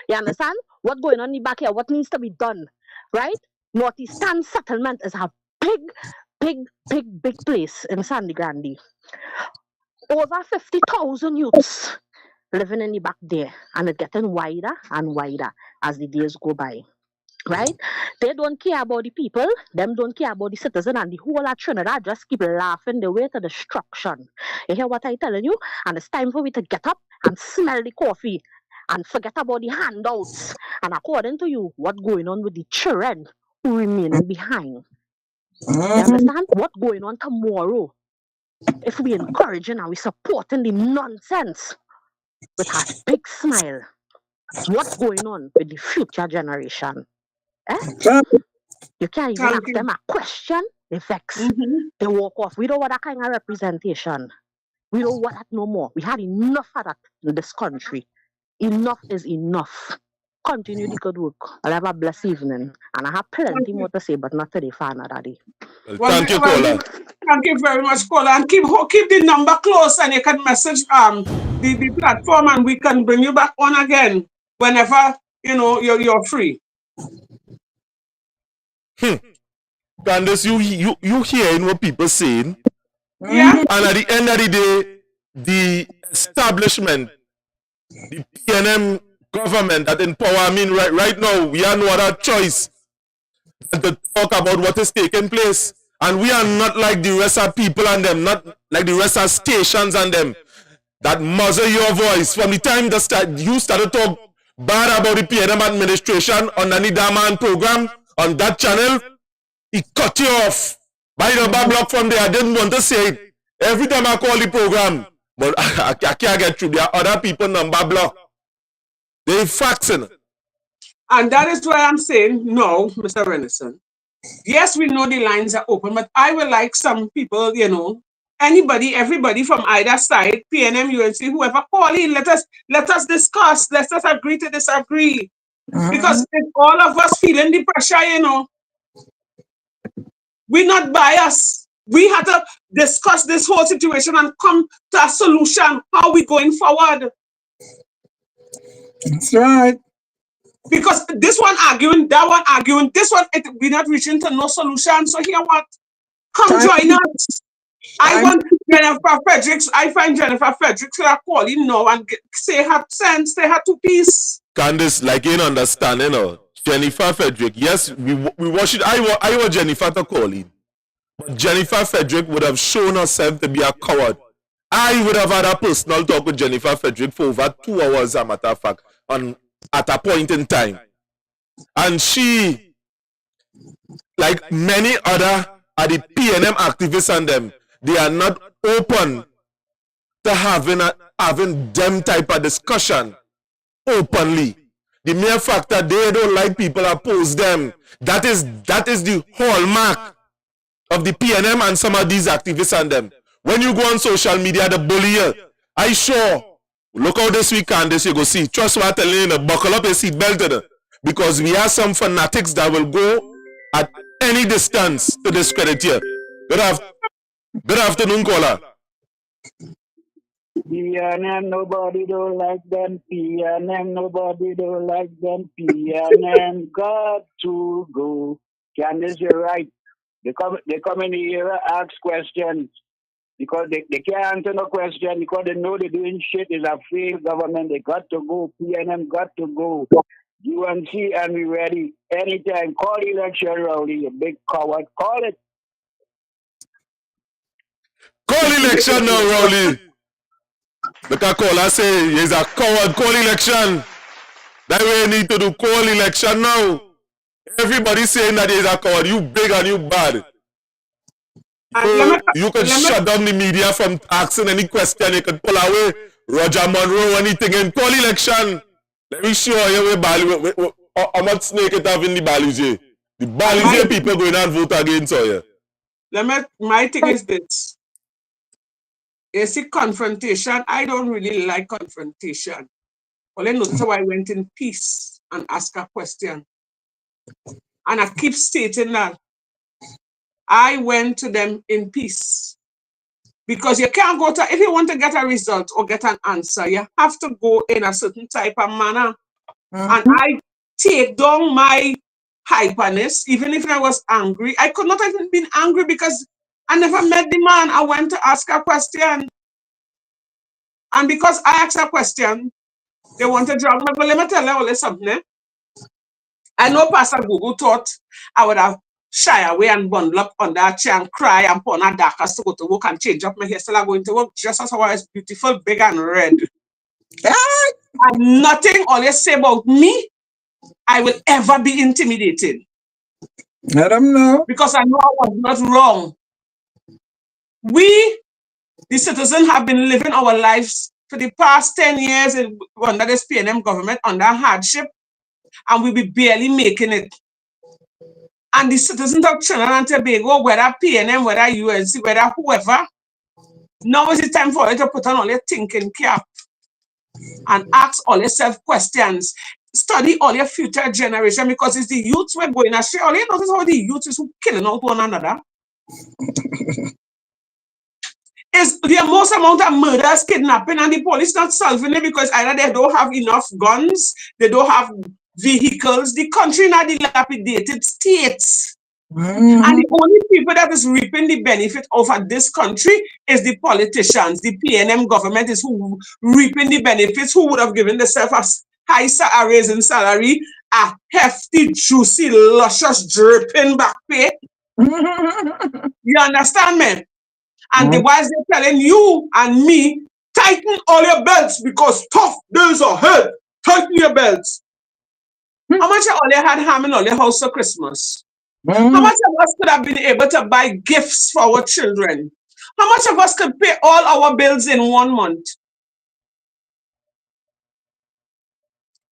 Speaker 15: You understand? What's going on in the back here? What needs to be done? Right? Northeastern Settlement is a big place in Sandy Grande. Over 50,000 youths living in the back there, and it's getting wider and wider as the days go by. Right? They don't care about the people, them don't care about the citizen, and the whole of Trinidad just keep laughing the way to destruction. You hear what I'm telling you? And it's time for we to get up and smell the coffee and forget about the handouts. And according to you, what's going on with the children who remaining behind? You understand? What's going on tomorrow? If we encouraging and we supporting the nonsense with a big smile, what's going on with the future generation? You can't even ask them a question. They vex. They walk off. We don't want that kind of representation. We don't want that no more. We had enough of that in this country. Enough is enough. Continue the good work. I'll have a blessed evening. And I have plenty more to say, but not today for another day.
Speaker 2: Well, thank you, caller.
Speaker 4: Thank you very much, caller. And keep the number close, and you can message the platform, and we can bring you back on again whenever you're free.
Speaker 2: Candice, you hearing what people saying?
Speaker 4: Yeah.
Speaker 2: And at the end of the day, the establishment, the PNM government that in power, I mean, right now, we have no other choice than to talk about what is taking place. And we are not like the rest of people and them, not like the rest of stations and them that muzzle your voice. From the time that you started talk bad about the PNM administration on the Nidaman program on that channel, he cut you off. By number block from there, I didn't want to say it. Every time I call the program, but I can't get through. There are other people number block. They're faxing.
Speaker 4: And that is why I'm saying, no, Mr. Renison. Yes, we know the lines are open, but I would like some people, you know, anybody, everybody from either side, PNM, UNC, whoever, call in. Let us discuss. Let us agree to disagree. Because if all of us feeling the pressure, you know, we're not biased. We have to discuss this whole situation and come to a solution. How are we going forward?
Speaker 3: That's right.
Speaker 4: Because this one arguing, that one arguing, this one, we're not reaching to no solution. So here what? Come join us. I want Jennifer Fredericks. I find Jennifer Fredericks who are calling now and say her sense, say her to peace.
Speaker 2: Candice, like you understand, you know, Jennifer Frederick, yes, we watch it. I want Jennifer to call in. But Jennifer Frederick would have shown herself to be a coward. I would have had a personal talk with Jennifer Frederick for over 2 hours, as a matter of fact, at a point in time. And she, like many other are the PNM activists and them, they are not open to having them type of discussion openly. The mere fact that they don't like people oppose them, that is the hallmark of the PNM and some of these activists and them. When you go on social media, the bully you. I sure. Look how this week, Candice, you go see. Trust what I'm telling you, buckle up your seatbelt. Because we have some fanatics that will go at any distance to discredit you. Good afternoon, caller.
Speaker 14: PNM, nobody don't like them. PNM, nobody don't like them. PNM got to go. Candice, you're right. They come in here, ask questions. Because they can't answer no question because they know they're doing shit. It's a failed government. They got to go. PNM got to go. UNC and we ready anytime. Call election, Rowley, you big coward. Call it.
Speaker 2: Call election now, Rowley. Because caller say he's a coward. Call election. That way you need to do. Call election now. Everybody saying that he's a coward. You big and you bad. You can shut down the media from asking any question. You can pull away Roger Monroe, anything, and call election. Let me show you how much snake it have in the Balize. The Balize people going and vote against you.
Speaker 4: My thing is this. You see, confrontation, I don't really like confrontation. Well, I notice how I went in peace and asked a question. And I keep stating that. I went to them in peace. Because you can't go to, if you want to get a result or get an answer, you have to go in a certain type of manner. And I take down my hyperness, even if I was angry. I could not have even been angry because I never met the man. I went to ask a question. And because I asked a question, they want to drag me. But let me tell you all something. I know Pastor Google thought I would have shy away and bundle up under a chair and cry and put on a darkest to go to work and change up my hairstyle and going to work just as I was beautiful, big and red. And nothing always say about me, I will ever be intimidated.
Speaker 3: Let them know.
Speaker 4: Because I know I was not wrong. We, the citizens, have been living our lives for the past 10 years under this PNM government, under hardship, and we be barely making it. And the citizens of Trinidad and Tobago, whether PNM, whether UNC, whether whoever, now is the time for you to put on all your thinking cap and ask all yourself questions. Study all your future generation because it's the youths we're going astray. All you notice how the youth is killing out one another. Is the most amount of murders, kidnapping, and the police not solving it because either they don't have enough guns, they don't have vehicles. The country in a dilapidated states. And the only people that is reaping the benefit of this country is the politicians. The PNM government is who reaping the benefits, who would have given themselves a high raise in salary, a hefty, juicy, luscious, dripping back pay. You understand me? And the wise they're telling you and me, tighten all your belts because tough days ahead. tighten your belts. How much of all you had ham in all your house for Christmas? How much of us could have been able to buy gifts for our children? How much of us could pay all our bills in 1 month?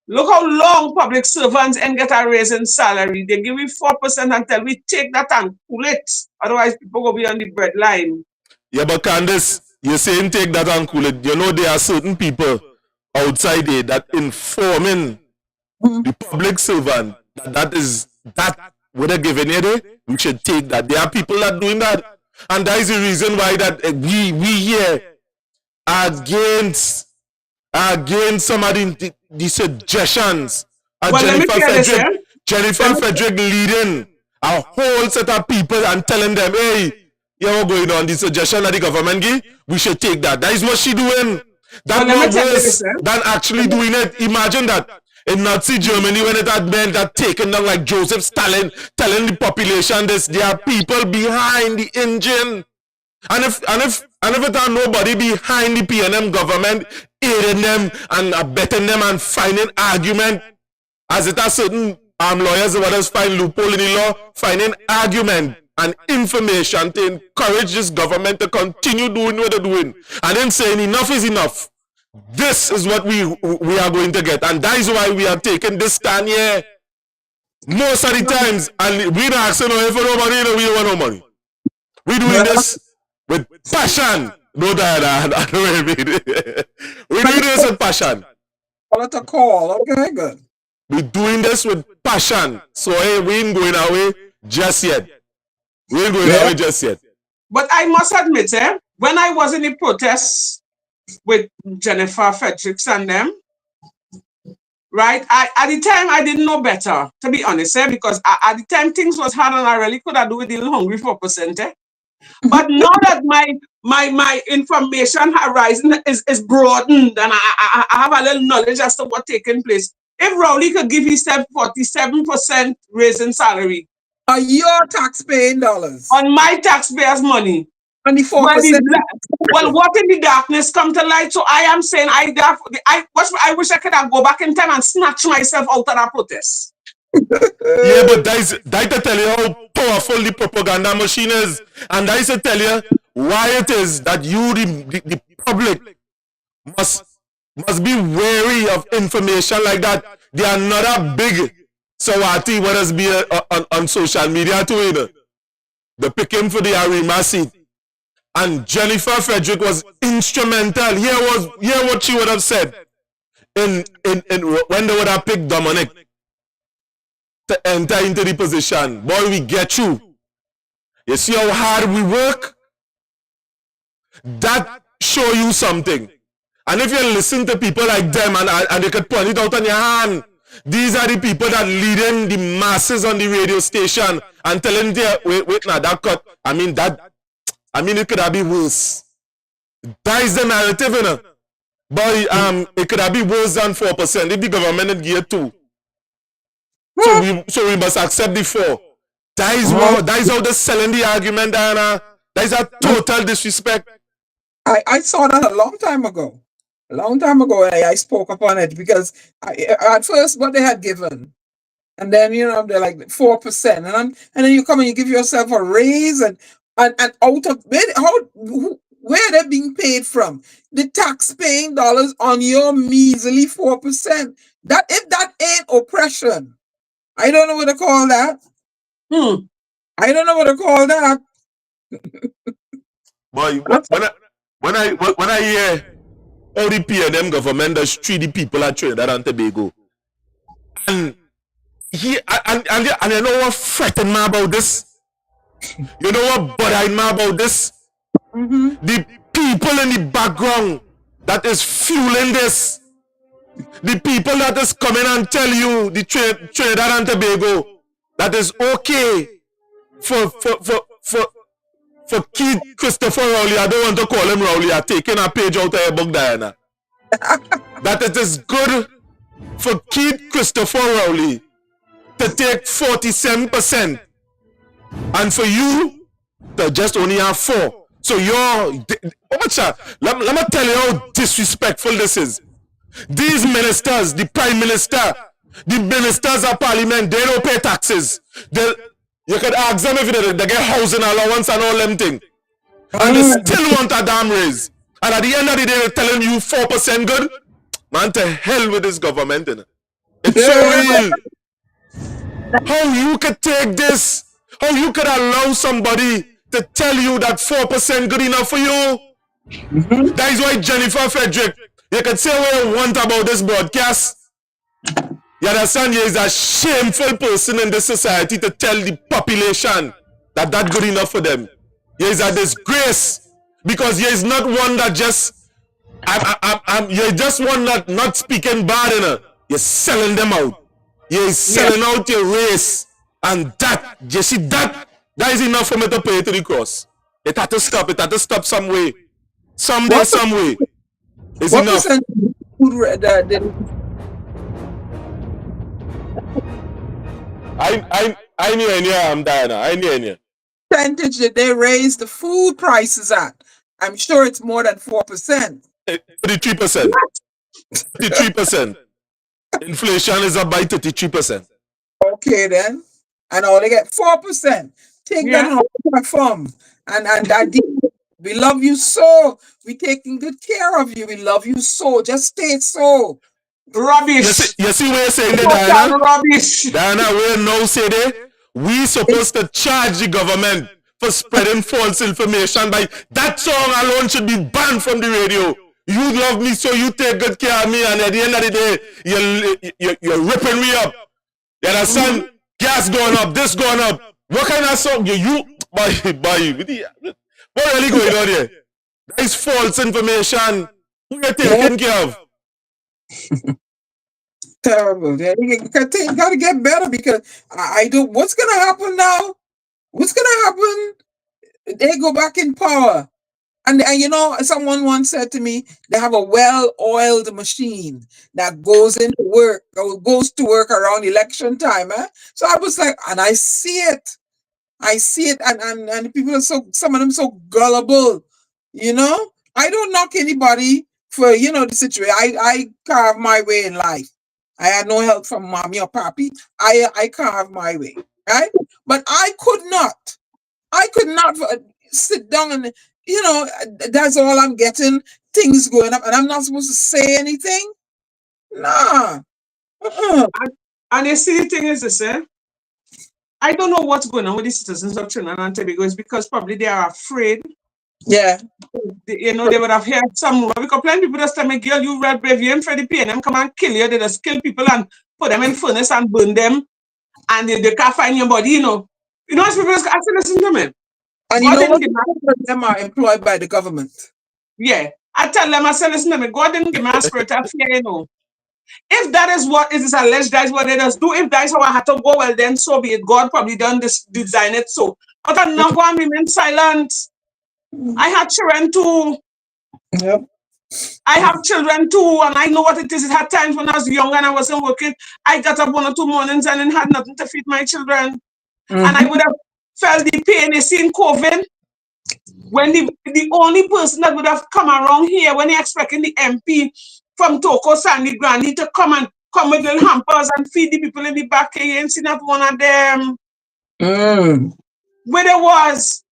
Speaker 4: Look how long public servants ain't get a raise in salary. They give you 4% until we take that and cool it. Otherwise, people will be on the bread line.
Speaker 2: Yeah, but Candice, you're saying take that and cool it. You know there are certain people outside there that informing the public servant that would have given you there, we should take that. There are people that doing that. And that is the reason why that we here against some of the suggestions.
Speaker 4: Well,
Speaker 2: Jennifer Frederick leading a whole set of people and telling them, hey, you know what's going on, the suggestion that the government give, we should take that. That is what she doing. That's more worse than actually doing it. Imagine that. In Nazi Germany, when it had men that taken down like Joseph Stalin, telling the population this, there are people behind the engine. And if it are nobody behind the PNM government, aiding them and abetting them and finding argument, as it are certain lawyers what else find loophole in the law, finding argument and information to encourage this government to continue doing what they're doing, and then saying enough is enough. This is what we are going to get, and that is why we are taking this stand here. Most of the times, and we not asking for no money, we don't want no money. We doing this with passion. No, that I know what I mean. We doing this with passion.
Speaker 3: Call it a call, okay, good.
Speaker 2: We doing this with passion. So hey, we ain't going away just yet. We ain't going away just yet.
Speaker 4: But I must admit, when I was in the protests with Jennifer Fredericks and them, right, at the time I didn't know better, to be honest, because at the time things was hard and I really could have do with the hungry 4%. But now that my information horizon is broadened and I have a little knowledge as to what's taking place. If Rowley could give himself 47% raise in salary.
Speaker 3: On your taxpaying dollars.
Speaker 4: On my taxpayers' money.
Speaker 3: On the 4%.
Speaker 4: Well, what in the darkness come to light? So I am saying I wish I could have go back in time and snatch myself out of that protest.
Speaker 2: Yeah, but that to tell you how powerful the propaganda machine is, and that is to tell you why it is that you, the public, must be wary of information like that. They are not a big Sawati, what has been on social media too, you know. The picking for the Arima seat, and Jennifer Frederick was instrumental. Here what she would have said in when they would have picked Dominic to enter into the position. Boy, we get you. You see how hard we work? That show you something. And if you listen to people like them and they could point it out on your hand, these are the people that leading the masses on the radio station and telling them, wait, now that cut. I mean, it could have been worse. That is the narrative, you know. But it could have been worse than 4% if the government had given 2. So we must accept the 4. That is how they're selling the argument, Diana. That is a total disrespect.
Speaker 3: I saw that a long time ago. A long time ago, I spoke upon it because at first what they had given, and then they're like 4%, and then you come and you give yourself a raise, and out of where they're being paid from? The tax-paying dollars on your measly 4%. That if that ain't oppression, I don't know what to call that. I don't know what to call that.
Speaker 2: Boy, when I hear how the PNM government does treat the people at Trinidad and Tobago, and you know what frightened me about this? You know what bothered me about this? The people in the background that is fueling this. The people that is coming and tell you, the Trinidad and Tobago, that is okay for Keith Christopher Rowley. I don't want to call him Rowley. I'm taking a page out of your book, Diana. That it is good for Keith Christopher Rowley to take 47%, and for you to just only have 4. So let me tell you how disrespectful this is. These ministers, the prime minister, the ministers of parliament, they don't pay taxes. You could ask them if they get housing allowance and all them things. And they still want a damn raise. And at the end of the day, they're telling you 4% good. Man, to hell with this government. It's so real. How you could take this? How you could allow somebody to tell you that 4% good enough for you? That is why Jennifer Frederick, you can say what you want about this broadcast. You understand? He is a shameful person in this society to tell the population that that's good enough for them. He is a disgrace because he is not one that just, you're just one that not speaking bad in her. You're selling them out. You're selling out your race. And that, you see, that is enough for me to pay to the cross. It had to stop. It had to stop some way. Someday, some way. It's enough. I knew Diana. I knew.
Speaker 3: Percentage that they raise the food prices at? I'm sure it's more than 4%.
Speaker 2: 33%. 33%. Inflation is up by 33%.
Speaker 3: Okay then. And I only get 4%. Take that home my farm. And that we love you so. We taking good care of you. We love you so. Just stay so.
Speaker 4: Rubbish.
Speaker 2: You see what you're saying there, Diana?
Speaker 4: Rubbish.
Speaker 2: Diana, we now say there, we supposed to charge the government for spreading false information. By that song alone should be banned from the radio. You love me, so you take good care of me, and at the end of the day, you're ripping me up. You understand? Gas going up, this going up. What kind of song what really going on here? That is false information. Who you taking care of?
Speaker 3: Terrible. Yeah, you gotta get better because what's gonna happen now? What's gonna happen? They go back in power. And you know, someone once said to me, they have a well-oiled machine that goes to work around election time. So I was like, and I see it. And people are some of them so gullible, you know. I don't knock anybody for, the situation. I carve my way in life. I had no help from mommy or papi. I carve my way, right? But I could not sit down and, that's all I'm getting, things going up, and I'm not supposed to say anything? Nah.
Speaker 4: And you see, the thing is this, I don't know what's going on with the citizens of Trinidad and Tobago. It's because probably they are afraid.
Speaker 3: Yeah.
Speaker 4: They would have heard some rumor. Because plenty people just tell me, girl, you red brave, you ain't afraid of PNM come and kill you. They just kill people and put them in furnace and burn them. And they can't find your body, You know what people just actually listen to me.
Speaker 3: And you know what? Most of them are employed by the government.
Speaker 4: Yeah. I tell them, I say, listen to me, God didn't give me a spirit of fear, If that is what is alleged, that is what they just do. If that is how I had to go, well, then so be it. God probably done this, design it so. But I'm not going to remain silent. I had children too.
Speaker 3: Yep.
Speaker 4: I have children too, and I know what it is. It had times when I was young and I wasn't working. I got up 1 or 2 mornings and then had nothing to feed my children. And I would have felt the pain you see in COVID. When the only person that would have come around here when they expecting the MP from Toko Sandy Grandi to come with little hampers and feed the people in the back, you ain't seen not one of them. Where there was.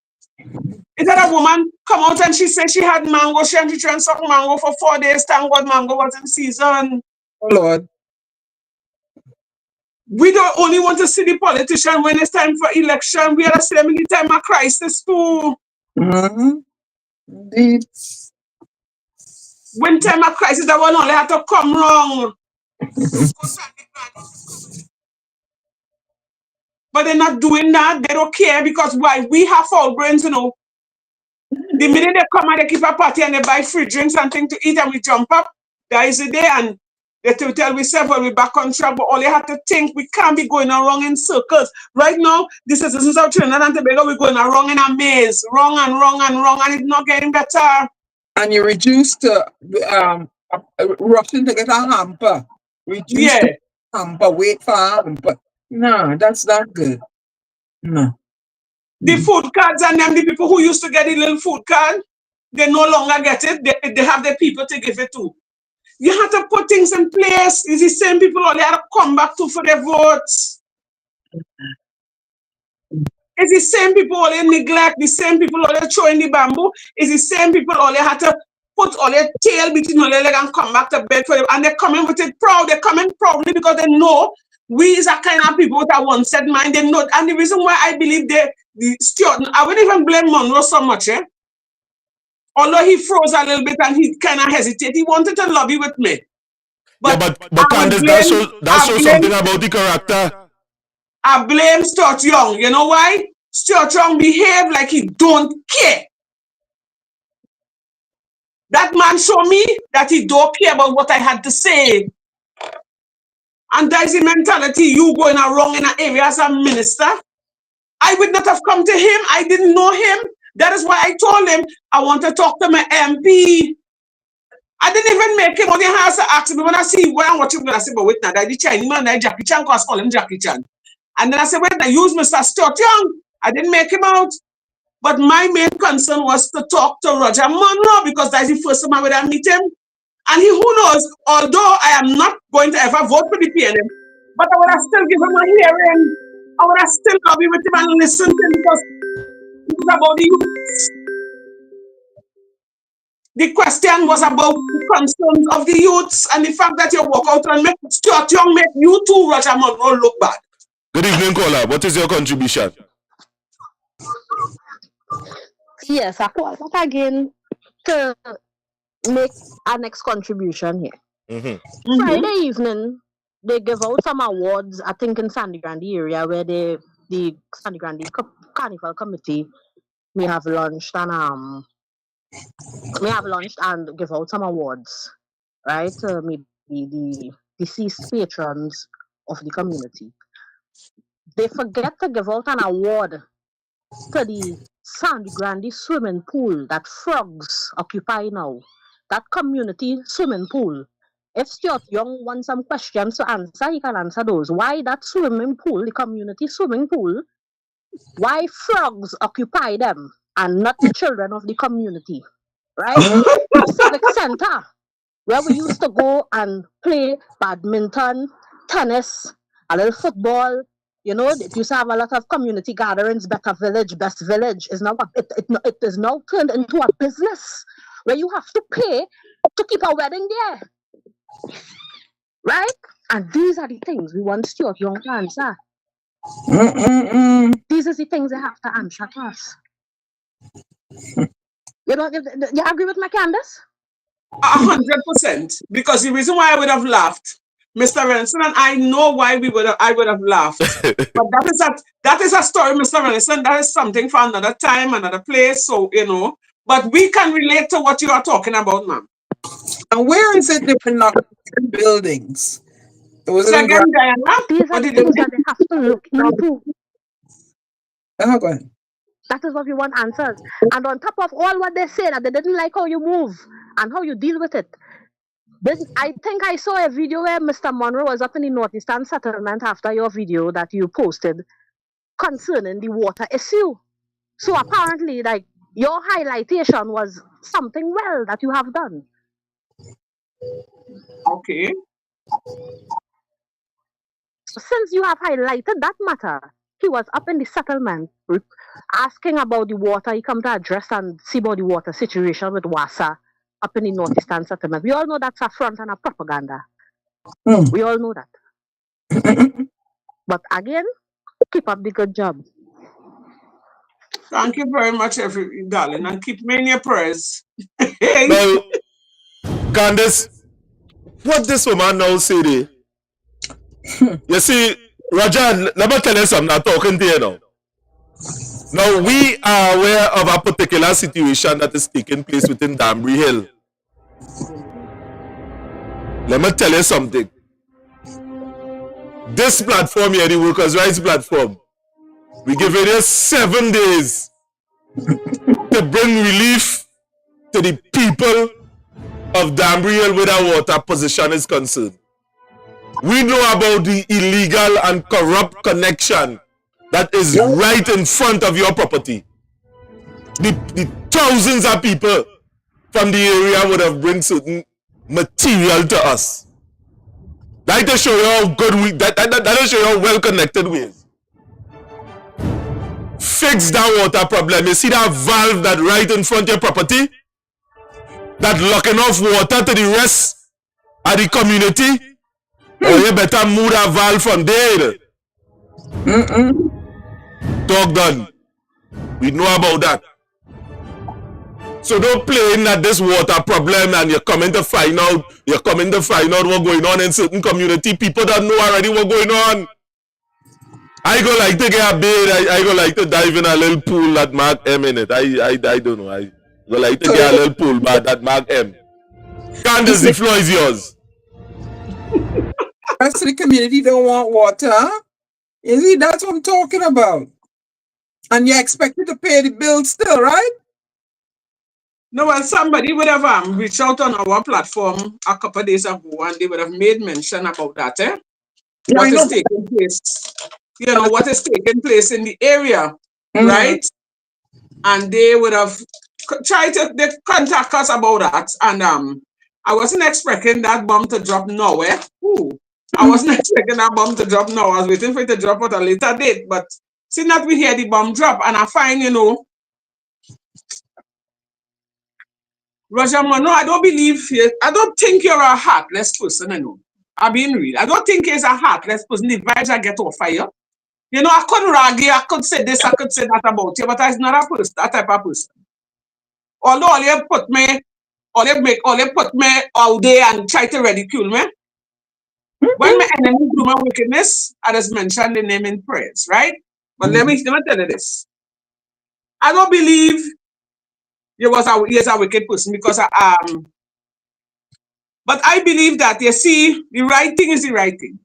Speaker 4: It had a woman come out and she said she had mango. She had to try and suck mango for 4 days. Thank God mango was in season.
Speaker 3: Oh, Lord.
Speaker 4: We don't only want to see the politician when it's time for election. We are to see them in the time of crisis too.
Speaker 3: Indeed.
Speaker 4: When time of crisis, that one only had to come wrong. But they're not doing that. They don't care because why? We have foul brains, The minute they come and they keep a party and they buy free drinks and things to eat and we jump up, that is the day and they tell we well, we're back on track, but all you have to think, we can't be going around in circles. Right now, the citizens of Trinidad and Tobago, we're going around in a maze, wrong and wrong and wrong, and it's not getting better.
Speaker 3: And you reduce to rushing to get a hamper. Reduce to hamper, wait for a hamper. No, that's not good. No.
Speaker 4: The food cards and them, the people who used to get the little food card, they no longer get it. They have the people to give it to. You have to put things in place. It's the same people all they have to come back to for their votes. It's the same people all they neglect, the same people all they throw in the bamboo. It's the same people all they have to put all their tail between all their leg and come back to bed for them. And they're coming with it proud. They're coming proudly because they know we is a kind of people with a one-set mind. They know, and the reason why I believe the Stuart, I wouldn't even blame Monroe so much, eh? Although he froze a little bit and he kind of hesitated, he wanted to lobby with me.
Speaker 2: But Candice, that shows something about the character.
Speaker 4: I blame Stuart Young. You know why? Stuart Young behaved like he don't care. That man showed me that he don't care about what I had to say. And that is the mentality you going wrong in an area as a minister. I would not have come to him. I didn't know him. That is why I told him I want to talk to my MP. I didn't even make him on the house to ask me when I watch him, I say, but wait now, that the Chinese man, that Jackie Chan, cause call him Jackie Chan. And then I said, wait, I use Mr. Stuart Young. I didn't make him out. But my main concern was to talk to Roger Monroe because that's the first time I would have meet him. And who knows, although I am not going to ever vote for the PNM, but I would have still given him a hearing. I would have still lobbied with him and listened to him because it's about the youth. The question was about the concerns of the youths and the fact that you walk out and make Stuart Young make you too, Roger Monroe, look bad.
Speaker 2: Good evening, caller. What is your contribution?
Speaker 15: Yes, I call that again to make our next contribution here. Friday evening, they give out some awards, I think in Sandy Grande area, where the Sandy Grande Carnival Committee may have launched and give out some awards, right? Maybe the deceased patrons of the community. They forget to give out an award to the Sandy Grande swimming pool that frogs occupy now. That community swimming pool. If Stuart Young wants some questions to answer, he can answer those. Why that swimming pool, the community swimming pool, why frogs occupy them and not the children of the community, right? The civic center, where we used to go and play badminton, tennis, a little football. You know, it used to have a lot of community gatherings. Better Village, Best Village is now it is now turned into a business where you have to pay to keep a wedding there, right? And these are the things we want Stuart Young to answer. These are the things they have to answer to us. You know, you agree with me, Candice?
Speaker 4: 100%. Because the reason why I would have laughed, Mr. Renson, and I know why I would have laughed. But that is a story, Mr. Renson. That is something for another time, another place. So, you know, but we can relate to what you are talking about, ma'am.
Speaker 3: And where is it they knock buildings?
Speaker 15: These are the things that they have to look into.
Speaker 3: Go ahead.
Speaker 15: That is what we want answers. And on top of all what they say, that they didn't like how you move and how you deal with it. I think I saw a video where Mr. Monroe was up in the Northeastern settlement after your video that you posted concerning the water issue. So apparently, like, your highlightation was something well that you have done.
Speaker 4: Okay.
Speaker 15: So since you have highlighted that matter, he was up in the settlement asking about the water. He come to address and see about the water situation with WASA up in the Northeastern settlement. We all know that's a front and a propaganda. We all know that. But again, keep up the good job.
Speaker 4: Thank you very much, darling, and keep me in your prayers.
Speaker 2: Now, Candice, what this woman now say there? You see, Roger, let me tell you something. I'm talking to you now. Now, we are aware of a particular situation that is taking place within Danbury Hill. Let me tell you something. This platform here, the Workers' Rights Platform, we give you 7 days to bring relief to the people of Danbury Hill where our water position is concerned. We know about the illegal and corrupt connection that is right in front of your property. The thousands of people from the area would have bring certain material to us. That to show you how good that show you how well connected we is. Fix that water problem. You see that valve that right in front of your property? That locking off water to the rest of the community? Or you better move that valve from there. Talk done. We know about that. So don't play in that this water problem and you're coming to find out what's going on in certain community. People don't know already what's going on. I go like to get a bait. I go like to dive in a little pool that Mark M in it. I don't know. I go like to get a little pool but that Mark M. Candice, the floor is yours.
Speaker 3: The rest of the community don't want water. You see, that's what I'm talking about. And you're expected to pay the bill still, right?
Speaker 4: No, well, somebody would have reached out on our platform a couple of days ago and they would have made mention about that, eh? What is taking place? You know, what is taking place in the area, right? And they would have tried to contact us about that. And I wasn't expecting that bomb to drop nowhere. I wasn't expecting that bomb to drop now. I was waiting for it to drop at a later date. But seeing that we hear the bomb drop, and I find, you know, Roger Monroe, I don't think you're a heartless person, you know. I'm being real. I don't think he's a heartless person. The vibes I get off fire. You know, I could rag you, I could say this, I could say that about you, but I'm not a person, that type of person. Although all you put me all day and try to ridicule me. When my enemy do my wickedness, I just mention the name in prayers, right? But let me tell you this. I don't believe he is a wicked person because but I believe that, you see, the right thing is the right thing.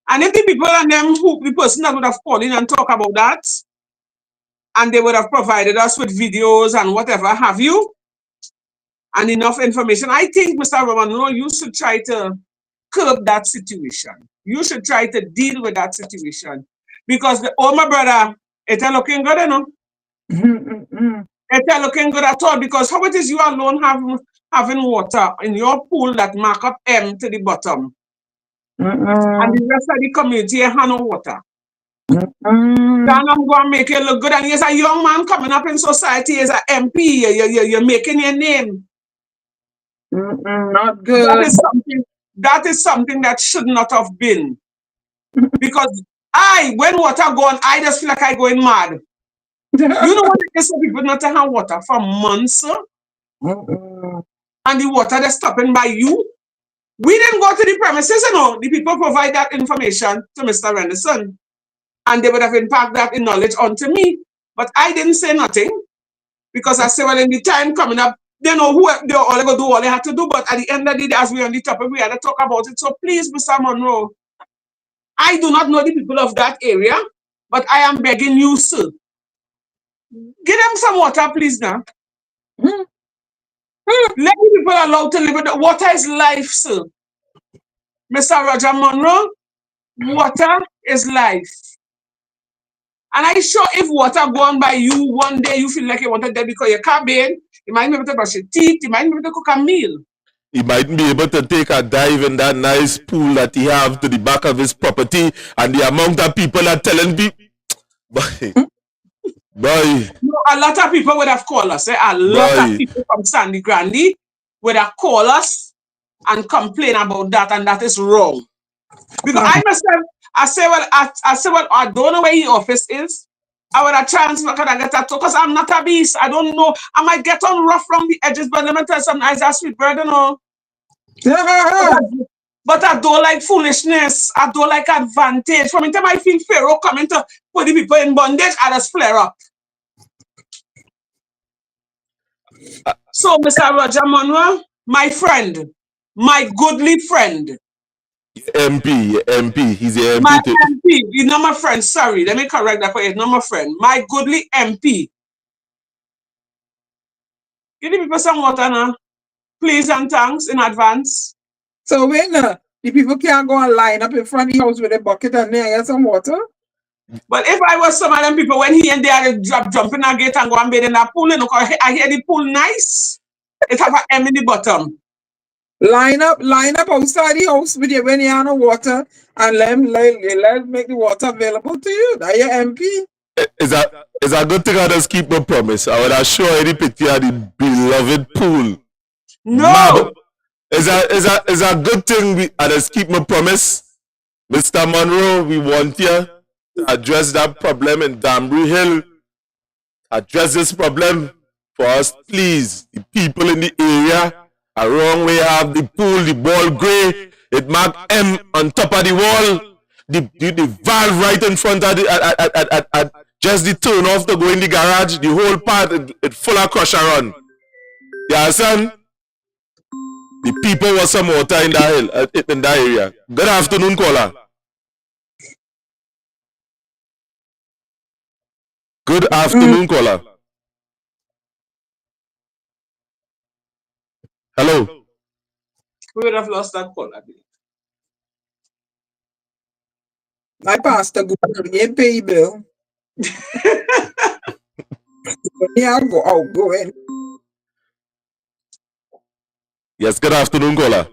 Speaker 4: And if the people and them the person that would have called in and talk about that, and they would have provided us with videos and whatever have you, and enough information, I think, Mr. Romano, you should try to curb that situation. You should try to deal with that situation. Because my brother, it's looking good, you know? It's looking good at all, because how it is you alone having water in your pool that mark up M to the bottom. And the rest of the community have no water. Then I'm going to make you look good. And he's a young man coming up in society as an MP. You're making your name.
Speaker 3: Not good.
Speaker 4: That is something that should not have been. Because when water gone, I just feel like I'm going mad. You know what it is for people not to have water for months? And the water that's stopping by you? We didn't go to the premises, you know. The people provide that information to Mr. Renderson. And they would have imparted that in knowledge onto me. But I didn't say nothing. Because I said, well, in the time coming up, they know they all going to do all they had to do. But at the end of the day, as we're on the topic, we had to talk about it. So please, Mr. Monroe, I do not know the people of that area, but I am begging you, sir. Give them some water, please, now. Let the people allowed to live with it. Water is life, sir. Mr. Roger Monroe, water is life. And I'm sure if water go on by you, one day you feel like you want to die because you can't bathe, you might be able to brush your teeth, you might be able to cook a meal.
Speaker 2: He might be able to take a dive in that nice pool that he have to the back of his property, and the amount of people are telling people, boy.
Speaker 4: No, a lot of people would have called us. A lot of people from Sandy Grande would have called us and complain about that, and that is wrong. Because I say, well, I don't know where your office is. I would have transferred, can I get that? Because I'm not a beast. I don't know. I might get on rough from the edges, but let me tell you something. I'm a sweet bird, you know. But I don't like foolishness. I don't like advantage. From the time I feel Pharaoh coming to put the people in bondage, I just flare up. So, Mr. Roger Monroe, my friend, my goodly friend.
Speaker 2: MP. He's a MP.
Speaker 4: My MP. He's not my friend. Sorry, let me correct that. He's not my friend. My goodly MP. Give the people some water now. Please and thanks in advance.
Speaker 3: So when the people can't go and line up in front of the house with a bucket and there get some water?
Speaker 4: But if I was some of them people, when he and they are jumping a gate and go and bathe in that pool, you know, I hear the pool nice. It have a M in the bottom.
Speaker 3: Line up outside the house with you when you have no water, and let make the water available to you. That your MP.
Speaker 2: Is a good thing I just keep my promise. I would assure any picture of the beloved pool.
Speaker 4: No.
Speaker 2: Is a good thing I just keep my promise. Mr. Monroe, we want you to address that problem in Danbury Hill. Address this problem for us, please. The people in the area around where you have the pool, the ball gray, it mark M on top of the wall. The valve right in front of the just the turn off to go in the garage, the whole part it full of crusher run. You understand? The people want some water in that hill, in that area. Good afternoon, caller. Good afternoon, caller. Hello.
Speaker 4: We would have lost that call, I believe.
Speaker 3: My pastor go and pay bill. Yeah, go in.
Speaker 2: Yes, good afternoon, caller.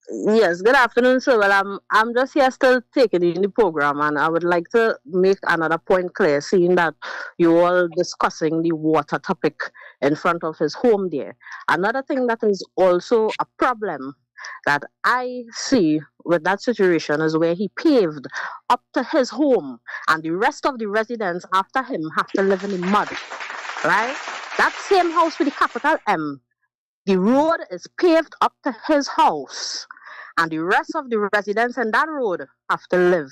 Speaker 15: Yes, good afternoon, sir. Well, I'm just here still taking in the program, and I would like to make another point clear, seeing that you all discussing the water topic in front of his home there. Another thing that is also a problem that I see with that situation is where he paved up to his home, and the rest of the residents after him have to live in the mud, right? That same house with the capital M, the road is paved up to his house, and the rest of the residents in that road have to live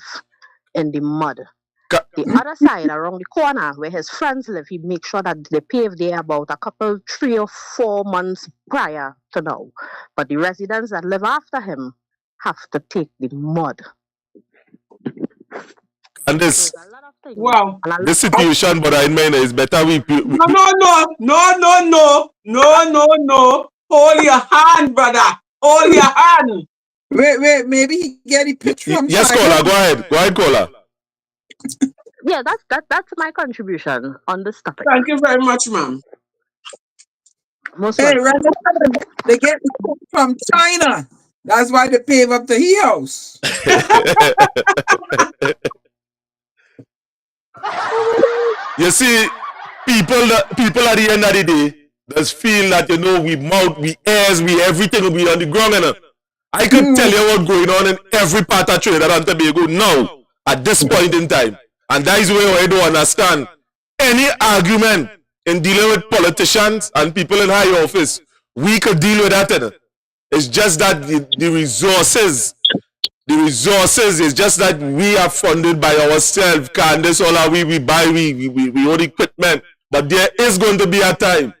Speaker 15: in the mud. The other side, around the corner where his friends live, he makes sure that they pave there about 3 or 4 months prior to now. But the residents that live after him have to take the mud.
Speaker 2: And this,
Speaker 4: wow,
Speaker 2: this situation, but I mean, is better we.
Speaker 4: No. Hold your hand, brother. Hold your hand.
Speaker 3: Wait, maybe he get a picture from
Speaker 2: Yes,
Speaker 3: China.
Speaker 2: caller, go ahead, caller.
Speaker 15: Yeah, that's my contribution on this topic.
Speaker 4: Thank you very much, ma'am.
Speaker 3: Hey, they get it from China. That's why they pave up the house.
Speaker 2: You see, people at the end of the day just feel that we mouth, we ears, we everything will be on the ground. I could tell you what's going on in every part of Trinidad and Tobago now at this point in time, and that is where I don't understand any argument in dealing with politicians and people in high office. We could deal with that. It's just that the resources is just that we are funded by ourselves. Candice, all we buy, we own equipment. But there is going to be a time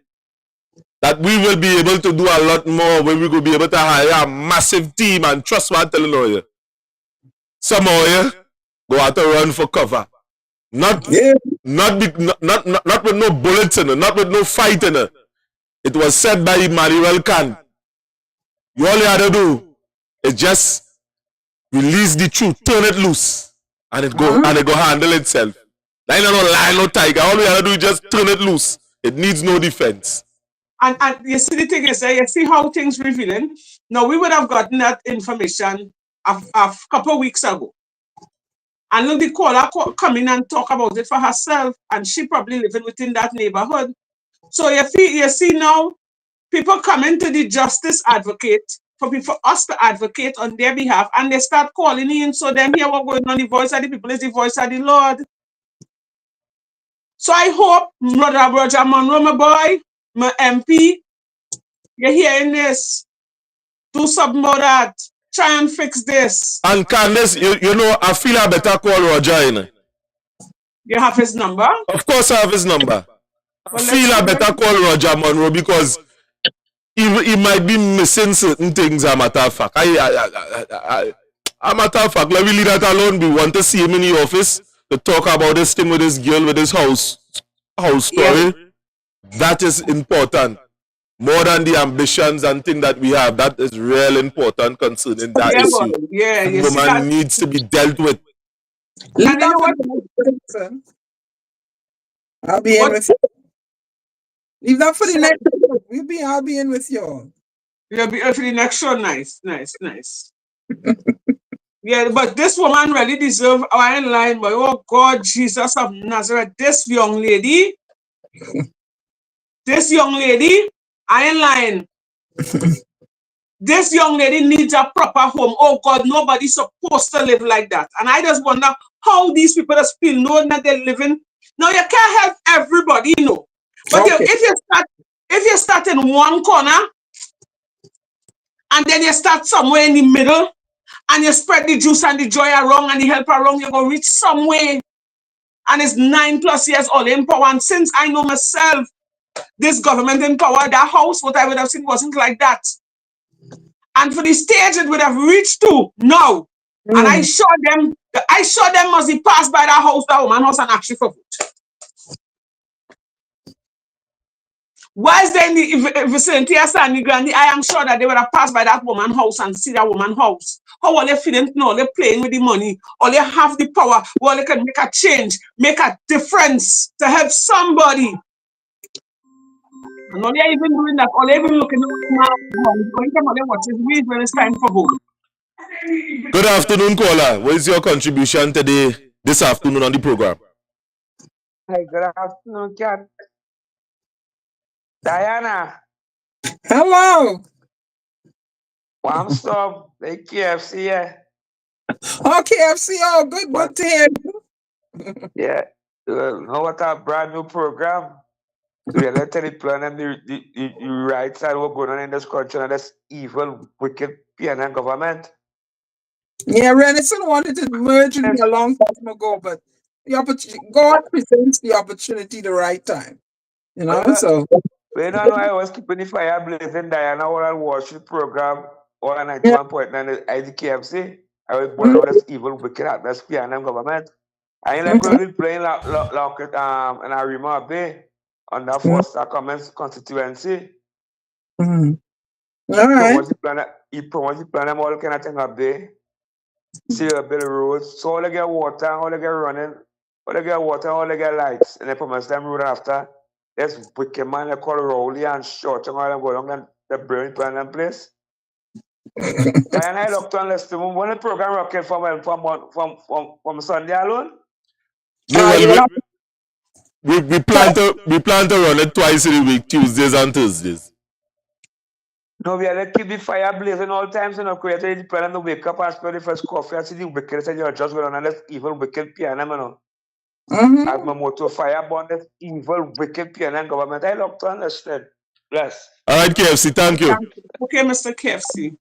Speaker 2: that we will be able to do a lot more, when we will be able to hire a massive team. And trust me, I'm telling you, some of you go out to run for cover. Not with no bullets in it, not with no fight in it. It was said by Emmanuel Kant. All you have to do is just release the truth, turn it loose, and it go handle itself. Like no lion, no tiger. All we have to do is just turn it loose. It needs no defense.
Speaker 4: And you see the thing is, you see how things revealing. Now we would have gotten that information a couple of weeks ago. And look, the caller come in and talk about it for herself, and she probably living within that neighborhood. So you see now, people coming to the justice advocate for us to advocate on their behalf, and they start calling in, so them hear what going on. The voice of the people is the voice of the Lord. So I hope, Brother Roger Monroe, my boy, my MP, you're hearing this. Do something about that. Try and fix this.
Speaker 2: And Candice, I feel I better call Roger.
Speaker 4: You have his number?
Speaker 2: Of course I have his number. I feel I better call Roger Monroe because he might be missing certain things, a matter of fact. A matter of fact, let me leave that alone. We want to see him in the office to talk about this thing with this girl, with his house story. Yeah. That is important. More than the ambitions and things that we have. That is real important concerning that issue.
Speaker 4: Yeah,
Speaker 2: the woman needs to be dealt with.
Speaker 3: I'll be able to Leave that for the
Speaker 4: So,
Speaker 3: next show. I'll be in with y'all.
Speaker 4: you'll be for the next show. Nice. Yeah, but this woman really deserve our in line, but oh God, Jesus of Nazareth, this young lady, I in line. This young lady needs a proper home. Oh God, nobody's supposed to live like that. And I just wonder how these people just feel knowing that they're living. Now you can't help everybody, you know. But
Speaker 3: Okay.
Speaker 4: if you start in one corner and then you start somewhere in the middle and you spread the juice and the joy around and the help around, you're gonna reach somewhere. And it's 9+ years all in power. And since I know myself, this government in power, that house, what I would have seen wasn't like that. And for the stage it would have reached to now. And I saw them must be passed by that house, that woman house, and actually for vote. Whilst they in the vicinity of Sandy Grandy, I am sure that they would have passed by that woman house and see that woman house. How are they feeling now? They're playing with the money, or they have the power, or they can make a change, make a difference to help somebody. And all they're even doing that, or they're even looking at the man going to watch his weed when it's time for vote.
Speaker 2: Good afternoon, caller. What is your contribution today, this afternoon on the program?
Speaker 16: Hi, good afternoon, Cat. Diana.
Speaker 3: Hello.
Speaker 16: Warm stop. The KFC, yeah.
Speaker 3: Oh, KFC. Oh, good to hear you.
Speaker 16: Yeah. Know what a brand new program? We are letting the plan and the right side what's going on in this country and this evil, wicked PNN government.
Speaker 3: Yeah, Renison wanted to merge with me a long time ago, but God presents the opportunity the right time. You know, so.
Speaker 16: We don't know I was keeping the fire blazing, Diana, while I watched the program, all on 91.9 IDKFC. I was born out of this evil, wicked, this PNN government. I ain't like really playing like in Arima Bay on that first Comments constituency.
Speaker 3: All right.
Speaker 16: He promotes the plan all kind of thing up there. See a bit of roads. So all they get water, all they get running, all they get water, all they get lights. And they promise them road after. There's wicked man they call Rowley and Short and all them go along and they burn plan and place. Diana, I looked on list when the program rocket from Sunday alone.
Speaker 2: No, we plan to run it twice in a week, Tuesdays and Thursdays.
Speaker 16: No, we are to keep the fire blazing all times, creating the plan to wake up and spend the first coffee and see the wicked and you're just going on this evil, wicked piano, As my motto, fire burn this evil, wicked piano government. I look to understand. Bless.
Speaker 2: All right, KFC, thank you.
Speaker 4: Okay, Mr. KFC.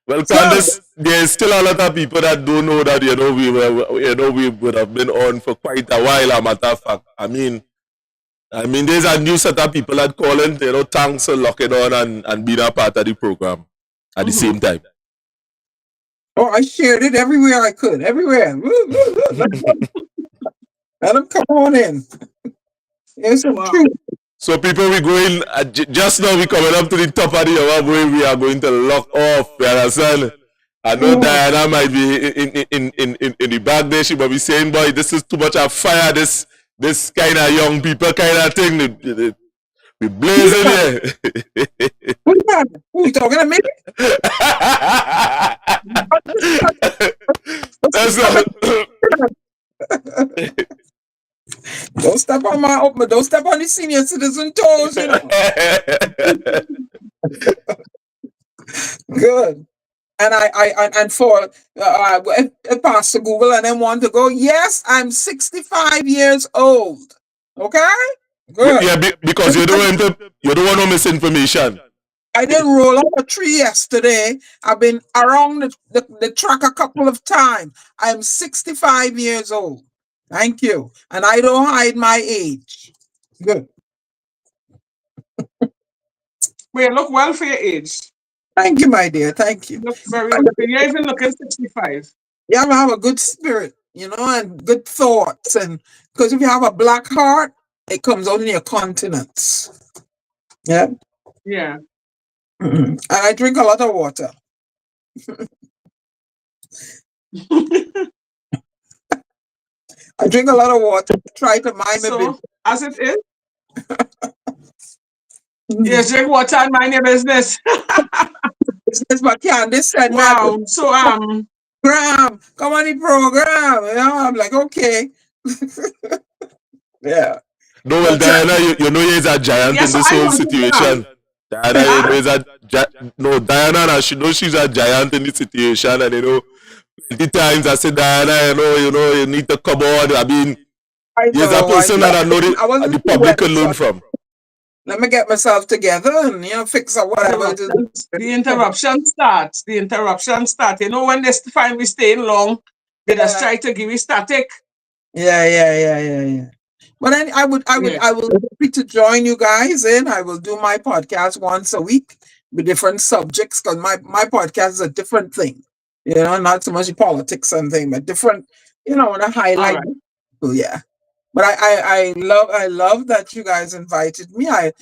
Speaker 2: Well, Candice, there's still a lot of people that don't know that we would have been on for quite a while. A matter of fact, I mean, there's a new set of people that calling. Thanks for locking on and being a part of the program at the same time.
Speaker 3: Oh, I shared it everywhere I could, everywhere. Let them come on in. It's true.
Speaker 2: So people, we going just now. We coming up to the top of the hour where we are going to lock off. You understand? I know Diana might be in the back there. She might be saying, "Boy, this is too much of fire. This kind of young people kind of thing. We blazing here."
Speaker 3: Who you talking to me? Don't step on don't step on the senior citizen toes, you know. Good. And and for Pastor Google and then want to go, yes, I'm 65 years old. Okay? Good.
Speaker 2: Yeah, because you don't want no misinformation.
Speaker 3: I didn't roll up a tree yesterday. I've been around the track a couple of times. I'm 65 years old. Thank you. And I don't hide my age. Good.
Speaker 4: Well, you look well for your age.
Speaker 3: Thank you, my dear. Thank you.
Speaker 4: You look very well. You're even looking 65.
Speaker 3: You have to have a good spirit, and good thoughts. And because if you have a black heart, it comes out in your countenance. Yeah.
Speaker 4: Yeah.
Speaker 3: And I drink a lot of water. I drink a lot of water. Try to mind my business.
Speaker 4: So, as it is, yes, drink water and mind your business.
Speaker 3: Business, but Candice said me,
Speaker 4: Wow. So,
Speaker 3: program, come on the program. You know, I'm like, okay. Yeah.
Speaker 2: No, well, Diana, you know he's a giant
Speaker 4: yeah,
Speaker 2: in
Speaker 4: so
Speaker 2: this
Speaker 4: I
Speaker 2: whole
Speaker 4: wanted to
Speaker 2: situation. Diana, you know
Speaker 4: Huh?
Speaker 2: he's no, Diana, she knows she's a giant in this situation, and you know, many times I say, Diana, you need to come on. I mean,
Speaker 3: I
Speaker 2: he's a
Speaker 3: know.
Speaker 2: person that I know
Speaker 3: I wasn't
Speaker 2: the
Speaker 3: too well,
Speaker 2: public can learn
Speaker 3: so
Speaker 2: from.
Speaker 3: let me get myself together and fix up whatever it is.
Speaker 4: The interruption starts. The interruption starts. You know, when they find we staying long, they just try to give me static.
Speaker 3: Yeah. But then I will be to join you guys in. I will do my podcast once a week with different subjects because my podcast is a different thing. You know, not so much politics and thing, but different, you know, when I highlight
Speaker 4: All right.
Speaker 3: people, yeah. But I love that you guys invited me. I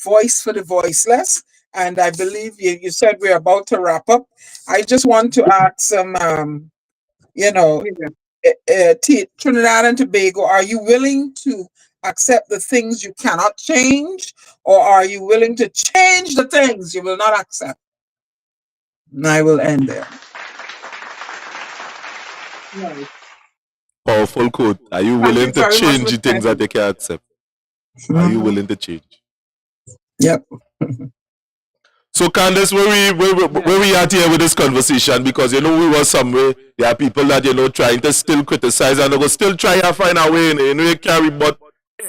Speaker 3: voice for the voiceless. And I believe you said we're about to wrap up. I just want to ask some you know, Trinidad and Tobago, are you willing to accept the things you cannot change, or are you willing to change the things you will not accept? And I will end there.
Speaker 4: Right.
Speaker 2: Powerful quote. Are you
Speaker 4: Thank
Speaker 2: willing
Speaker 4: you
Speaker 2: to
Speaker 4: very much,
Speaker 2: change the
Speaker 4: Mr.
Speaker 2: things that they can accept? Are you willing to change?
Speaker 3: Yep.
Speaker 2: So Candice, where we at here with this conversation? Because you know we were somewhere. There are people that trying to still criticize and they will still try to find a way. You carry but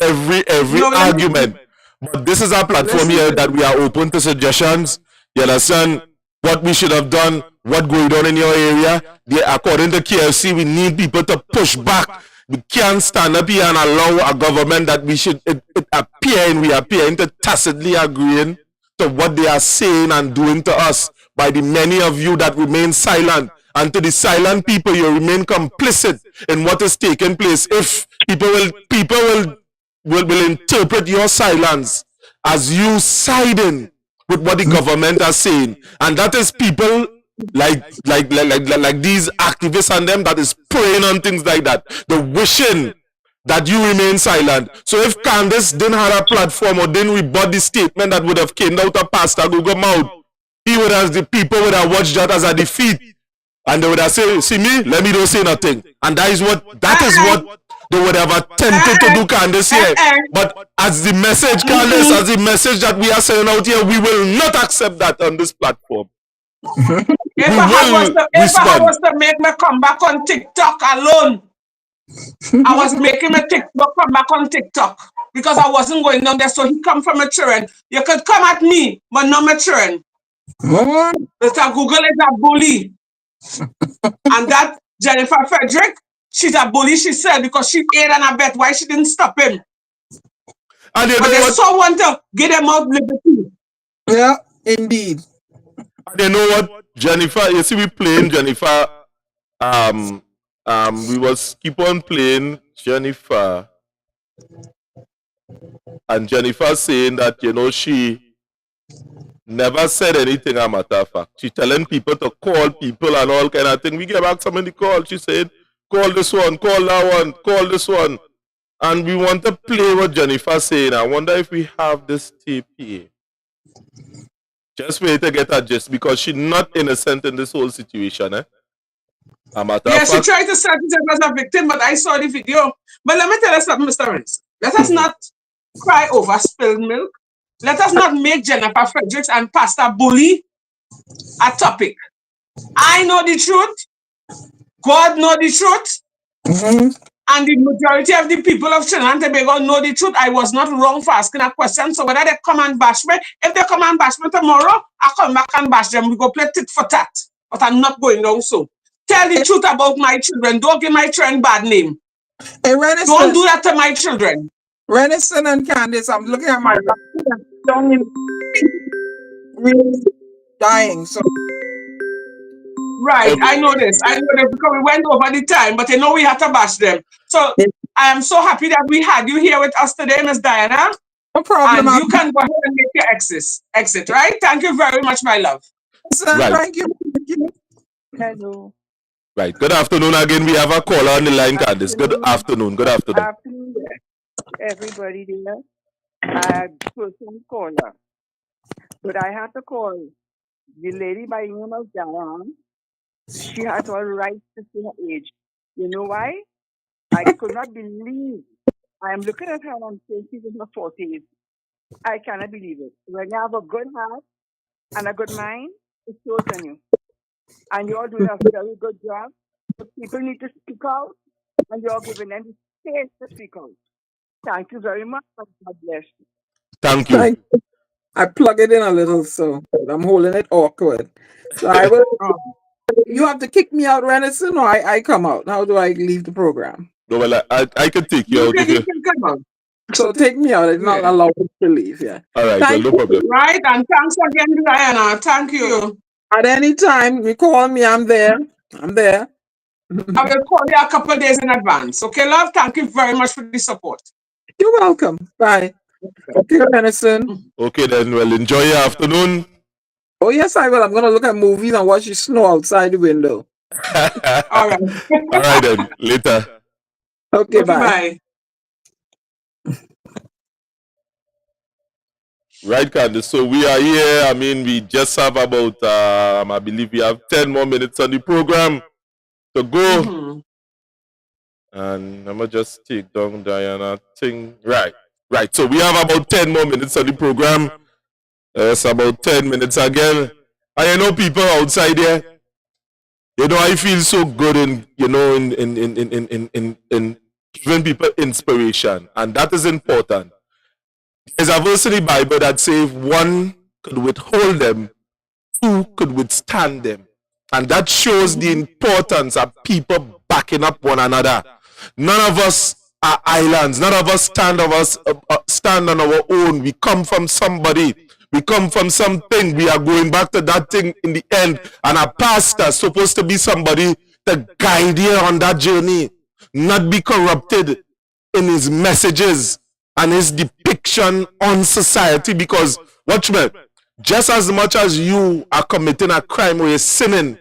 Speaker 2: every argument. But this is our platform here that we are open to suggestions. You understand what we should have done, what going on in your area. According to KFC, we need people to push back. We can't stand up here and allow a government that we should we appear into tacitly agreeing to what they are saying and doing to us by the many of you that remain silent. And to the silent people, you remain complicit in what is taking place. If people will interpret your silence as you siding with what the government are saying, and that is people like these activists and them that is praying on things like that, the wishing that you remain silent. So if Candice didn't have a platform or didn't rebut the statement that would have came out of Pastor Google mouth, the people would have watched that as a defeat. And they would have said, see me, let me don't say nothing. And that is what they would have attempted to do, Candice, here. But as the message, Candice, as the message that we are sending out here, we will not accept that on this platform.
Speaker 4: If I was to make me come back on TikTok alone, I was making a TikTok come back on TikTok because I wasn't going down there. So he come from a children. You could come at me, but not my children. Mr. Google is a bully. And that Jennifer Frederick, she's a bully, she said, because she ate and I bet why she didn't stop him.
Speaker 2: And
Speaker 4: but there's someone to get them out liberty.
Speaker 3: Yeah, indeed.
Speaker 2: And you know what, Jennifer, you see we playing Jennifer, we was keep on playing Jennifer, and Jennifer saying that she never said anything, a matter of fact. She telling people to call people and all kind of thing. We get back some in the call. She said, call this one, call that one, call this one. And we want to play what Jennifer saying. I wonder if we have this tape here. Just wait to get her gist, because she's not innocent in this whole situation, eh?
Speaker 4: She tried to set herself as a victim, but I saw the video. But let me tell you something, Mr. Rins. Let us not cry over spilled milk. Let us not make Jennifer Fredericks and Pastor Bully a topic. I know the truth. God know the truth. And the majority of the people of Trinidad and Tobago know the truth. I was not wrong for asking a question. So whether they come and bash me, if they come and bash me tomorrow, I'll come back and bash them. We go play tit for tat. But I'm not going down so. Tell the truth about my children. Don't give my children bad name.
Speaker 3: Hey,
Speaker 4: don't do that to my children.
Speaker 3: Renison and Candice, I'm looking at my really dying. So
Speaker 4: right, I know this. I know this because we went over the time, but we had to bash them. So I am so happy that we had you here with us today, Miss Diana.
Speaker 3: No problem.
Speaker 4: And you can go ahead and make your exit, right? Thank you very much, my love.
Speaker 3: Thank you.
Speaker 15: Hello.
Speaker 2: Right. Good afternoon again. We have a caller on the line, Candice. Good afternoon. Good afternoon.
Speaker 5: Afternoon, everybody there. I person caller, but I had to call the lady by name of Diane. She has all rights to say her age. You know why? I could not believe. I am looking at her and saying she's in her 40s. I cannot believe it. When you have a good heart and a good mind, it shows on you. And you all do a very good job. The people need to speak out, and you're giving them the space to speak out. Thank you very much. God bless you.
Speaker 2: Thank you.
Speaker 3: I plug it in a little, so I'm holding it awkward. So I will. You have to kick me out, Renison, or I come out. How do I leave the program?
Speaker 2: No, well, I can take you out if you.
Speaker 3: Come out. So take me out. It's not allowed to leave. Yeah.
Speaker 2: All right. Well, no problem.
Speaker 4: Right, and thanks again, Diana. Thank you.
Speaker 3: At any time, you call me. I'm there. I'm there.
Speaker 4: I will call you a couple of days in advance. Okay, love? Thank you very much for the support.
Speaker 3: You're welcome. Bye. Okay, Renison.
Speaker 2: Okay, then. Well, enjoy your afternoon.
Speaker 3: Oh, yes, I will. I'm going to look at movies and watch you snow outside the window.
Speaker 4: All right.
Speaker 2: All right, then. Later.
Speaker 3: Okay, bye.
Speaker 2: Right, Candice. So we are here. I mean, we just have about, I believe we have 10 more minutes on the program to go.
Speaker 4: Mm-hmm.
Speaker 2: And I'm going to just take down Diana thing. Right. So we have about 10 more minutes on the program. It's about 10 minutes again. I know people outside here. You know, I feel so good in giving people inspiration. And that is important. There's a verse in the Bible that says one could withhold them, two could withstand them. And that shows the importance of people backing up one another. None of us are islands. None of us stand on our own. We come from somebody. We come from something. We are going back to that thing in the end. And a pastor is supposed to be somebody to guide you on that journey. Not be corrupted in his messages and his depiction on society. Because, watch me, just as much as you are committing a crime or you're sinning,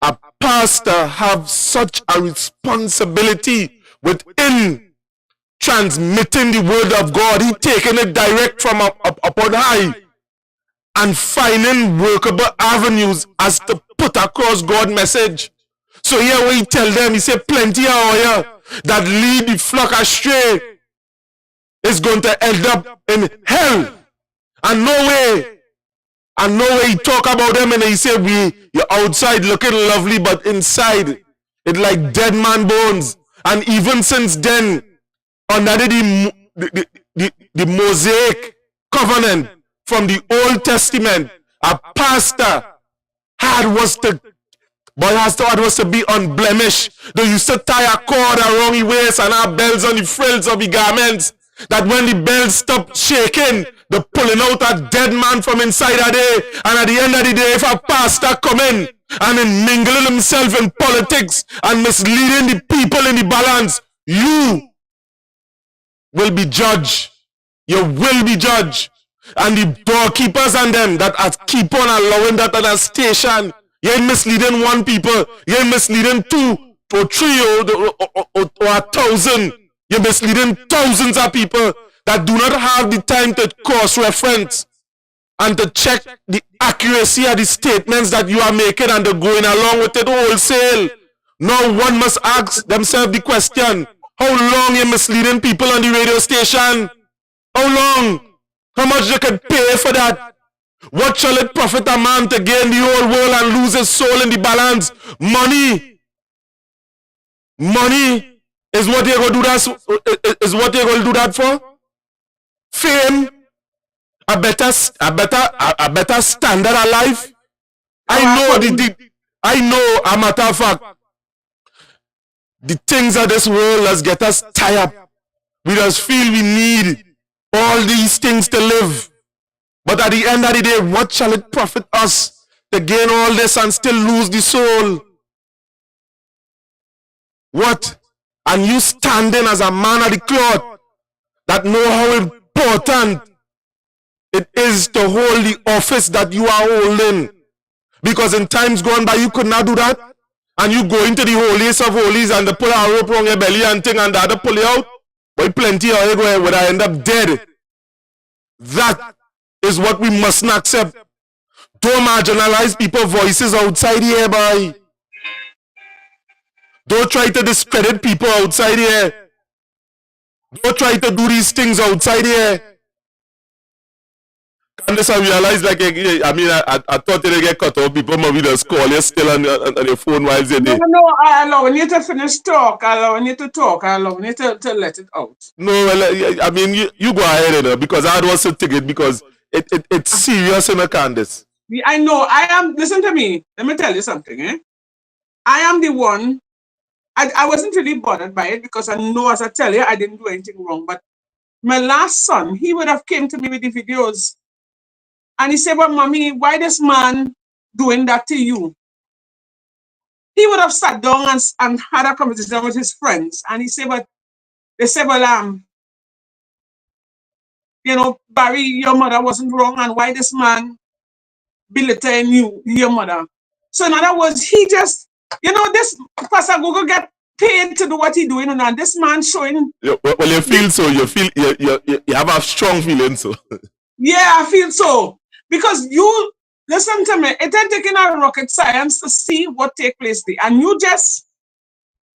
Speaker 2: a pastor have such a responsibility within transmitting the word of God. He taking it direct from upon high and finding workable avenues as to put across God's message. So here we tell them, he said, plenty are here that lead the flock astray is going to end up in hell. And no way he talk about them and he said, you're outside looking lovely, but inside it's like dead man bones. And even since then, under the Mosaic covenant from the Old Testament, a pastor was to be unblemished. They used to tie a cord around the waist and have bells on the frills of the garments, that when the bells stop shaking, they're pulling out a dead man from inside a day. And at the end of the day, if a pastor come in and in mingling himself in politics and misleading the people in the balance, you will be judged. You will be judged. And the doorkeepers and them that are keep on allowing that at a station, you ain't misleading one people, you ain't misleading two or three or 1,000. You're misleading thousands of people that do not have the time to cross-reference and to check the accuracy of the statements that you are making, and they're going along with it wholesale. Now one must ask themselves the question, how long you misleading people on the radio station? How long? How much they can pay for that? What shall it profit a man to gain the whole world and lose his soul in the balance? Money is what you're going to do that, is what you're going to do that for? Fame? A better standard of life? I know, a matter of fact, the things of this world has get us tired. We just feel we need all these things to live. But at the end of the day, what shall it profit us to gain all this and still lose the soul? What? And you standing as a man of the cloth that know how important it is to hold the office that you are holding. Because in times gone by, you could not do that. and you go into the holiest of holies and they pull a rope around your belly and thing and the other pull you out, but plenty of you go where I end up dead. That is what we must not accept. Don't marginalize people's voices outside here, boy. Don't try to discredit people outside here. Don't try to do these things outside here. Candice, I realize, like, I thought they get cut off. People maybe just call you still on your phone while you're there.
Speaker 4: No, I allow you to finish talk. I allow you to talk. I allow you to let it out.
Speaker 2: No, well, I mean, you go ahead, because I don't want to take it because it's serious, Candice.
Speaker 4: I know. I am. Listen to me. Let me tell you something. I am the one. I wasn't really bothered by it because I know, as I tell you, I didn't do anything wrong. But my last son, he would have came to me with the videos. And he said, "But mommy, why this man doing that to you?" He would have sat down and had a conversation with his friends. And he said, "But they said, well, Barry, your mother wasn't wrong. And why this man belittling you, your mother?" So in other words, he just, this Pastor Google get paid to do what he doing, and this man showing.
Speaker 2: Well, you feel so. You feel you have a strong feeling so.
Speaker 4: Yeah, I feel so. Because you, listen to me, it ain't taking a rocket science to see what take place there. And you just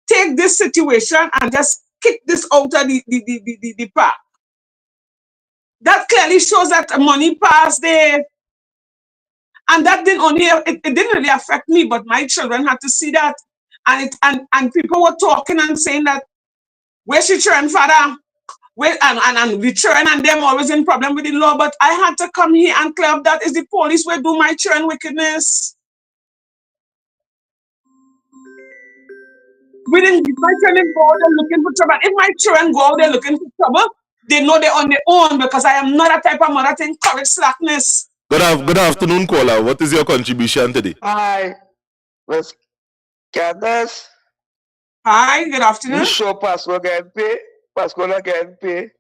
Speaker 4: take this situation and just kick this out of the park. That clearly shows that money passed there. And that didn't only, it didn't really affect me, but my children had to see that. And people were talking and saying that, where's your children, father? And the children and them always in problem with the law, but I had to come here and clear up that is the police will do my children wickedness. We didn't, my children go out there looking for trouble. If my children go out there looking for trouble, they know they're on their own because I am not a type of mother to encourage slackness.
Speaker 2: Good afternoon, caller. What is your contribution today?
Speaker 16: Hi, Miss Candice.
Speaker 4: Hi, good afternoon.
Speaker 16: You show Pascal getting paid. Pascal getting paid.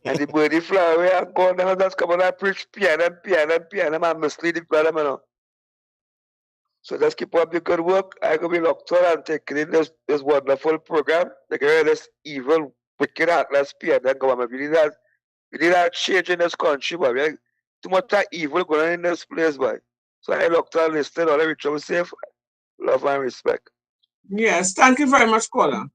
Speaker 16: And the birdie fly away and go down and just come on and preach piano and mislead the brother, man. So just keep up the good work. I could be locked on and taking in this wonderful program. They get this evil, wicked, heartless piano government. We need that change in this country, but we have too much evil going on in this place, boy. So I locked on listening, all every trouble safe, love and respect.
Speaker 4: Yes, thank you very much, caller.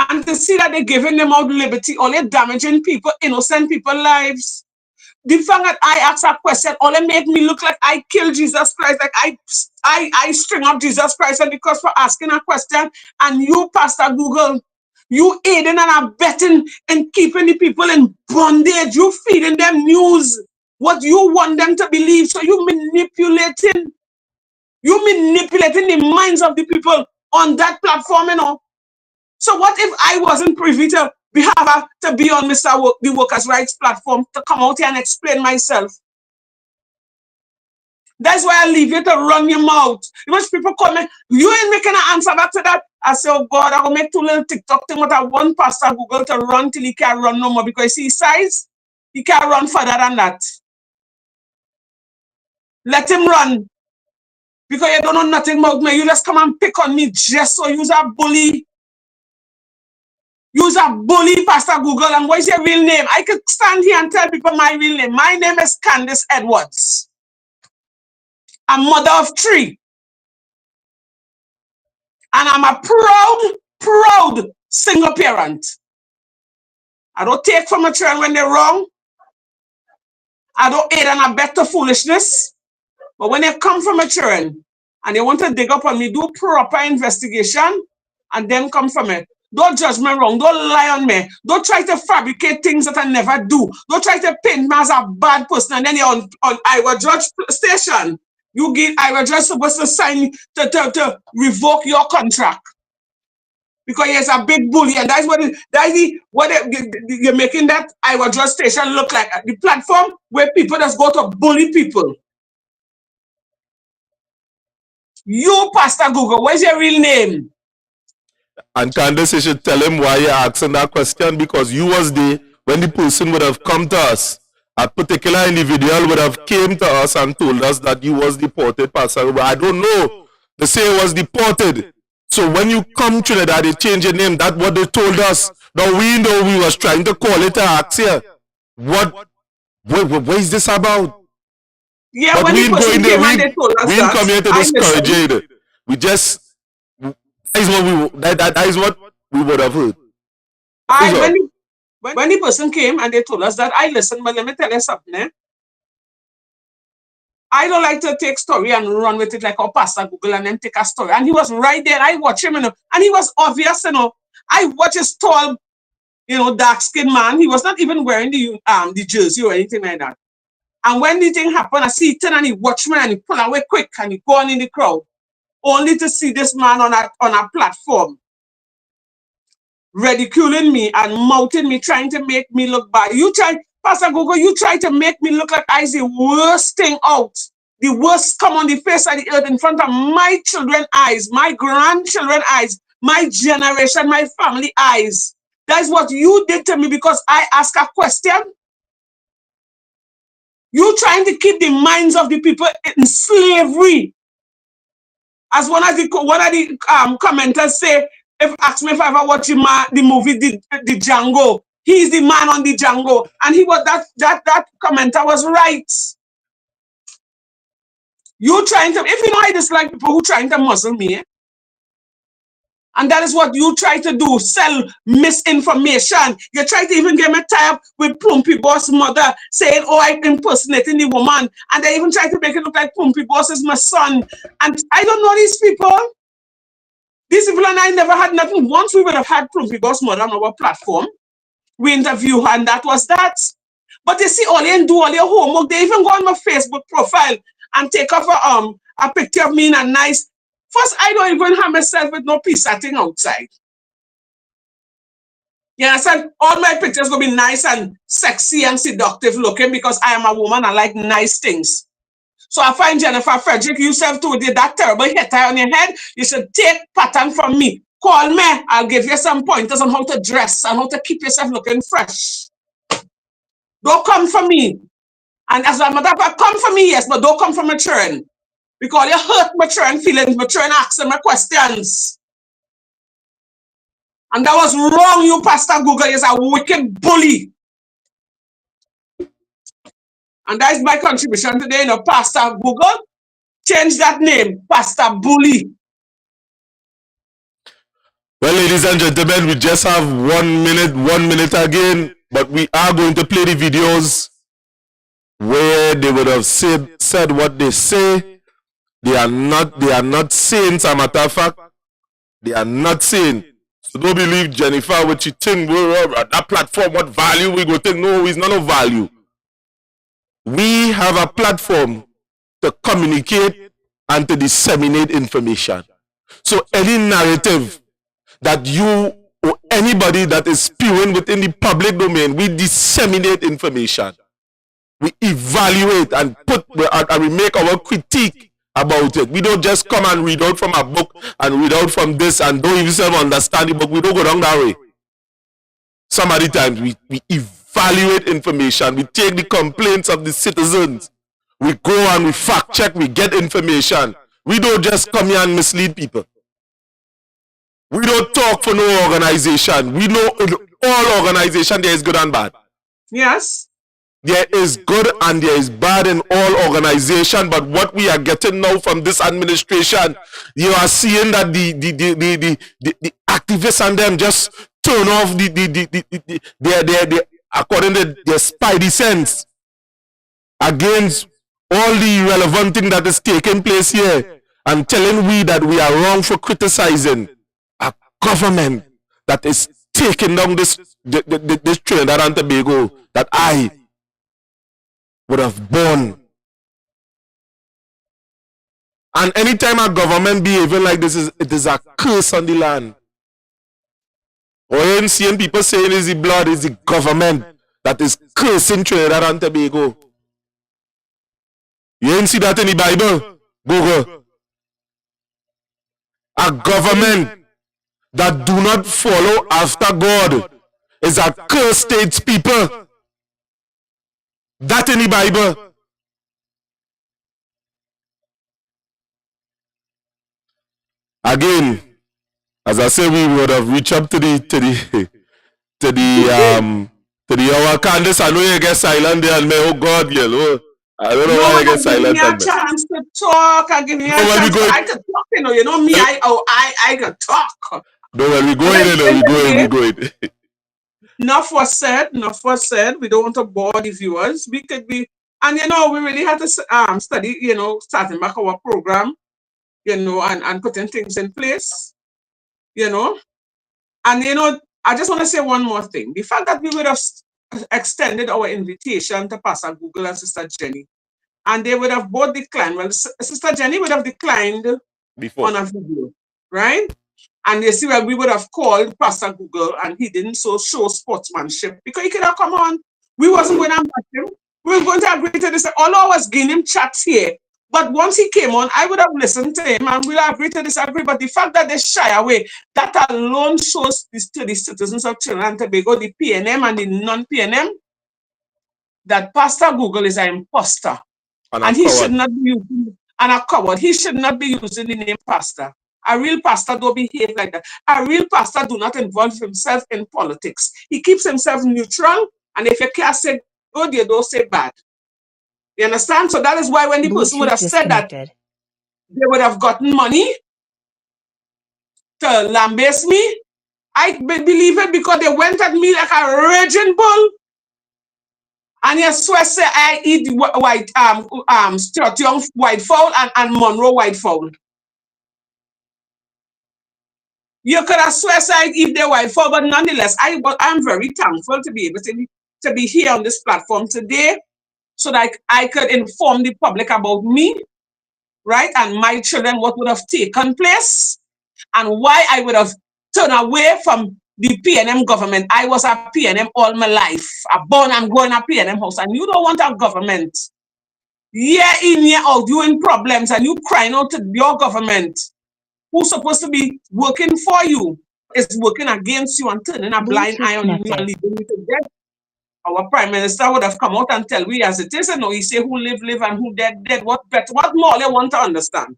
Speaker 4: And to see that they're giving them out liberty, only damaging people, innocent people's lives. The fact that I asked that question only made me look like I killed Jesus Christ, like I string up Jesus Christ, and because for asking a question, and you, Pastor Google, you aiding and abetting and keeping the people in bondage, you feeding them news, what you want them to believe, so you manipulating the minds of the people on that platform, So what if I wasn't privy to be on the Workers' Rights platform to come out here and explain myself? That's why I leave you to run your mouth. Most people call me, you ain't making an answer back to that. I say, oh God, I will make 2 little TikTok thing with I want Pastor Google to run till he can't run no more because he size, he can't run further than that. Let him run. Because you don't know nothing about me. You just come and pick on me just so you're a bully. You're a bully, Pastor Google. And what is your real name? I could stand here and tell people my real name. My name is Candice Edwards. I'm mother of 3. And I'm a proud single parent. I don't take from my children when they're wrong. I don't aid and abet to foolishness. But when they come from my children and they want to dig up on me, do proper investigation and then come from it. Don't judge me wrong. Don't lie on me. Don't try to fabricate things that I never do. Don't try to paint me as a bad person and then you're on Iowa Judge station. Iowa Judge supposed to sign to revoke your contract. Because he's a big bully, and that's what you're making that Iowa Judge station look like. The platform where people just go to bully people. You, Pastor Google, what's your real name?
Speaker 2: And Candice, you should tell him why you're asking that question, because you was there when the person would have come to us. A particular individual would have came to us and told us that you was deported, Pastor. But I don't know They say it was deported. So when you come Trinidad, they change your name. That's what they told us. Now we know we was trying to call it a act here. What is this about?
Speaker 4: Yeah,
Speaker 2: But
Speaker 4: when
Speaker 2: we
Speaker 4: the
Speaker 2: ain't
Speaker 4: person
Speaker 2: going there.
Speaker 4: came and they told us
Speaker 2: We ain't
Speaker 4: that,
Speaker 2: come here to
Speaker 4: I
Speaker 2: discourage
Speaker 4: listened.
Speaker 2: it. We just that is what we would have heard.
Speaker 4: When the person came and they told us that, I listened. But let me tell you something. I don't like to take story and run with it like our pastor Google and then take a story. And he was right there. I watched him, and he was obvious, I watched his tall, dark-skinned man. He was not even wearing the jersey or anything like that. And when the thing happened, I see he turned and he watched me and he pulled away quick and he gone in the crowd, only to see this man on a platform ridiculing me and mouthing me, trying to make me look bad. Pastor Gogo, you try to make me look like I the worst thing out. The worst come on the face of the earth in front of my children's eyes, my grandchildren's eyes, my generation, my family eyes. That's what you did to me because I asked a question. You trying to keep the minds of the people in slavery. As one of the commenters say, ask me if I ever watch the movie the Django. He's the man on the Django, and he was that commenter was right. You trying to, if you know I dislike people who trying to muzzle me, and that is what you try to do, sell misinformation. You try to even get me tied up with Plumpy Boss mother, saying, oh, I'm impersonating the woman. And they even try to make it look like Plumpy Boss is my son. And I don't know these people. These people and I never had nothing. Once we would have had Plumpy Boss mother on our platform, we interview her, and that was that. But you see, all you do all your homework. They even go on my Facebook profile and take off a picture of me in a nice. First, I don't even have myself with no piece of thing outside. You understand? All my pictures gonna be nice and sexy and seductive looking because I am a woman. I like nice things. So I find Jennifer Frederick, yourself too, did that terrible hair on your head. You should take pattern from me. Call me. I'll give you some pointers on how to dress and how to keep yourself looking fresh. Don't come for me. And as a matter of fact, come for me, yes, but don't come for my children. Because you hurt my children feelings, my children asking my questions. And that was wrong, you Pastor Google. You're a wicked bully. And that is my contribution today, Pastor Google. Change that name, Pastor Bully.
Speaker 2: Well, ladies and gentlemen, we just have 1 minute again, but we are going to play the videos where they would have said what they say. They are not saints, as a matter of fact. They are not saints. So don't believe Jennifer what you think that platform, what value we go think. No, it's not of value. We have a platform to communicate and to disseminate information. So any narrative that you or anybody that is spewing within the public domain, we disseminate information. We evaluate and we make our critique about it. We don't just come and read out from a book and read out from this and don't even understand the book. We don't go down that way. Some of the times we evaluate information. We take the complaints of the citizens. We go and we fact check. We get information. We don't just come here and mislead people. We don't talk for no organization. We know in all organization there is good and bad.
Speaker 4: Yes.
Speaker 2: There is good and there is bad in all organization, but what we are getting now from this administration, you are seeing that the activists and them just turn off their according to their spidey sense against all the relevant thing that is taking place here and telling we that we are wrong for criticizing a government that is taking down this Trinidad and Tobago that I would have born. And anytime a government behaving like this, it is a curse on the land. Or you ain't seeing people saying it's the blood, it's the government that is cursing Trinidad and Tobago. You ain't see that in the Bible? Google. A government that do not follow after God is a cursed states people. That in the Bible. again, as I say, we would have reached up to the our Candice. I know you get silent there, and me, oh God, girl, oh, I don't know
Speaker 4: No,
Speaker 2: why you
Speaker 4: but
Speaker 2: get
Speaker 4: give me
Speaker 2: silent
Speaker 4: a
Speaker 2: on me.
Speaker 4: chance to talk. Give me a
Speaker 2: No, when we
Speaker 4: chance.
Speaker 2: go,
Speaker 4: I could talk, you know me. I could talk.
Speaker 2: no, when we go
Speaker 4: But
Speaker 2: in,
Speaker 4: at the end
Speaker 2: we
Speaker 4: of
Speaker 2: go
Speaker 4: the
Speaker 2: in,
Speaker 4: day,
Speaker 2: we go in.
Speaker 4: enough was said. Enough was said. We don't want to bore the viewers. We could be, and we really had to study. Starting back our program. And putting things in place. And I just want to say one more thing. The fact that we would have extended our invitation to Pastor Google and Sister Jenny, and they would have both declined. Well, Sister Jenny would have declined
Speaker 2: Before.
Speaker 4: on a video, right? And you see, well, we would have called Pastor Google, and he didn't show sportsmanship because he could have come on. We wasn't going to match him. We were going to agree to this. All I was giving him chats here. But once he came on, I would have listened to him and we'll agree to disagree. But the fact that they shy away, that alone shows this to the citizens of Trinidad and Tobago, the PNM and the non-PNM, that Pastor Google is an imposter. And he should not be using, and a coward. He should not be using the name pastor. A real pastor don't behave like that. A real pastor do not involve himself in politics. He keeps himself neutral, and if you can't say good, you don't say bad. You understand? So that is why when the person would have said that, they would have gotten money to lambaste me. I believe it because they went at me like a raging bull. And you swear say I eat Stuart Young white fowl and Monroe white fowl. You could have swear say I eat their white fowl, but nonetheless, I'm very thankful to be able to be here on this platform today so that I could inform the public about me, right? And my children, what would have taken place and why I would have turned away from the PNM government. I was a PNM all my life. I born and grown a PNM house, and you don't want a government year in, year out, you in problems, and you crying out to your government, who's supposed to be working for you, is working against you and turning a blind eye on you and leading you to death. Our Prime Minister would have come out and tell we as it is, and he say who live, live, and who dead, dead. What more they want to understand?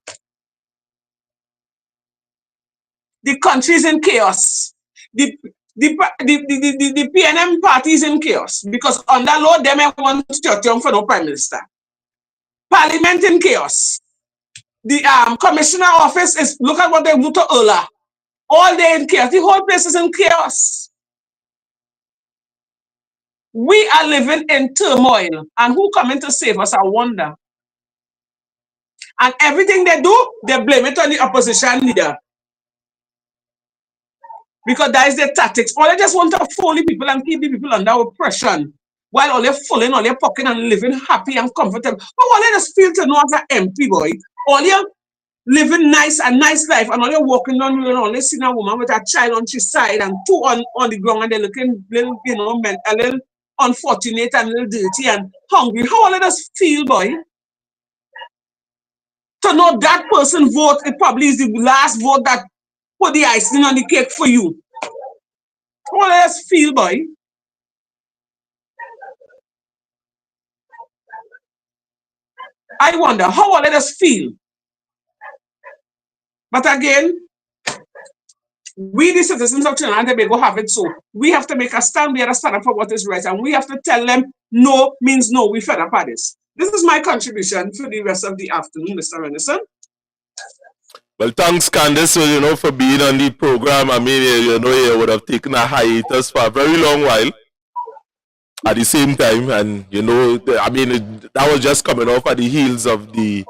Speaker 4: The country is in chaos. The PNM party is in chaos because under law, they may want Stuart Young for no Prime Minister. Parliament in chaos. The commissioner office is, look at what they do to Ola. All day in chaos. The whole place is in chaos. We are living in turmoil. And who coming to save us, I wonder. And everything they do, they blame it on the opposition leader. Because that is their tactics. All they just want to fool the people and keep the people under oppression. While all they're fooling, all they're pocket and living happy and comfortable. But all they just feel to know as an MP boy, all you're living a nice life, and all you're walking on, you know, only seeing a woman with a child on his side and two on the ground, and they're looking little, a little unfortunate and a little dirty and hungry. How all they just feel, boy? To know that person vote, it probably is the last vote that put the icing on the cake for you. How they just feel, boy? I wonder how all let us feel. But again, we the citizens of Trinidad and Tobago have it so. We have to make a stand, we have to stand up for what is right, and we have to tell them no means no, we fed up at this. This is my contribution for the rest of the afternoon, Mr. Renison.
Speaker 2: Well, thanks, Candice, for being on the program. I mean, you would have taken a hiatus for a very long while at the same time. And, that was just coming off at the heels of the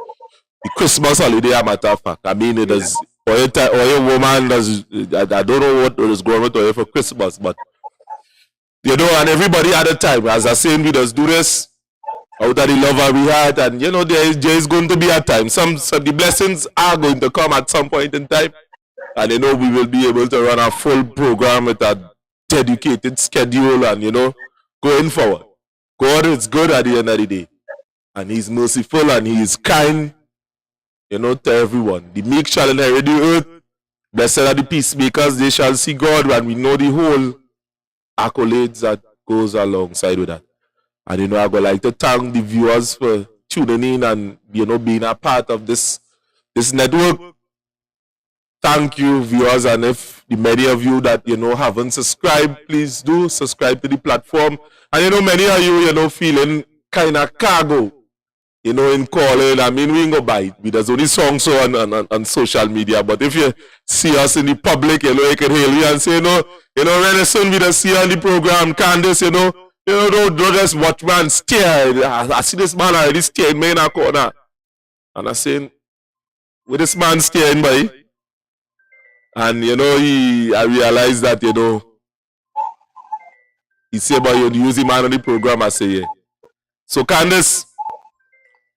Speaker 2: Christmas holiday, a matter of fact. I mean, it is, or your woman does, I don't know what is going on with her for Christmas, but, and everybody at the time, as I say, we just do this out of the love we had, and there is going to be a time. Some the blessings are going to come at some point in time, and we will be able to run a full program with a dedicated schedule, and going forward. God is good at the end of the day, and He's merciful and He is kind, to everyone. The meek shall inherit the earth. Blessed are the peacemakers; they shall see God. And we know the whole accolades that goes alongside with that. And I would like to thank the viewers for tuning in and being a part of this network. thank you, viewers, and if the many of you that haven't subscribed, please do subscribe to the platform. And many of you, feeling kind of cargo, in calling. I mean, we ain't go bite. There's only songs on social media, but if you see us in the public, you can hail you and say, very soon we just see you on the program, Candice, don't just watch man stare. I see this man already staring me in a corner, and I saying, with this man staring, boy. And I realized that he said about you using man on the program. I say yeah. So Candice,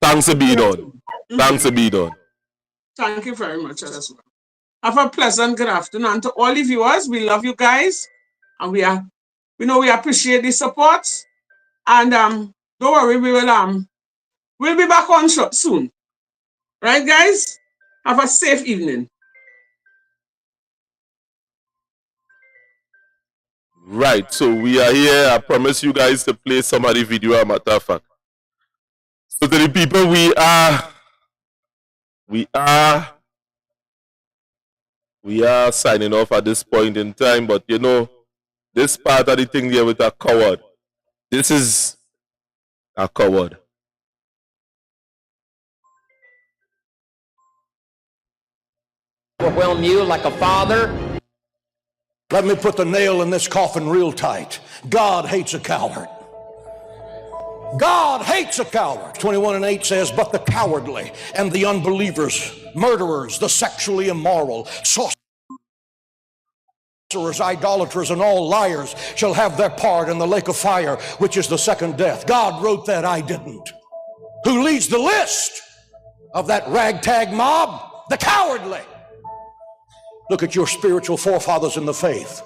Speaker 2: thanks to be done. Thanks to be done.
Speaker 4: Thank you very much as well. Have a pleasant good afternoon. And to all the viewers, we love you guys. And we appreciate the support. And don't worry, we'll be back on soon. Right, guys? Have a safe evening.
Speaker 2: Right, so we are here. I promise you guys to play some of the video, as a matter of fact. So to the people, we are signing off at this point in time, but this part of the thing here with a coward. This is a coward.
Speaker 17: Overwhelm you like a father.
Speaker 18: Let me put the nail in this coffin real tight. God hates a coward. God hates a coward. 21:8 says, but the cowardly and the unbelievers, murderers, the sexually immoral, sorcerers, idolaters, and all liars shall have their part in the lake of fire, which is the second death. God wrote that, I didn't. Who leads the list of that ragtag mob? The cowardly. Look at your spiritual forefathers in the faith.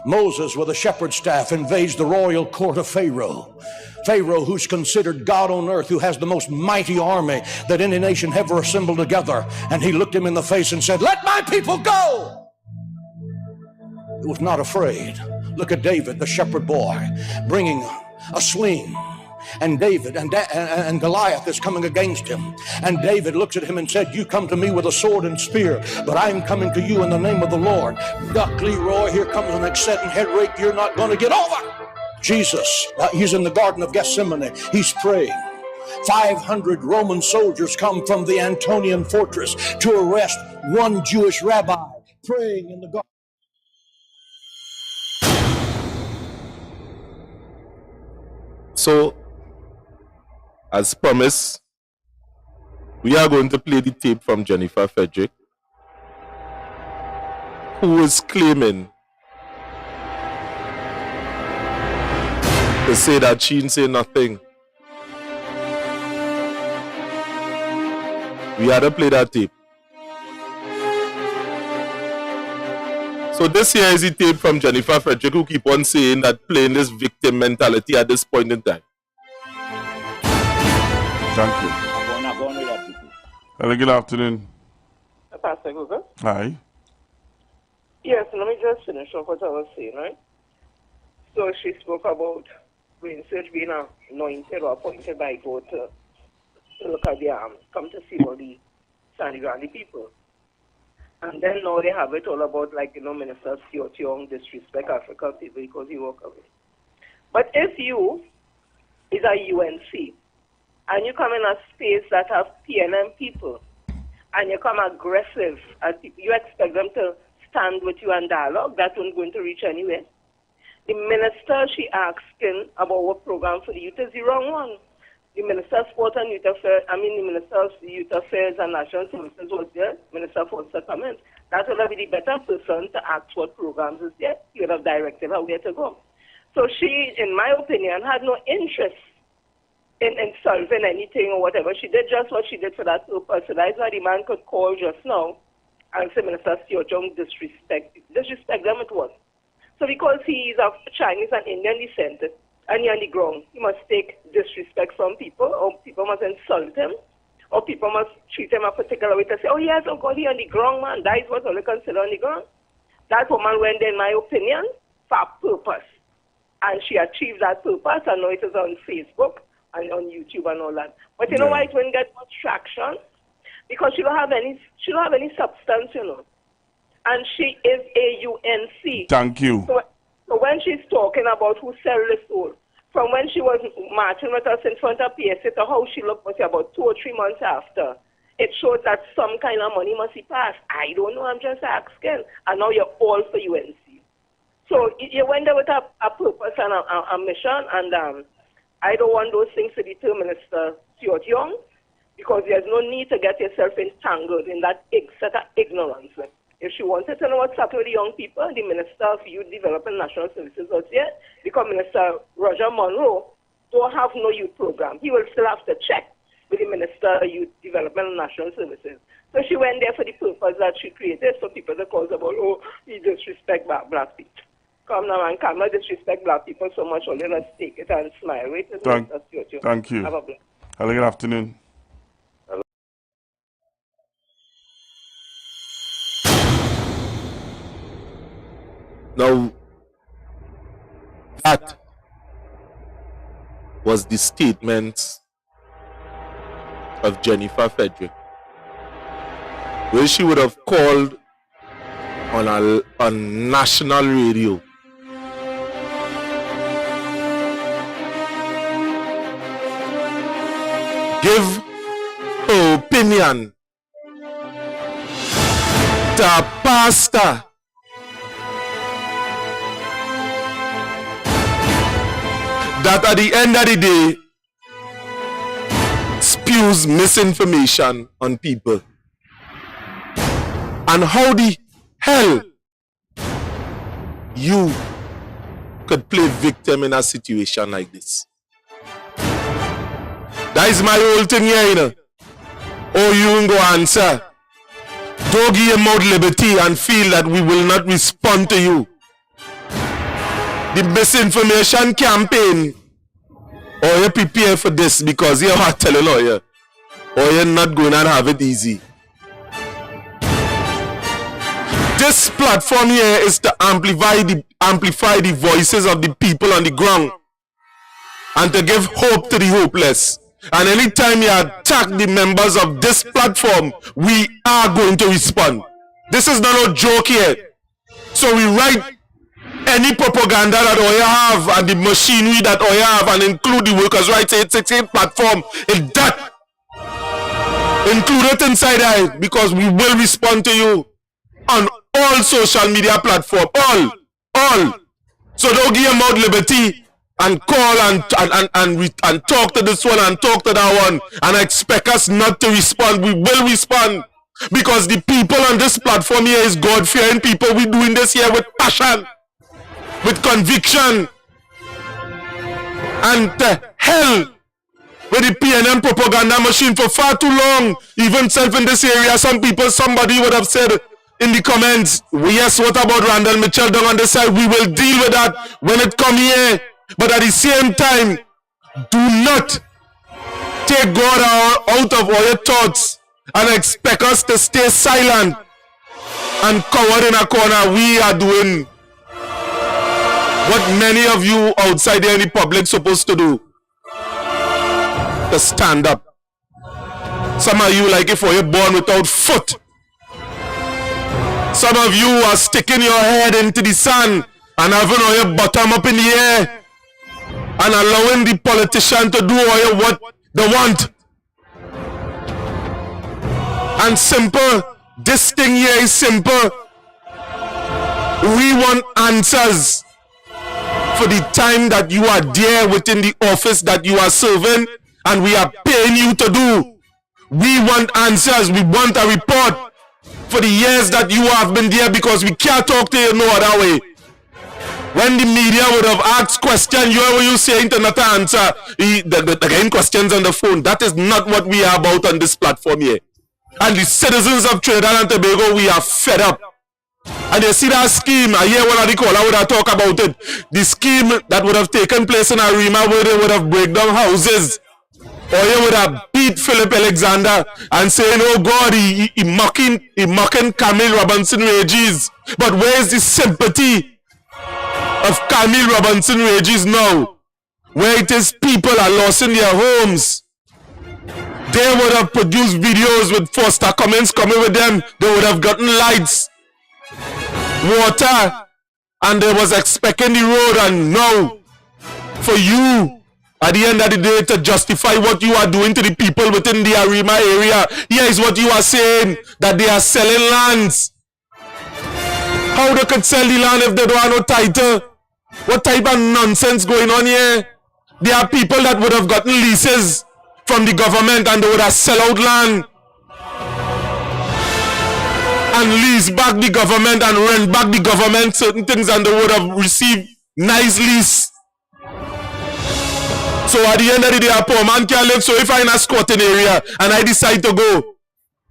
Speaker 18: Moses with a shepherd's staff invades the royal court of Pharaoh. Pharaoh, who's considered God on earth, who has the most mighty army that any nation ever assembled together. And he looked him in the face and said, let my people go. He was not afraid. Look at David, the shepherd boy, bringing a sling. And David and Goliath is coming against him. And David looks at him and said, you come to me with a sword and spear, but I'm coming to you in the name of the Lord. Duck Leroy, here comes an exciting head rake you're not going to get over. Jesus, he's in the Garden of Gethsemane. He's praying. 500 Roman soldiers come from the Antonian fortress to arrest one Jewish rabbi praying in the garden.
Speaker 2: So, as promised, we are going to play the tape from Jennifer Frederick, who is claiming to say that she didn't say nothing. We had to play that tape. So this here is the tape from Jennifer Frederick, who keep on saying that playing this victim mentality at this point in time.
Speaker 8: Thank you. Hello, good afternoon.
Speaker 19: Pastor Google?
Speaker 8: Hi.
Speaker 19: Yes, let me just finish off what I was saying, right? So she spoke about Winsett being anointed or appointed by God to look at the come to see all the Sandy Grande people. And then now they have it all about, like, Minister Stuart Young disrespect African people because he walk away. But if you is a UNC and you come in a space that have PNM people and you come aggressive, you expect them to stand with you and dialogue, that won't going to reach anywhere. The minister, she asking about what program for the youth is the wrong one. The Minister of Sport and Youth Affairs, the Minister of Youth Affairs and National Services was there, Minister for Settlement. That would have been the better person to ask what programs is there. He would have directed her where to go. So she, in my opinion, had no interest in solving anything or whatever. She did just what she did for that purpose. So that's why the man could call just now and say Minister Stuart Young disrespect them it was. So because he is of Chinese and Indian descent, and you're on the ground, you must take disrespect from people, or people must insult him, or people must treat him a particular way to say, oh yes, oh God, he on the ground, man. That is what only considered on the ground. That woman went there, in my opinion, for a purpose. And she achieved that purpose, and now it is on Facebook and on YouTube and all that. But you know why it won't get much traction? Because she don't have any substance, and she is AUNC.
Speaker 8: Thank you.
Speaker 19: So when she's talking about who sell the soul, from when she was marching with us in front of PSA to how she looked was about 2 or 3 months after, it showed that some kind of money must be passed. I don't know, I'm just asking. And now you're all for UNC. So you went there with a purpose and a mission, and I don't want those things to deter Minister Stuart Young, because there's no need to get yourself entangled in that set of ignorance. If she wanted to know what's happening with the young people, the Minister of Youth Development and National Services was here, because Minister Roger Monroe don't have no youth program. He will still have to check with the Minister of Youth Development and National Services. So she went there for the purpose that she created, so people that calls about, oh, he disrespect black people. Come now, man, come not disrespect black people so much, only let's take it and smile. Wait,
Speaker 8: Thank you.
Speaker 19: Have a bless.
Speaker 8: Hello, good afternoon.
Speaker 2: Now, that was the statement of Jennifer Frederick, where she would have called on national radio give her opinion to a pastor that at the end of the day spews misinformation on people. And how the hell you could play victim in a situation like this? That is my whole thing here, you know. Oh, you go answer. Don't give your mouth liberty and feel that we will not respond to you. The misinformation campaign, or you prepare for this because you are telling lawyer, or you're not going to have it easy. This platform here is to amplify the voices of the people on the ground and to give hope to the hopeless. And anytime you attack the members of this platform, we are going to respond. This is not a joke here. So we write any propaganda that Oya have and the machinery that Oya have, and include the Workers' Rights 868 platform in that. Include it inside it, because we will respond to you on all social media platforms. All. So don't give them out liberty and call and talk to this one and talk to that one and expect us not to respond. We will respond, because the people on this platform here is God-fearing people. We're doing this here with passion, with conviction, and to hell with the PNM propaganda machine for far too long. Even self in this area, somebody would have said in the comments, yes, what about Randall Mitchell down on this side? We will deal with that when it come here. But at the same time, do not take God out of all your thoughts and expect us to stay silent and covered in a corner. We are doing what many of you outside there in the public supposed to do, to stand up. Some of you, like if you're born without foot. Some of you are sticking your head into the sand and having all your bottom up in the air and allowing the politician to do all what they want. And simple, this thing here is simple. We want answers for the time that you are there within the office that you are serving and we are paying you to do. We want answers. We want a report for the years that you have been there, because we can't talk to you no other way. When the media would have asked questions, you saying to not answer, again questions on the phone. That is not what we are about on this platform here. And the citizens of Trinidad and Tobago, we are fed up. And you see that scheme, I hear one of the caller would have talk about it. The scheme that would have taken place in Arima, where they would have break down houses. Or you would have beat Philip Alexander and saying, oh God, he mocking Camille Robinson wages. But where is the sympathy of Camille Robinson wages now? Where it is people are losing their homes. They would have produced videos with Foster Cummins coming with them. They would have gotten lights. water, and they was expecting the road, and now for you at the end of the day to justify what you are doing to the people within the Arima area, here is what you are saying, that they are selling lands. How they could sell the land if they don't have no title? What type of nonsense going on here? There are people that would have gotten leases from the government and they would have sell out land and lease back the government and rent back the government certain things, and they would have received nice lease. So at the end of the day, a poor man can't live. So if I'm in a squatting area and I decide to go,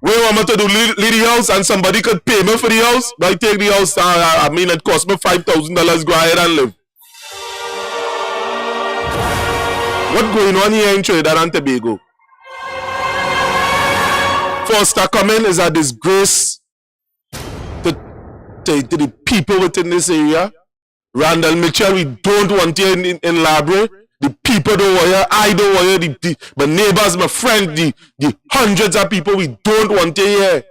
Speaker 2: where am I to do the house, and somebody could pay me for the house, but I take the house, I mean it cost me $5,000, go ahead and live. What's going on here in Trinidad and Tobago? Foster Cumming is a disgrace to the people within this area. Randall Mitchell, we don't want you in Library. The people don't want you. I don't want you. My neighbors, my friends, the hundreds of people, we don't want you here.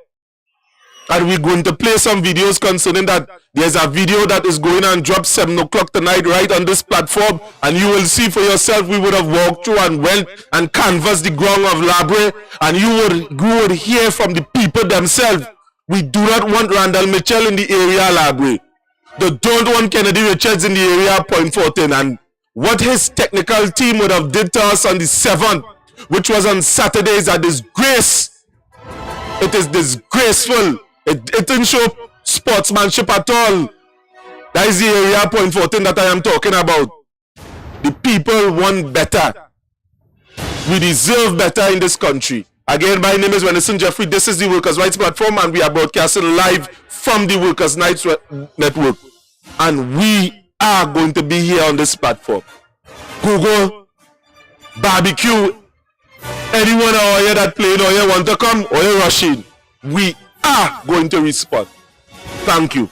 Speaker 2: And we're going to play some videos concerning that. There's a video that is going on, drop 7 o'clock tonight right on this platform, and you will see for yourself. We would have walked through and went and canvassed the ground of Library, and you would hear from the people themselves. We do not want Randall Mitchell in the area, Library. They don't want Kennedy Richards in the area, Point 14, and what his technical team would have did to us on the 7th, which was on Saturday, is a disgrace. It is disgraceful. It didn't show sportsmanship at all. That is the area, Point 14, that I am talking about. The people want better. We deserve better in this country. Again, my name is Wenison Jeffrey. This is the Workers' Rights Platform, and we are broadcasting live from the Workers' Rights Network. And we are going to be here on this platform. Google, barbecue, anyone out here that playing or you want to come or you rush in, we are going to respond. Thank you.